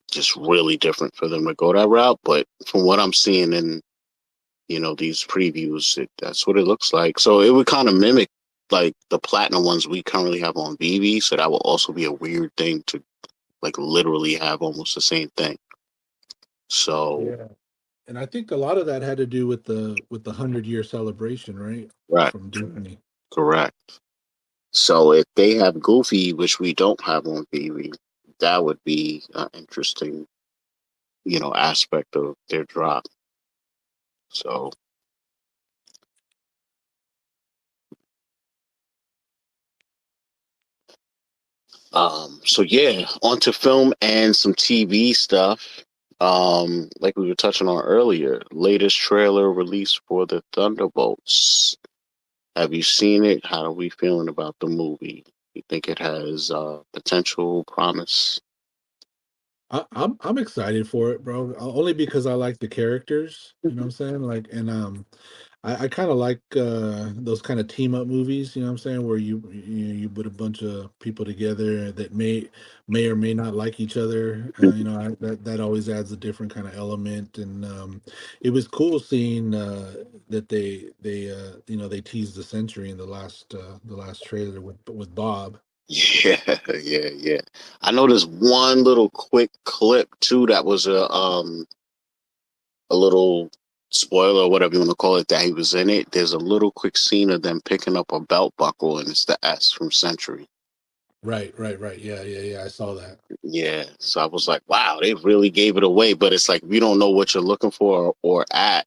just really different for them to go that route. But from what I'm seeing in these previews, that's what it looks like. So it would kind of mimic like the platinum ones we currently have on VeVe. So that will also be a weird thing to like literally have almost the same thing. So Yeah, and I think a lot of that had to do with the 100-year celebration, right? right, From Disney. correct. So if they have Goofy, which we don't have on VeVe, that would be an interesting, aspect of their drop. So so yeah, onto film and some TV stuff. Like we were touching on earlier, latest trailer released for the Thunderbolts. Have you seen it? How are we feeling about the movie? You think it has potential, promise? I'm excited for it, bro. Only because I like the characters. You know what I'm saying? Like, and I kind of like those kind of team up movies. You know what I'm saying? Where you put a bunch of people together that may or may not like each other. That always adds a different kind of element. And it was cool seeing that they teased the century in the last trailer with Bob. Yeah, yeah, yeah. I know there's one little quick clip too that was a little spoiler or whatever you want to call it that he was in it. There's a little quick scene of them picking up a belt buckle and it's the S from Century. Right. Yeah. I saw that. Yeah, so I was like, wow, they really gave it away. But it's like, if you don't know what you're looking for or at,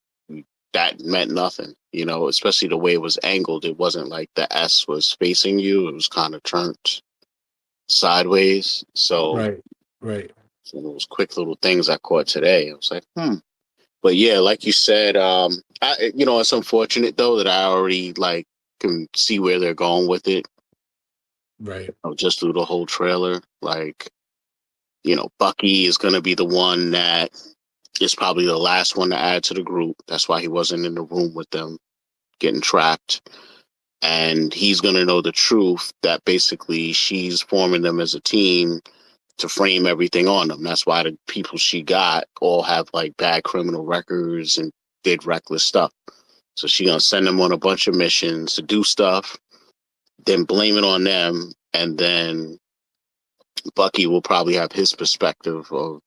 that meant nothing, especially the way it was angled. It wasn't like the S was facing you, it was kind of turned sideways. So, Right. so those quick little things I caught today, I was like, But yeah, like you said, it's unfortunate though that I already like can see where they're going with it. Right. Just through the whole trailer, like Bucky is going to be the one that is probably the last one to add to the group. That's why he wasn't in the room with them getting trapped. And he's going to know the truth that basically she's forming them as a team to frame everything on them. That's why the people she got all have like bad criminal records and did reckless stuff. So she's going to send them on a bunch of missions to do stuff, then blame it on them. And then Bucky will probably have his perspective of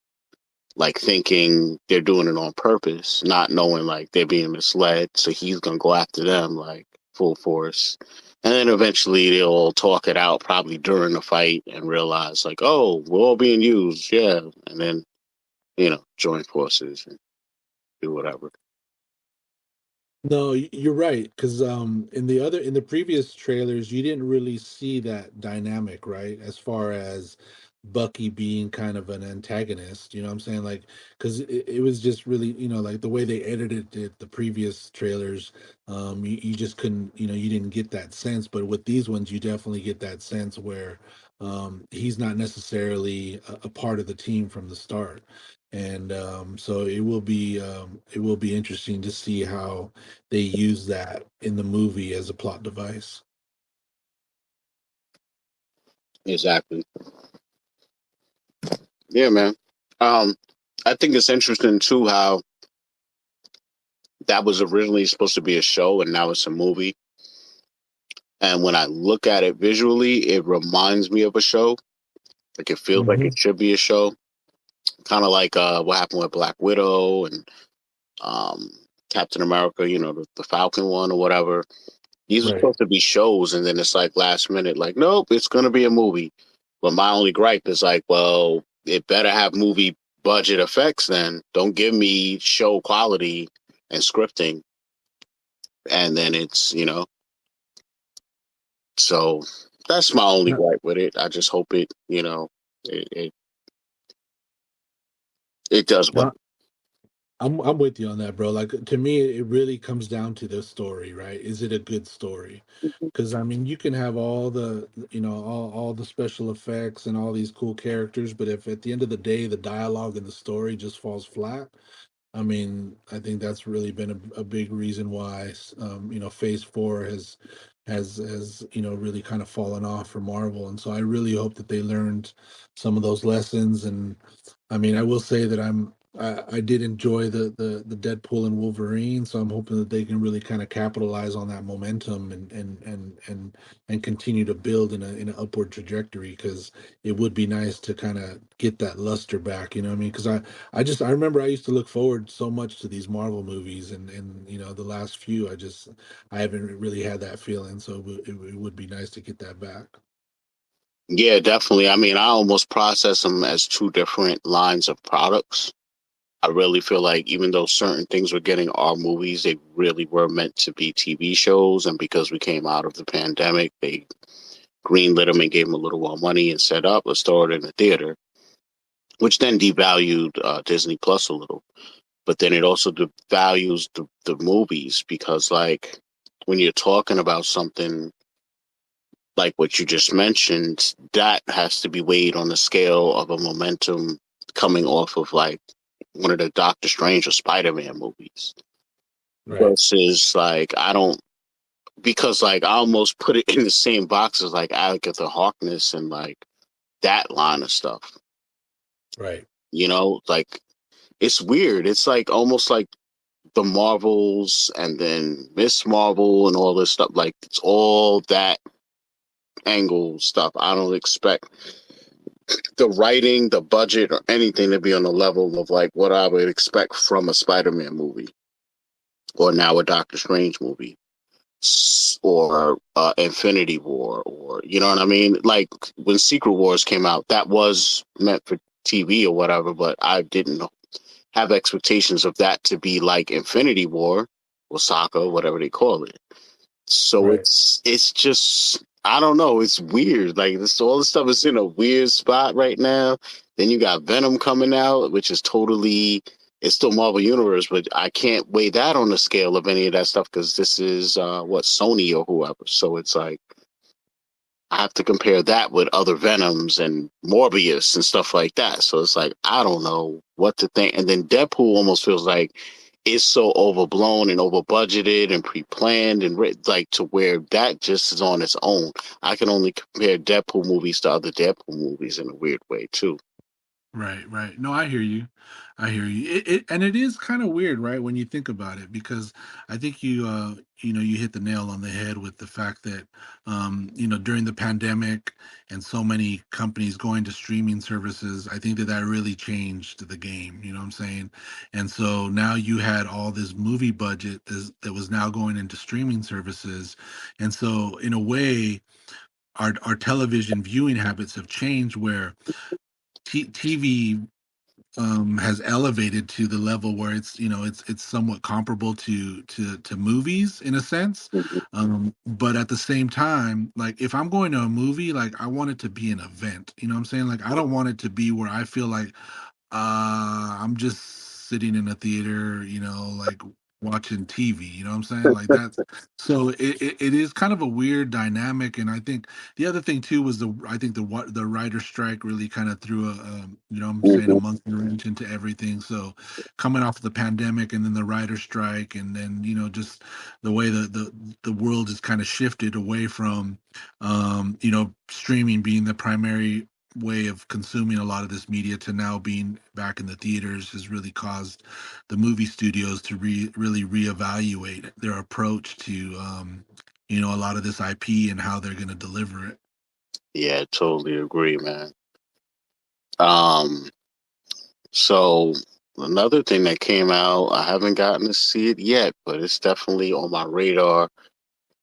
like thinking they're doing it on purpose, not knowing like they're being misled. So he's gonna go after them like full force. And then eventually they'll all talk it out probably during the fight and realize like, oh, we're all being used, yeah. And then, join forces and do whatever. No, you're right. Because in the previous trailers, you didn't really see that dynamic, right? As far as Bucky being kind of an antagonist, you know what I'm saying? Like, because it was just really, like the way they edited it, the previous trailers, you just couldn't, you didn't get that sense. But with these ones, you definitely get that sense where he's not necessarily a part of the team from the start. And so it will be interesting to see how they use that in the movie as a plot device. Exactly. Yeah, man. I think it's interesting too how that was originally supposed to be a show and now it's a movie. And when I look at it visually, it reminds me of a show. Like it feels like it should be a show. Kind of like what happened with Black Widow and um, Captain America, you know, the Falcon one or whatever. These are Right. supposed to be shows, and then it's like last minute, like, nope, it's going to be a movie. But my only gripe is like, well, it better have movie budget effects then. Don't give me show quality and scripting. And then it's, you know, so that's my only No, gripe with it. I just hope it, you know, it does well. no, I'm with you on that, bro. Like to me, it really comes down to the story, right? Is it a good story? Because I mean, you can have all the, you know, all the special effects and all these cool characters, but if at the end of the day the dialogue and the story just falls flat, I mean, I think that's really been a big reason why, you know, Phase 4 has you know really kind of fallen off for Marvel, and so I really hope that they learned some of those lessons. And I mean, I will say that I did enjoy the Deadpool and Wolverine, so I'm hoping that they can really kind of capitalize on that momentum and continue to build in an upward trajectory, because it would be nice to kind of get that luster back. You know what I mean? Because I remember I used to look forward so much to these Marvel movies, and you know the last few I haven't really had that feeling, so it would be nice to get that back. Yeah, definitely. I mean, I almost process them as two different lines of products. I really feel like even though certain things were getting our movies, they really were meant to be TV shows. And because we came out of the pandemic, they greenlit them and gave them a little more money and set up, let's throw it in the theater, which then devalued Disney Plus a little. But then it also devalues the movies because, like, when you're talking about something like what you just mentioned, that has to be weighed on the scale of a momentum coming off of like one of the Doctor Strange or Spider-Man movies Right. versus like I don't because like I almost put it in the same box as like Agatha Harkness and like that line of stuff. Right. You know, like it's weird. It's like almost like the Marvels and then Miss Marvel and all this stuff. Like it's all that angle stuff. I don't expect the writing, the budget, or anything to be on the level of like what I would expect from a Spider-Man movie, or now a Doctor Strange movie, or Infinity War, or you know what I mean. Like when Secret Wars came out, that was meant for TV or whatever, but I didn't have expectations of that to be like Infinity War or Sokka, whatever they call it. So Right. it's just I don't know. It's weird. Like this, all this stuff is in a weird spot right now. Then you got Venom coming out, which is totally it's still Marvel Universe, but I can't weigh that on the scale of any of that stuff because this is what Sony or whoever. So it's like I have to compare that with other Venoms and Morbius and stuff like that. So it's like I don't know what to think. And then Deadpool almost feels like it's so overblown and over budgeted and pre-planned and like to where that just is on its own. I can only compare Deadpool movies to other Deadpool movies in a weird way too. Right, right. No, I hear you. I hear you. And it is kind of weird, right, when you think about it, because I think you know, you hit the nail on the head with the fact that you know, during the pandemic and so many companies going to streaming services, I think that that really changed the game, you know what I'm saying? And so now you had all this movie budget that was now going into streaming services. And so in a way, our television viewing habits have changed where TV has elevated to the level where it's, you know, it's somewhat comparable to movies in a sense. Mhm. But at the same time, like if I'm going to a movie, like I want it to be an event, you know what I'm saying? Like I don't want it to be where I feel like I'm just sitting in a theater, you know, like watching TV, you know what I'm saying? Like that's so it is kind of a weird dynamic. And I think the other thing too was I think the writer strike really kind of threw you know what I'm saying, a Mhm. monkey wrench into everything. So coming off the pandemic and then the writer strike and then, you know, just the way the world has kind of shifted away from you know, streaming being the primary way of consuming a lot of this media to now being back in the theaters has really caused the movie studios to really reevaluate their approach to a lot of this IP and how they're going to deliver it. Yeah, totally agree, man. So another thing that came out, I haven't gotten to see it yet, but it's definitely on my radar.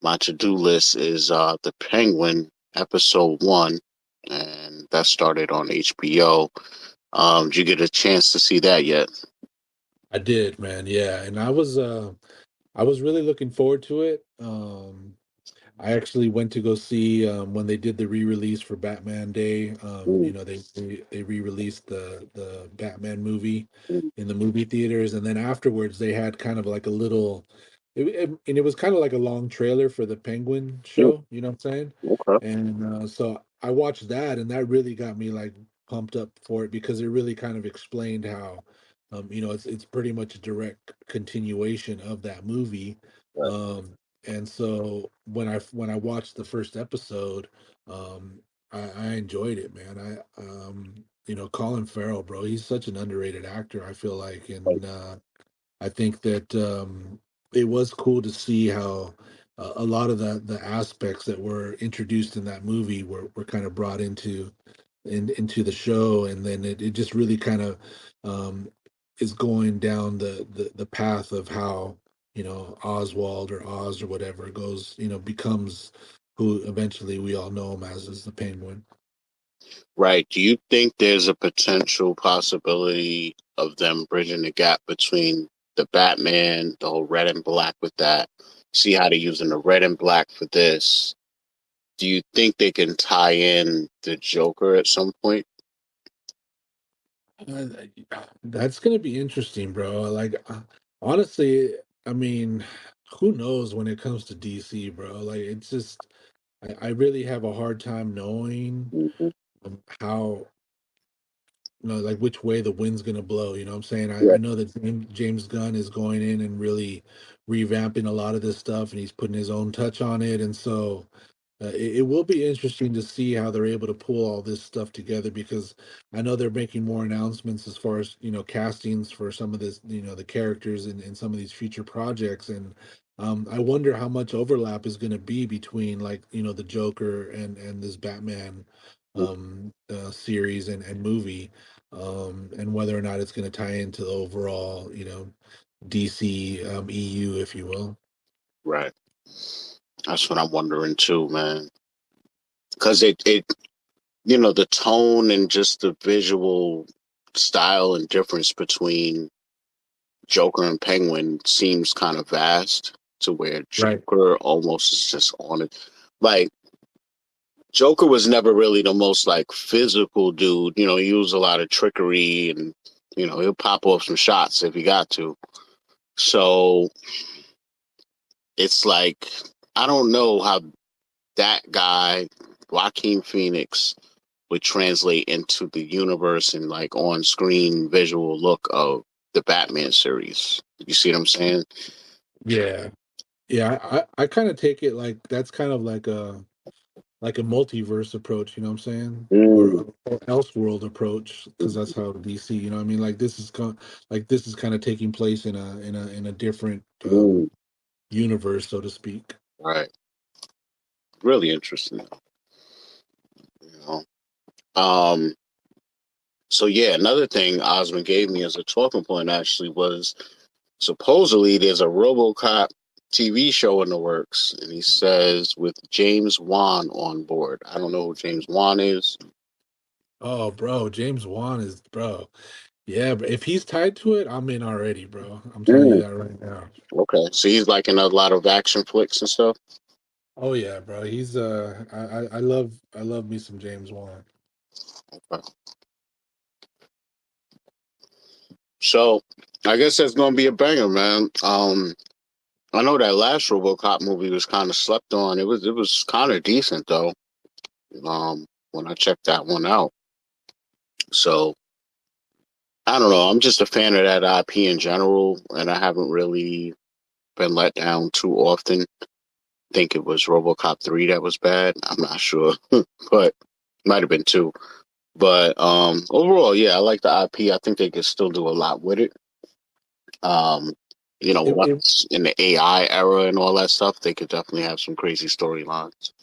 My to-do list is The Penguin episode 1, and that started on HBO. Did you get a chance to see that yet? I did, man. Yeah, and I was really looking forward to it. I actually went to go see when they did the re-release for Batman Day. Mm, They re-released the Batman movie mm, in the movie theaters, and then afterwards they had kind of like a little, and it was kind of like a long trailer for the Penguin mm, show. You know what I'm saying? okay. And so I watched that, and that really got me like pumped up for it because it really kind of explained how, it's pretty much a direct continuation of that movie. Right. Um, and so when I watched the first episode, I enjoyed it, man. Colin Farrell, bro, he's such an underrated actor, I feel like, and I think that it was cool to see how a lot of the aspects that were introduced in that movie were kind of brought into the show, and then it just really kind of um, is going down the path of how Oswald or Oz or whatever goes, becomes who eventually we all know him as the Penguin. Right. Do you think there's a potential possibility of them bridging the gap between the Batman, the whole red and black with that? See how they're using the red and black for this. Do you think they can tie in the Joker at some point? Uh, that's gonna be interesting, bro. Like, honestly, I mean, who knows when it comes to DC, bro? Like, it's just, I really have a hard time knowing Mm-hmm. how, like which way the wind's gonna blow. You know what I'm saying? I Yeah. know that James Gunn is going in and really revamping a lot of this stuff, and he's putting his own touch on it, and so it will be interesting to see how they're able to pull all this stuff together because I know they're making more announcements as far as castings for some of this, the characters in some of these future projects, and I wonder how much overlap is going to be between like the Joker and this Batman series and movie, and whether or not it's going to tie into the overall DC EU, if you will. Right. That's what I'm wondering too, man. Because it the tone and just the visual style and difference between Joker and Penguin seems kind of vast to where Right. Joker almost is just on it. Like Joker was never really the most like physical dude. He used a lot of trickery and he'll pop off some shots if he got to. So it's like I don't know how that guy, Joaquin Phoenix, would translate into the universe and like on screen visual look of the Batman series. You see what I'm saying? Yeah. Yeah, I kind of take it like that's kind of like a multiverse approach, you know what I'm saying? Mm, Or Elseworld approach, because that's how DC, you know what I mean? Like this is kind of taking place in a different mm, universe, so to speak. right. Really interesting. You know. Um. So yeah, another thing Osmond gave me as a talking point actually was supposedly there's a RoboCop TV show in the works, and he says with James Wan on board. I don't know who James Wan is. Oh, bro, James Wan is bro. Yeah, but if he's tied to it, I'm in already, bro. I'm telling you Mm, that right now. okay, so he's like in a lot of action flicks and stuff. Oh yeah, bro. He's I love me some James Wan. Okay. So I guess that's gonna be a banger, man. I know that last RoboCop movie was kind of slept on. It was kind of decent though. When I checked that one out. So I don't know. I'm just a fan of that IP in general, and I haven't really been let down too often. I think it was RoboCop 3 that was bad. I'm not sure, but might have been 2. But overall, yeah, I like the IP. I think they could still do a lot with it. Um, It, it once in the AI era and all that stuff, they could definitely have some crazy storylines.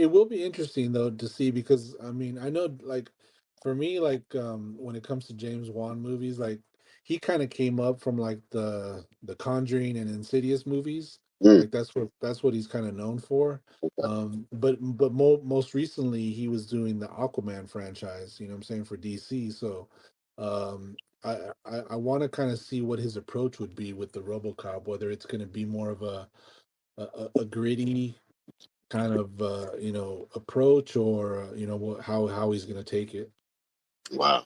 it will be interesting though to see, because I mean I know, like, for me, like, when it comes to James Wan movies, like, he kind of came up from like the Conjuring and Insidious movies. Mm, Like that's what he's kind of known for. okay. But most recently he was doing the Aquaman franchise, you know what I'm saying, for DC. So um I want to kind of see what his approach would be with the RoboCop, whether it's going to be more of a gritty kind of approach, or how he's going to take it. Wow.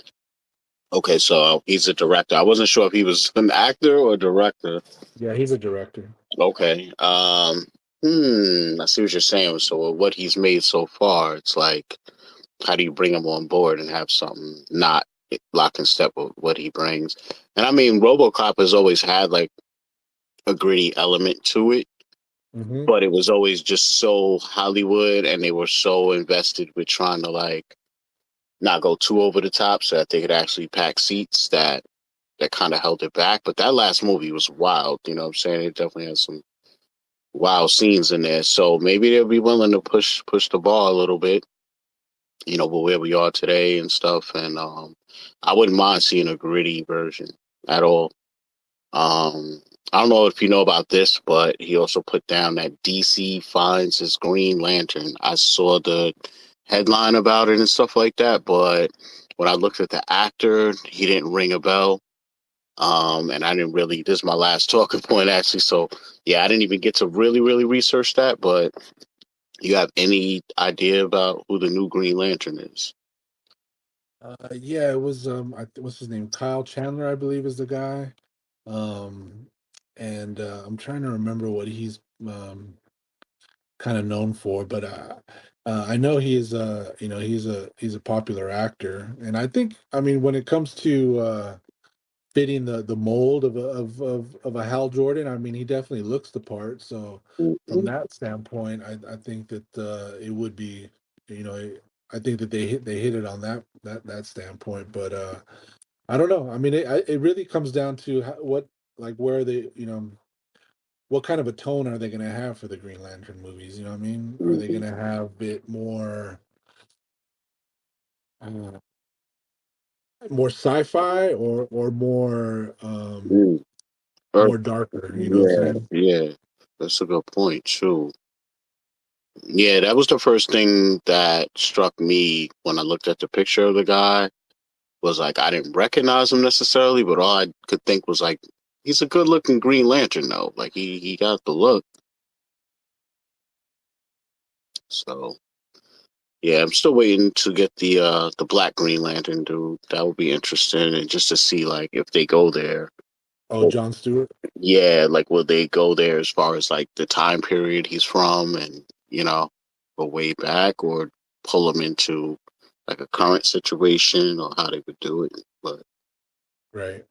Okay, so he's a director. I wasn't sure if he was an actor or director. Yeah, he's a director. Okay. I see what you're saying. So what he's made so far, it's like, how do you bring him on board and have something not lock in step with what he brings? And I mean, RoboCop has always had like a gritty element to it, Hmm. but it was always just so Hollywood, and they were so invested with trying to like not go too over the top so that they could actually pack seats, that kind of held it back. But that last movie was wild. You know what I'm saying? It definitely had some wild scenes in there. So maybe they'll be willing to push the ball a little bit, with where we are today and stuff. And I wouldn't mind seeing a gritty version at all. Um, I don't know if you know about this, but he also put down that DC finds his Green Lantern. I saw the headline about it and stuff like that, but when I looked at the actor, he didn't ring a bell. And I didn't really, this is my last talking point actually. So yeah, I didn't even get to really, really research that, but you have any idea about who the new Green Lantern is? Yeah, it was what's his name? Kyle Chandler, I believe, is the guy. Um, and I'm trying to remember what he's kind of known for, but I know he is he's a popular actor, and I think, I mean, when it comes to fitting the mold of a Hal Jordan, I mean, he definitely looks the part. So from Mhm. that standpoint, I think that it would be, you know, I think that they hit it on that standpoint. But I don't know. I mean, it really comes down to what, like, where they, what kind of a tone are they going to have for the Green Lantern movies? You know what I mean? Are they going Mhm. to have it more uh, more sci-fi, or Mm. Earth, more darker? You know what I'm yeah, saying? yeah, that's a good point too. Yeah, that was the first thing that struck me when I looked at the picture of the guy. Was like I didn't recognize him necessarily, but all I could think was like he's a good looking Green Lantern though. Like he got the look. So yeah, I'm still waiting to get the Black Green Lantern dude. That would be interesting, and just to see like if they go there. Oh, John Stewart. Yeah, like will they go there as far as like the time period he's from, and go way back, or pull him into like a current situation, or how they would do it. But Right.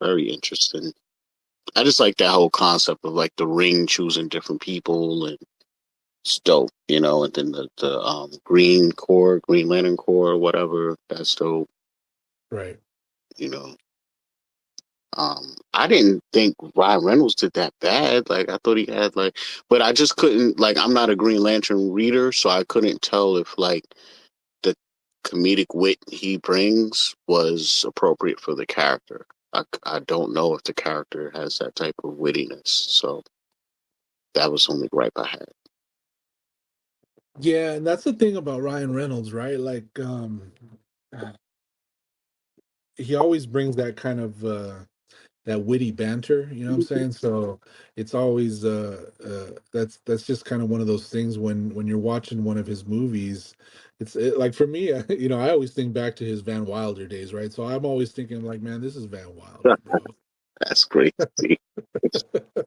very interesting. I just like that whole concept of like the ring choosing different people, and it's dope, and then the Green Lantern Corps, whatever, that's dope, Right. you know. I didn't think Ryan Reynolds did that bad. Like I thought he had like, but I just couldn't like. I'm not a Green Lantern reader, so I couldn't tell if like the comedic wit he brings was appropriate for the character. I don't know if the character has that type of wittiness, so that was the only gripe I had. Yeah, and that's the thing about Ryan Reynolds, right? Like, he always brings that kind of that witty banter, you know what I'm saying? So it's always that's just kind of one of those things when you're watching one of his movies. Like for me, I always think back to his Van Wilder days, right? So I'm always thinking like, man, this is Van Wilder, bro. That's crazy.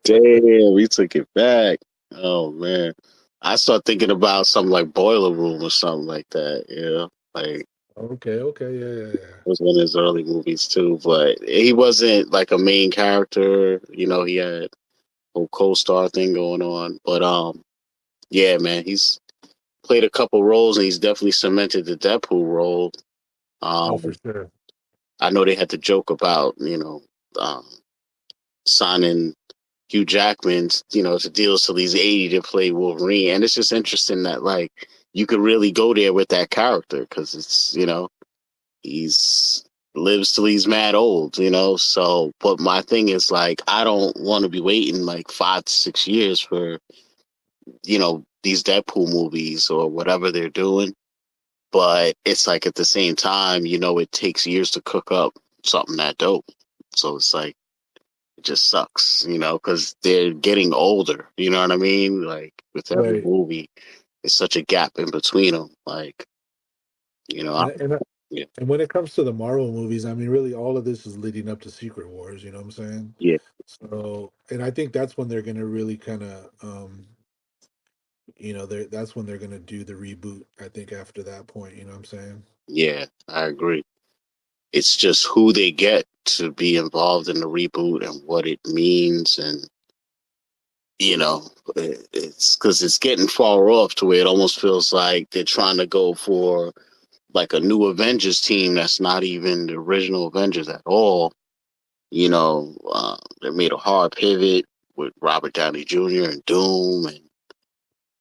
Damn, we took it back. Oh man, I start thinking about something like Boiler Room or something like that. Like Okay, okay, yeah, yeah, yeah. it was one of his early movies too, but he wasn't like a main character. He had a whole co-star thing going on. But yeah, man, he's played a couple roles, and he's definitely cemented the Deadpool role. Oh, for Um, sure. I know they had to joke about, um, signing Hugh Jackman, to deals till he's 80 to play Wolverine. And it's just interesting that, like, you could really go there with that character because it's, he's lives till he's mad old, So, but my thing is, like, I don't want to be waiting like 5 to 6 years for, these Deadpool movies or whatever they're doing. But it's like at the same time, it takes years to cook up something that dope. So it's like, it just sucks, because they're getting older. You know what I mean? Like with every Right. movie, there's such a gap in between them. Like, And I'm, and yeah, and when it comes to the Marvel movies, I mean, really, all of this is leading up to Secret Wars. You know what I'm saying? yeah, So, and I think that's when they're going to really kind of, that's when they're going to do the reboot. I think after that point, you know what I'm saying? yeah, I agree. It's just who they get to be involved in the reboot and what it means, and it's because it's getting far off to where it almost feels like they're trying to go for like a new Avengers team that's not even the original Avengers at all. They made a hard pivot with Robert Downey Jr. and Doom, and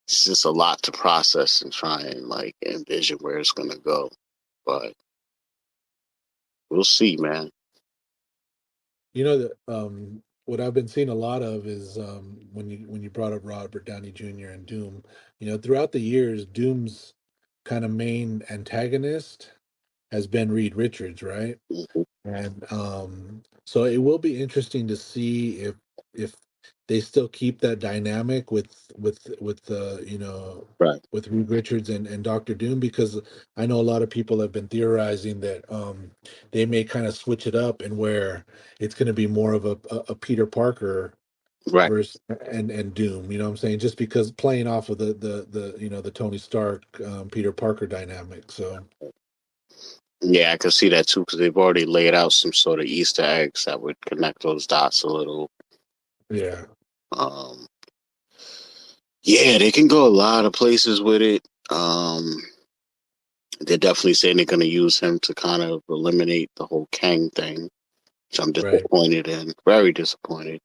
it's just a lot to process and try and like envision where it's gonna go. But we'll see, man. You know that what I've been seeing a lot of is when you brought up Robert Downey Jr. and Doom, throughout the years, Doom's kind of main antagonist has been Reed Richards, right? Mhm. And so it will be interesting to see if they still keep that dynamic Right, with Reed Richards and Doctor Doom, because I know a lot of people have been theorizing that they may kind of switch it up and where it's going to be more of a Peter Parker right. versus and Doom, you know what I'm saying? Just because playing off of the Tony Stark Peter Parker dynamic. So Yeah, I can see that too because they've already laid out some sort of Easter eggs that would connect those dots a little. yeah. Um, yeah, they can go a lot of places with it. They're definitely saying they're going to use him to kind of eliminate the whole Kang thing, which I'm Right. disappointed in, very disappointed.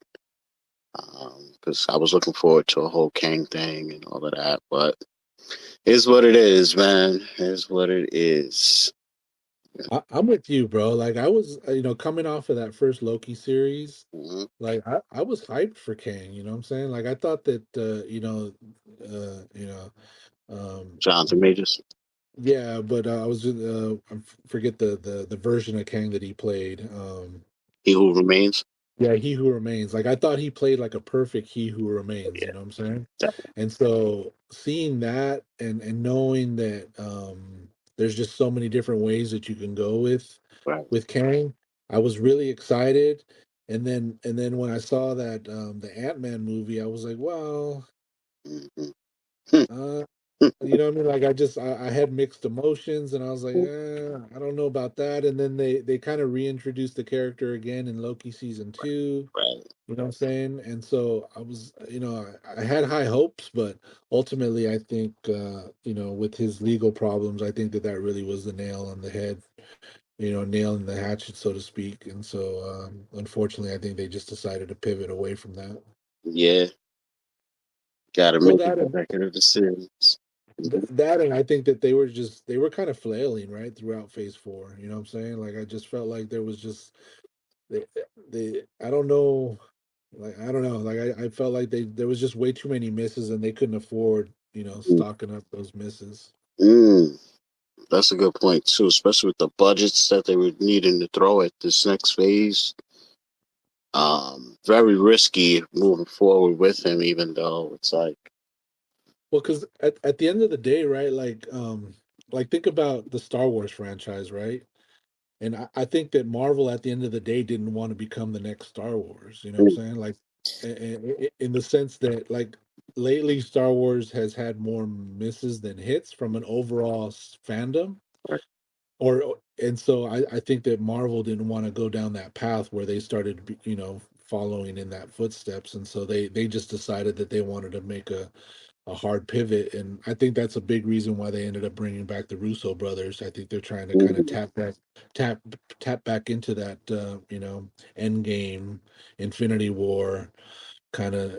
Because I was looking forward to a whole Kang thing and all of that, but it's what it is, man. It's what it is. I'm with you, bro. Like I was, coming off of that first Loki series, Mhm. like I was hyped for Kang, you know what I'm saying? Like I thought that um Jonathan Majors, yeah, but I was forget the version of Kang that he played. He Who Remains. Yeah, He Who Remains. Like I thought he played like a perfect He Who Remains, Yeah, you know what I'm saying? definitely. And so seeing that and knowing that there's just so many different ways that you can go Right. with Kang, I was really excited. And then when I saw that the Ant-Man movie, I was like, well, Mhm. uh you know what I mean? Like I had mixed emotions and I was like, I don't know about that. And then they kind of reintroduced the character again in Loki season 2. Right. You know what I'm saying? And so I was, I had high hopes, but ultimately, I think, with his legal problems, I think that really was the nail on the head, nail in the hatchet, so to speak. And so, unfortunately, I think they just decided to pivot away from that. Yeah, got to Well, make it back into the series. Mhm. that, and I think that they were kind of flailing right throughout Phase 4. You know what I'm saying? Like I just felt like there was just they, I don't know. Like I don't know. Like I felt like there was just way too many misses and they couldn't afford, stocking up those misses. Mm, that's a good point too, especially with the budgets that they were needing to throw at this next phase. Very risky moving forward with him, even though it's like, Well, because at the end of the day, right? Like think about the Star Wars franchise, right? And I think that Marvel at the end of the day didn't want to become the next Star Wars. You know what I'm mm, saying? Like in the sense that like lately Star Wars has had more misses than hits from an overall fandom. right, And so I think that Marvel didn't want to go down that path where they started following in that footsteps, and so they just decided that they wanted to make a a hard pivot, and I think that's a big reason why they ended up bringing back the Russo brothers. I think they're trying to kind of tap back into that Endgame, Infinity War kind of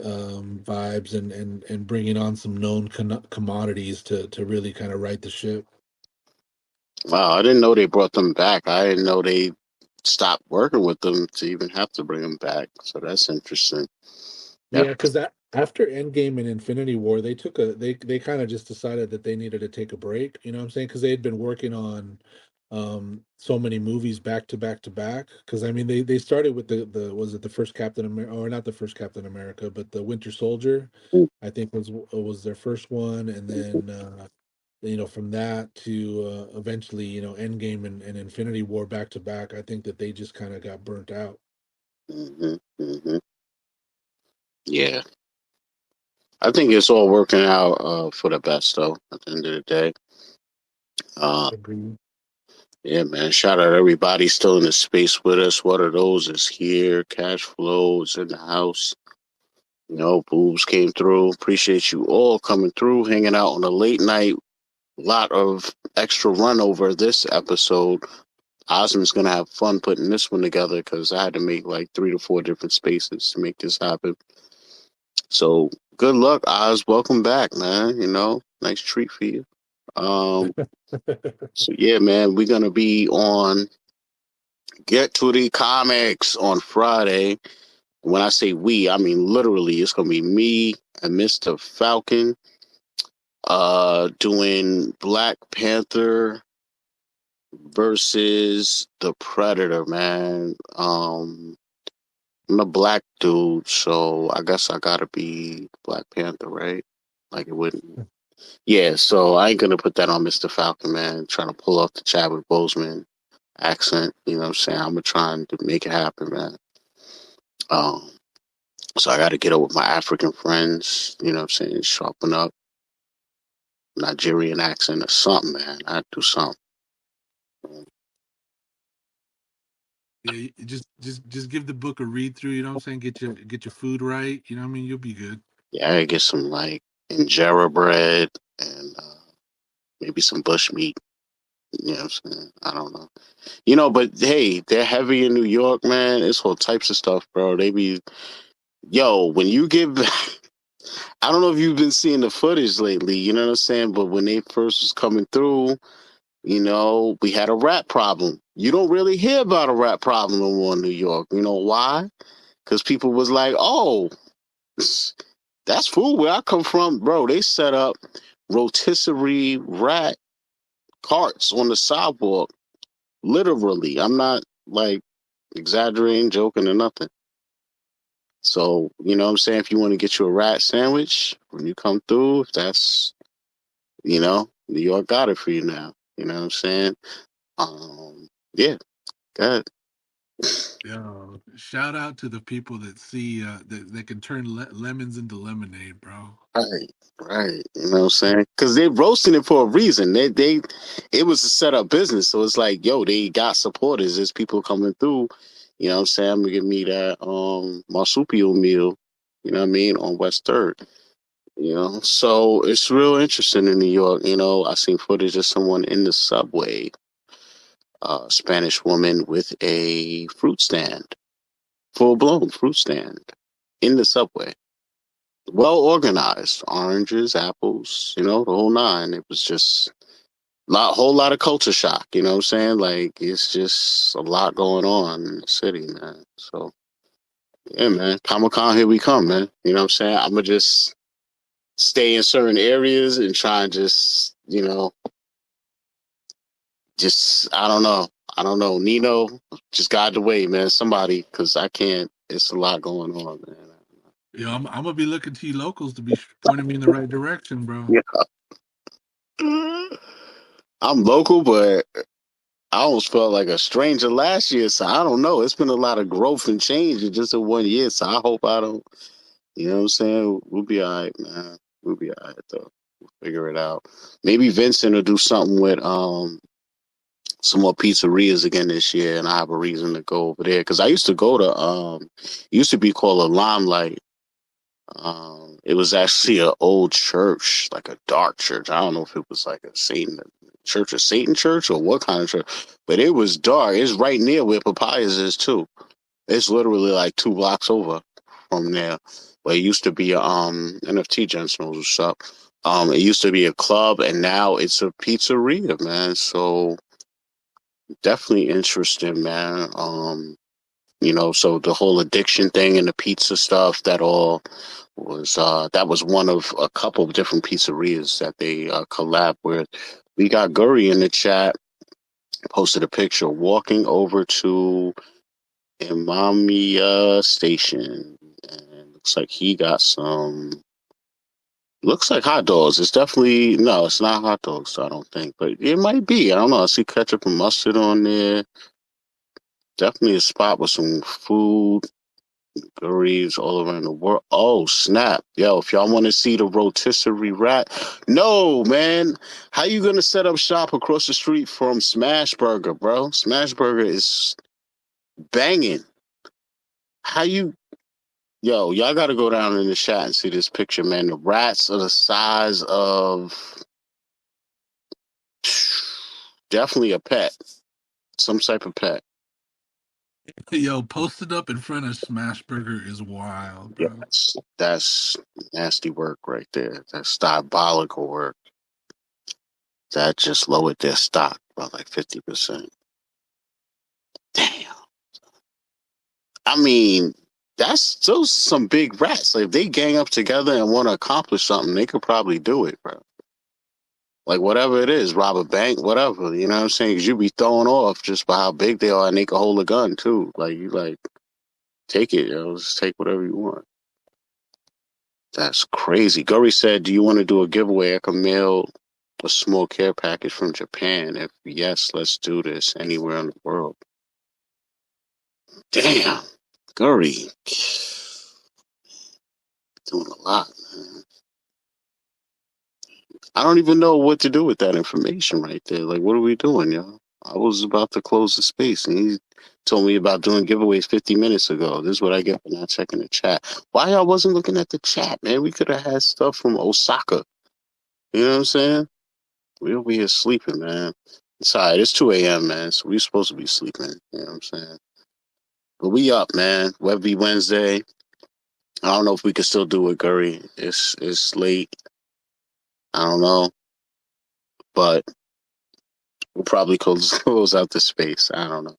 vibes, and bringing on some known commodities to really kind of right the ship. Wow, I didn't know they brought them back. I didn't know they stopped working with them to even have to bring them back. So that's interesting. Yeah, Yep. because after Endgame and Infinity War, they kind of just decided that they needed to take a break. You know what I'm saying? Because they had been working on so many movies back to back to back. Because I mean, they started with the was it the first Captain America, or not the first Captain America, but the Winter Soldier, I think was their first one, and then from that to eventually Endgame and Infinity War back to back. I think that they just kind of got burnt out. Yeah. I think it's all working out for the best, though, at the end of the day. Agreed. Yeah, man. Shout out everybody still in the space with us. What are those is here. Cash flow is in the house. Boobs came through. Appreciate you all coming through, hanging out on a late night. Lot of extra run over this episode. Osmond's going to have fun putting this one together because I had to make like 3 to 4 different spaces to make this happen. So good luck, Oz. Welcome back, man. Nice treat for you. So yeah, man, we're gonna be on Get to the Comics on Friday. When I say we, I mean literally. It's gonna be me and Mr. Falcon, doing Black Panther versus the Predator, man. I'm a black dude, so I guess I gotta be Black Panther, right? Like it wouldn't. Yeah, so I ain't gonna put that on Mr. Falcon, man. Trying to pull off the Chadwick Boseman accent, you know what I'm saying? I'm gonna try to make it happen, man. So I gotta get up with my African friends, you know what I'm saying? Sharpen up Nigerian accent or something, man. I'd do something. Yeah, just give the book a read through. You know what I'm saying? Get your food right. You know what I mean? You'll be good. Yeah, I gotta get some like injera bread and maybe some bush meat. You know what I'm saying? I don't know. But hey, they're heavy in New York, man. It's all types of stuff, bro. They be, when you give, I don't know if you've been seeing the footage lately, you know what I'm saying? But when they first was coming through, we had a rat problem. You don't really hear about a rat problem no more in New York. You know why? Because people was like, oh, that's food where I come from. Bro, they set up rotisserie rat carts on the sidewalk. Literally. I'm not like exaggerating, joking, or nothing. So, you know what I'm saying? If you want to get you a rat sandwich when you come through, if that's, New York got it for you now. You know what I'm saying? Yeah, good. Yo, shout out to the people that see that can turn lemons into lemonade, bro. Right. You know what I'm saying? Because they're roasting it for a reason. It was a set up business. So it's like, they got supporters. There's people coming through. You know what I'm saying? I'm going to give me that marsupial meal, you know what I mean, on West 3rd. So it's real interesting in New York. I seen footage of someone in the subway, Spanish woman with a fruit stand, full blown fruit stand in the subway. Well organized, oranges, apples, the whole nine. It was just whole lot of culture shock, you know what I'm saying? Like, it's just a lot going on in the city, man. So, yeah, man, Comic-Con, here we come, man. You know what I'm saying? I'm going to just stay in certain areas and try and just, I don't know. Nino, just guide the way, man. Somebody, because I can't. It's a lot going on, man. Yo, I'm gonna be looking to you locals to be pointing me in the right direction, bro. Yeah. I'm local, but I almost felt like a stranger last year, so I don't know. It's been a lot of growth and change in just in 1 year, so I hope I don't. You know what I'm saying? We'll be all right, man. We'll be all right, though. We'll figure it out. Maybe Vincent will do something with some more pizzerias again this year, and I have a reason to go over there because I used to go to it used to be called a Limelight. It was actually an old church, like a dark church. I don't know if it was like a Church of Satan church or what kind of church, but it was dark. It's right near where Papayas is too. It's literally like 2 blocks over from there. Where it used to be a NFT gents knows what's up. It used to be a club and now it's a pizzeria, man. So definitely interesting, man. So the whole addiction thing and the pizza stuff, that all was that was one of a couple of different pizzerias that they collab with. We got Guri in the chat, posted a picture walking over to Imamiya station, and looks like he got some. Looks like hot dogs. It's definitely no, it's not hot dogs. I don't think, but it might be. I don't know. I see ketchup and mustard on there. Definitely a spot with some food. Gurries all around the world. Oh, snap. Yo, if y'all want to see the rotisserie rat. No, man. How you going to set up shop across the street from Smash Burger, bro? Smash Burger is banging. How you... Yo, y'all got to go down in the chat and see this picture, man. The rats are the size of... Definitely a pet. Some type of pet. Yo, posted up in front of Smash Burger is wild, bro. Yeah, that's nasty work right there. That's diabolical work. That just lowered their stock by like 50%. Damn. I mean, those are some big rats. Like, if they gang up together and want to accomplish something, they could probably do it, bro. Like, whatever it is, rob a bank, whatever. You know what I'm saying? Because you be thrown off just by how big they are, and they can hold a gun, too. Like, take it, yo. Just take whatever you want. That's crazy. Guri said, do you want to do a giveaway? I can mail a small care package from Japan. If yes, let's do this anywhere in the world. Damn. Guri. Doing a lot, man. I don't even know what to do with that information right there. Like, what are we doing, yo? I was about to close the space, and he told me about doing giveaways 50 minutes ago. This is what I get for not checking the chat. Why y'all wasn't looking at the chat, man? We could have had stuff from Osaka. You know what I'm saying? We over here sleeping, man. It's all right. It's 2 a.m., man, so we're supposed to be sleeping. You know what I'm saying? But we up, man. VeVe Wednesday. I don't know if we can still do it, Guri. It's late. I don't know. But we'll probably close out the space. I don't know.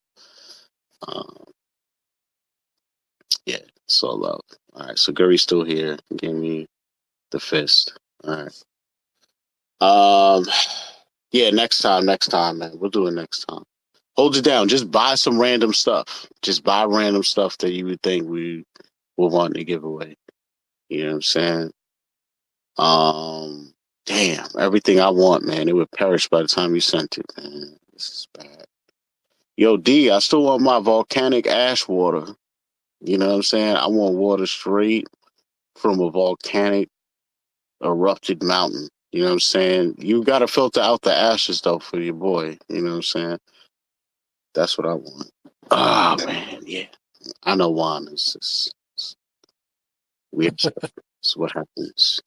Yeah, so love. All right, so Guri's still here. Give me the fist. All right. Yeah, next time, man. We'll do it next time. Hold it down. Just buy some random stuff. Just buy random stuff that you would think we would want to give away. You know what I'm saying? Damn, everything I want, man, it would perish by the time you sent it, man. This is bad. Yo, D, I still want my volcanic ash water. You know what I'm saying? I want water straight from a volcanic erupted mountain. You know what I'm saying? You got to filter out the ashes, though, for your boy. You know what I'm saying? That's what I want. Oh, man, yeah. I know Juan is weird stuff. That's what happens.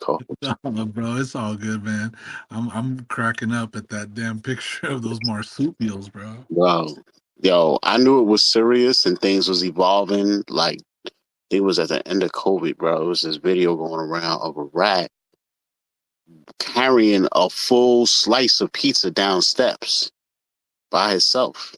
Cool. No, bro, it's all good, man. I'm cracking up at that damn picture of those marsupials, bro. Wow. Yo, I knew it was serious and things was evolving. Like, it was at the end of COVID, bro. It was this video going around of a rat carrying a full slice of pizza down steps by itself.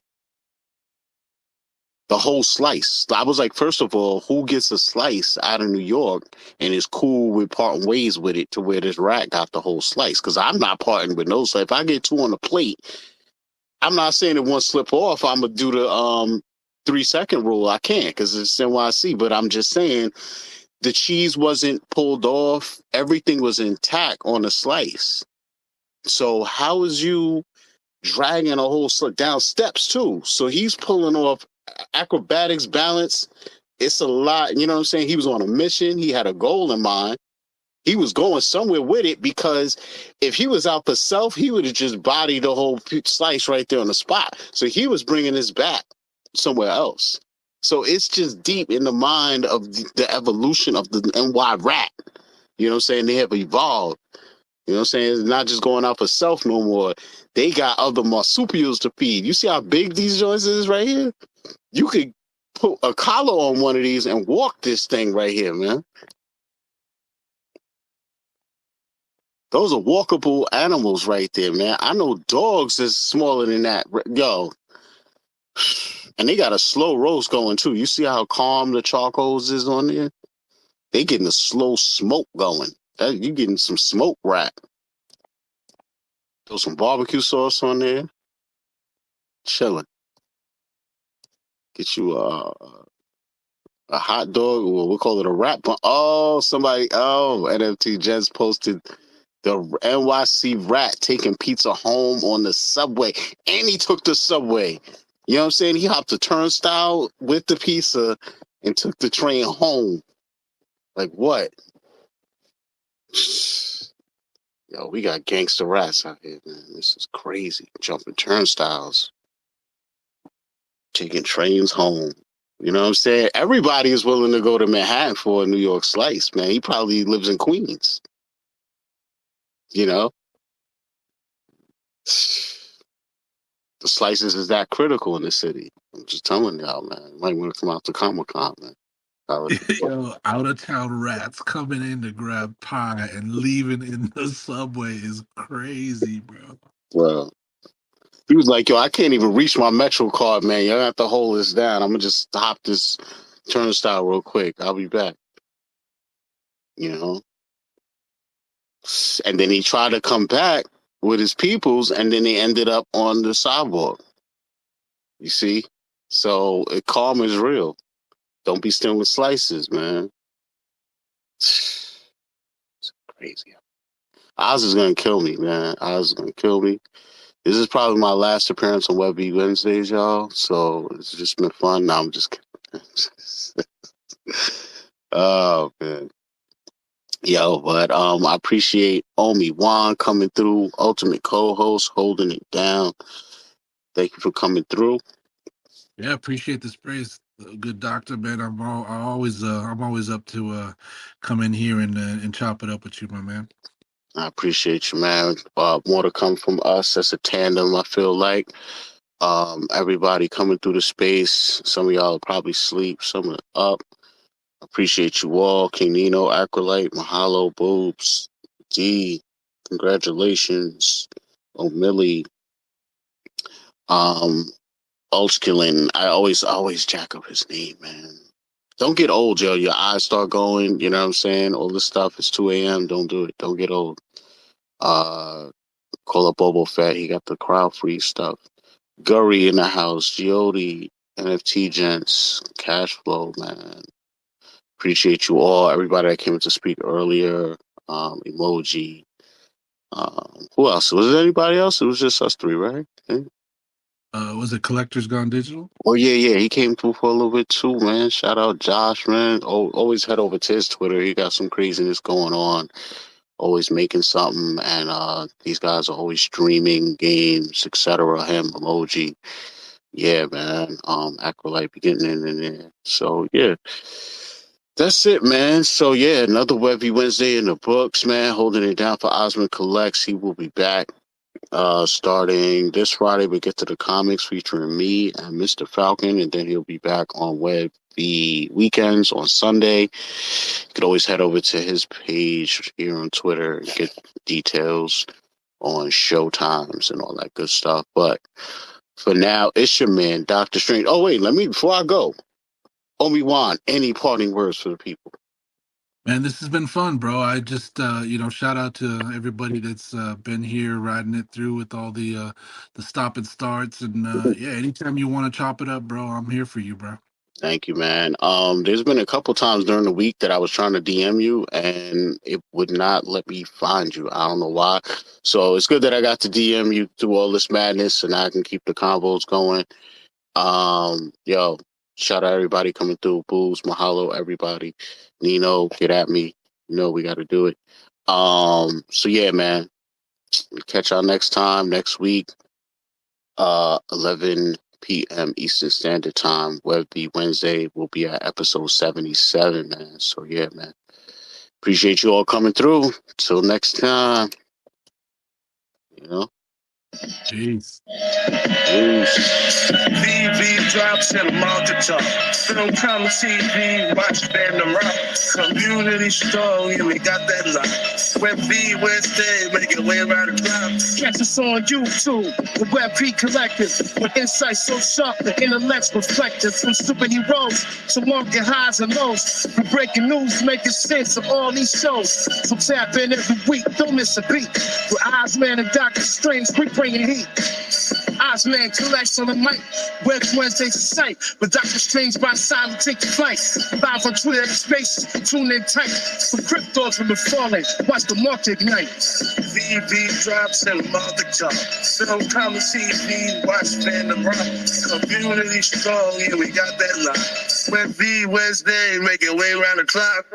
The whole slice. I was like, first of all, who gets a slice out of New York and is cool with parting ways with it to where this rat got the whole slice? Because I'm not parting with no slice. If I get 2 on the plate, I'm not saying it won't slip off. I'm going to do the 3-second rule. I can't because it's NYC. But I'm just saying the cheese wasn't pulled off. Everything was intact on the slice. So how is you dragging a whole slip down steps too? So he's pulling off acrobatics, balance. It's a lot. You know what I'm saying? He was on a mission. He had a goal in mind. He was going somewhere with it because if he was out for self, he would have just bodied the whole slice right there on the spot. So he was bringing his back somewhere else. So it's just deep in the mind of the evolution of the NY rat. You know what I'm saying? They have evolved. You know what I'm saying? It's not just going out for self no more. They got other marsupials to feed. You see how big these joints is right here? You could put a collar on one of these and walk this thing right here, man. Those are walkable animals right there, man. I know dogs is smaller than that. Yo. And they got a slow roast going, too. You see how calm the charcoals is on there? They getting a slow smoke going. You getting some smoke rat. Throw some barbecue sauce on there. Chilling. Get you a hot dog, or we'll call it a wrap. Oh, NFT Jets posted the NYC rat taking pizza home on the subway. And he took the subway. You know what I'm saying? He hopped the turnstile with the pizza and took the train home. Like what? Yo, we got gangster rats out here, man. This is crazy. Jumping turnstiles. Taking trains home. You know what I'm saying? Everybody is willing to go to Manhattan for a New York slice, man. He probably lives in Queens. You know? The slices is that critical in the city. I'm just telling y'all, man. You might want to come out to Comic-Con, man. Yo, out of town rats coming in to grab pie and leaving in the subway is crazy, bro. Well, he was like, yo, I can't even reach my Metro card, man. Y'all have to hold this down. I'm going to just hop this turnstile real quick. I'll be back. You know? And then he tried to come back with his peoples, and then they ended up on the sidewalk. You see? So karma is real. Don't be stealing slices, man. It's crazy. Oz is going to kill me, man. Oz is going to kill me. This is probably my last appearance on Webby Wednesdays, y'all. So it's just been fun. Now I'm just kidding. Oh, man. Yo, but I appreciate OMI-Juan coming through, ultimate co-host, holding it down. Thank you for coming through. Yeah, appreciate this praise, good doctor, man. I'm always up to come in here and chop it up with you, my man. I appreciate you, man. More to come from us as a tandem, I feel like. Everybody coming through the space. Some of y'all probably sleep, some are up. Appreciate you all. King Nino, Acolyte, Mahalo, Boobs, D, congratulations. O'Milly, Ulskillen. I always jack up his name, man. Don't get old, yo. Your eyes start going, you know what I'm saying? All this stuff. It's 2 a.m. Don't do it. Don't get old. Call up Boba Fett. He got the crowd free stuff. Gurry in the house. G.O.D. NFT Gents. Cash Flow, man. Appreciate you all. Everybody that came to speak earlier. Emojii. Who else? Was it anybody else? It was just us three, right? Okay. Was it Collectors Gone Digital? Oh, yeah. He came through for a little bit too, man. Shout out Josh, man. Always head over to his Twitter. He got some craziness going on. Always making something. And these guys are always streaming games, etc. Him, Emojii. Yeah, man. Acolyte be getting in there. So, yeah. That's it, man. So, yeah, another Webby Wednesday in the books, man. Holding it down for Osmond Collects. He will be back starting this Friday. We get to the comics featuring me and Mr. Falcon, and then he'll be back on Webby weekends on Sunday. You could always head over to his page here on Twitter and get details on show times and all that good stuff. But for now, it's your man, Dr. Strange. Oh, wait, before I go, OMI-Juan, any parting words for the people? Man, this has been fun, bro. I just, shout out to everybody that's been here riding it through with all the stop and starts. And yeah, anytime you want to chop it up, bro, I'm here for you, bro. Thank you, man. There's been a couple times during the week that I was trying to DM you and it would not let me find you. I don't know why. So it's good that I got to DM you through all this madness and I can keep the convos going. Yo, shout out everybody coming through. Booze, mahalo, everybody. Nino, get at me. You know we got to do it. So yeah, man. Catch y'all next time, next week. 11 p.m. Eastern Standard Time. VeVe Wednesday will be at episode 77, man. So, yeah, man. Appreciate you all coming through. Till next time. You know? Jeez. VeVe drops in a multitude. Film come TV, watch Diorama. Community strong, and we got that love. VeVe Wednesday, make it way around the clock. Catch us on YouTube, the WebP Collective. With insights so sharp, the intellect's reflective. From superheroes to market highs and lows. From breaking news, making sense of all these shows. So tap in every week, don't miss a beat. With Ozman and Dr. Strange, we bringing heat. Ozman collects on the mic. VeVe Wednesday's a sight. But Dr. Strange by side will take the flight. Live on Twitter and Spaces. Tune in tight. Some cryptos from the falling. Watch the market ignite. VeVe drops in a multitude. Film come TV, watch Diorama. Community strong, yeah, we got that line. VeVe Wednesday, make it way around the clock.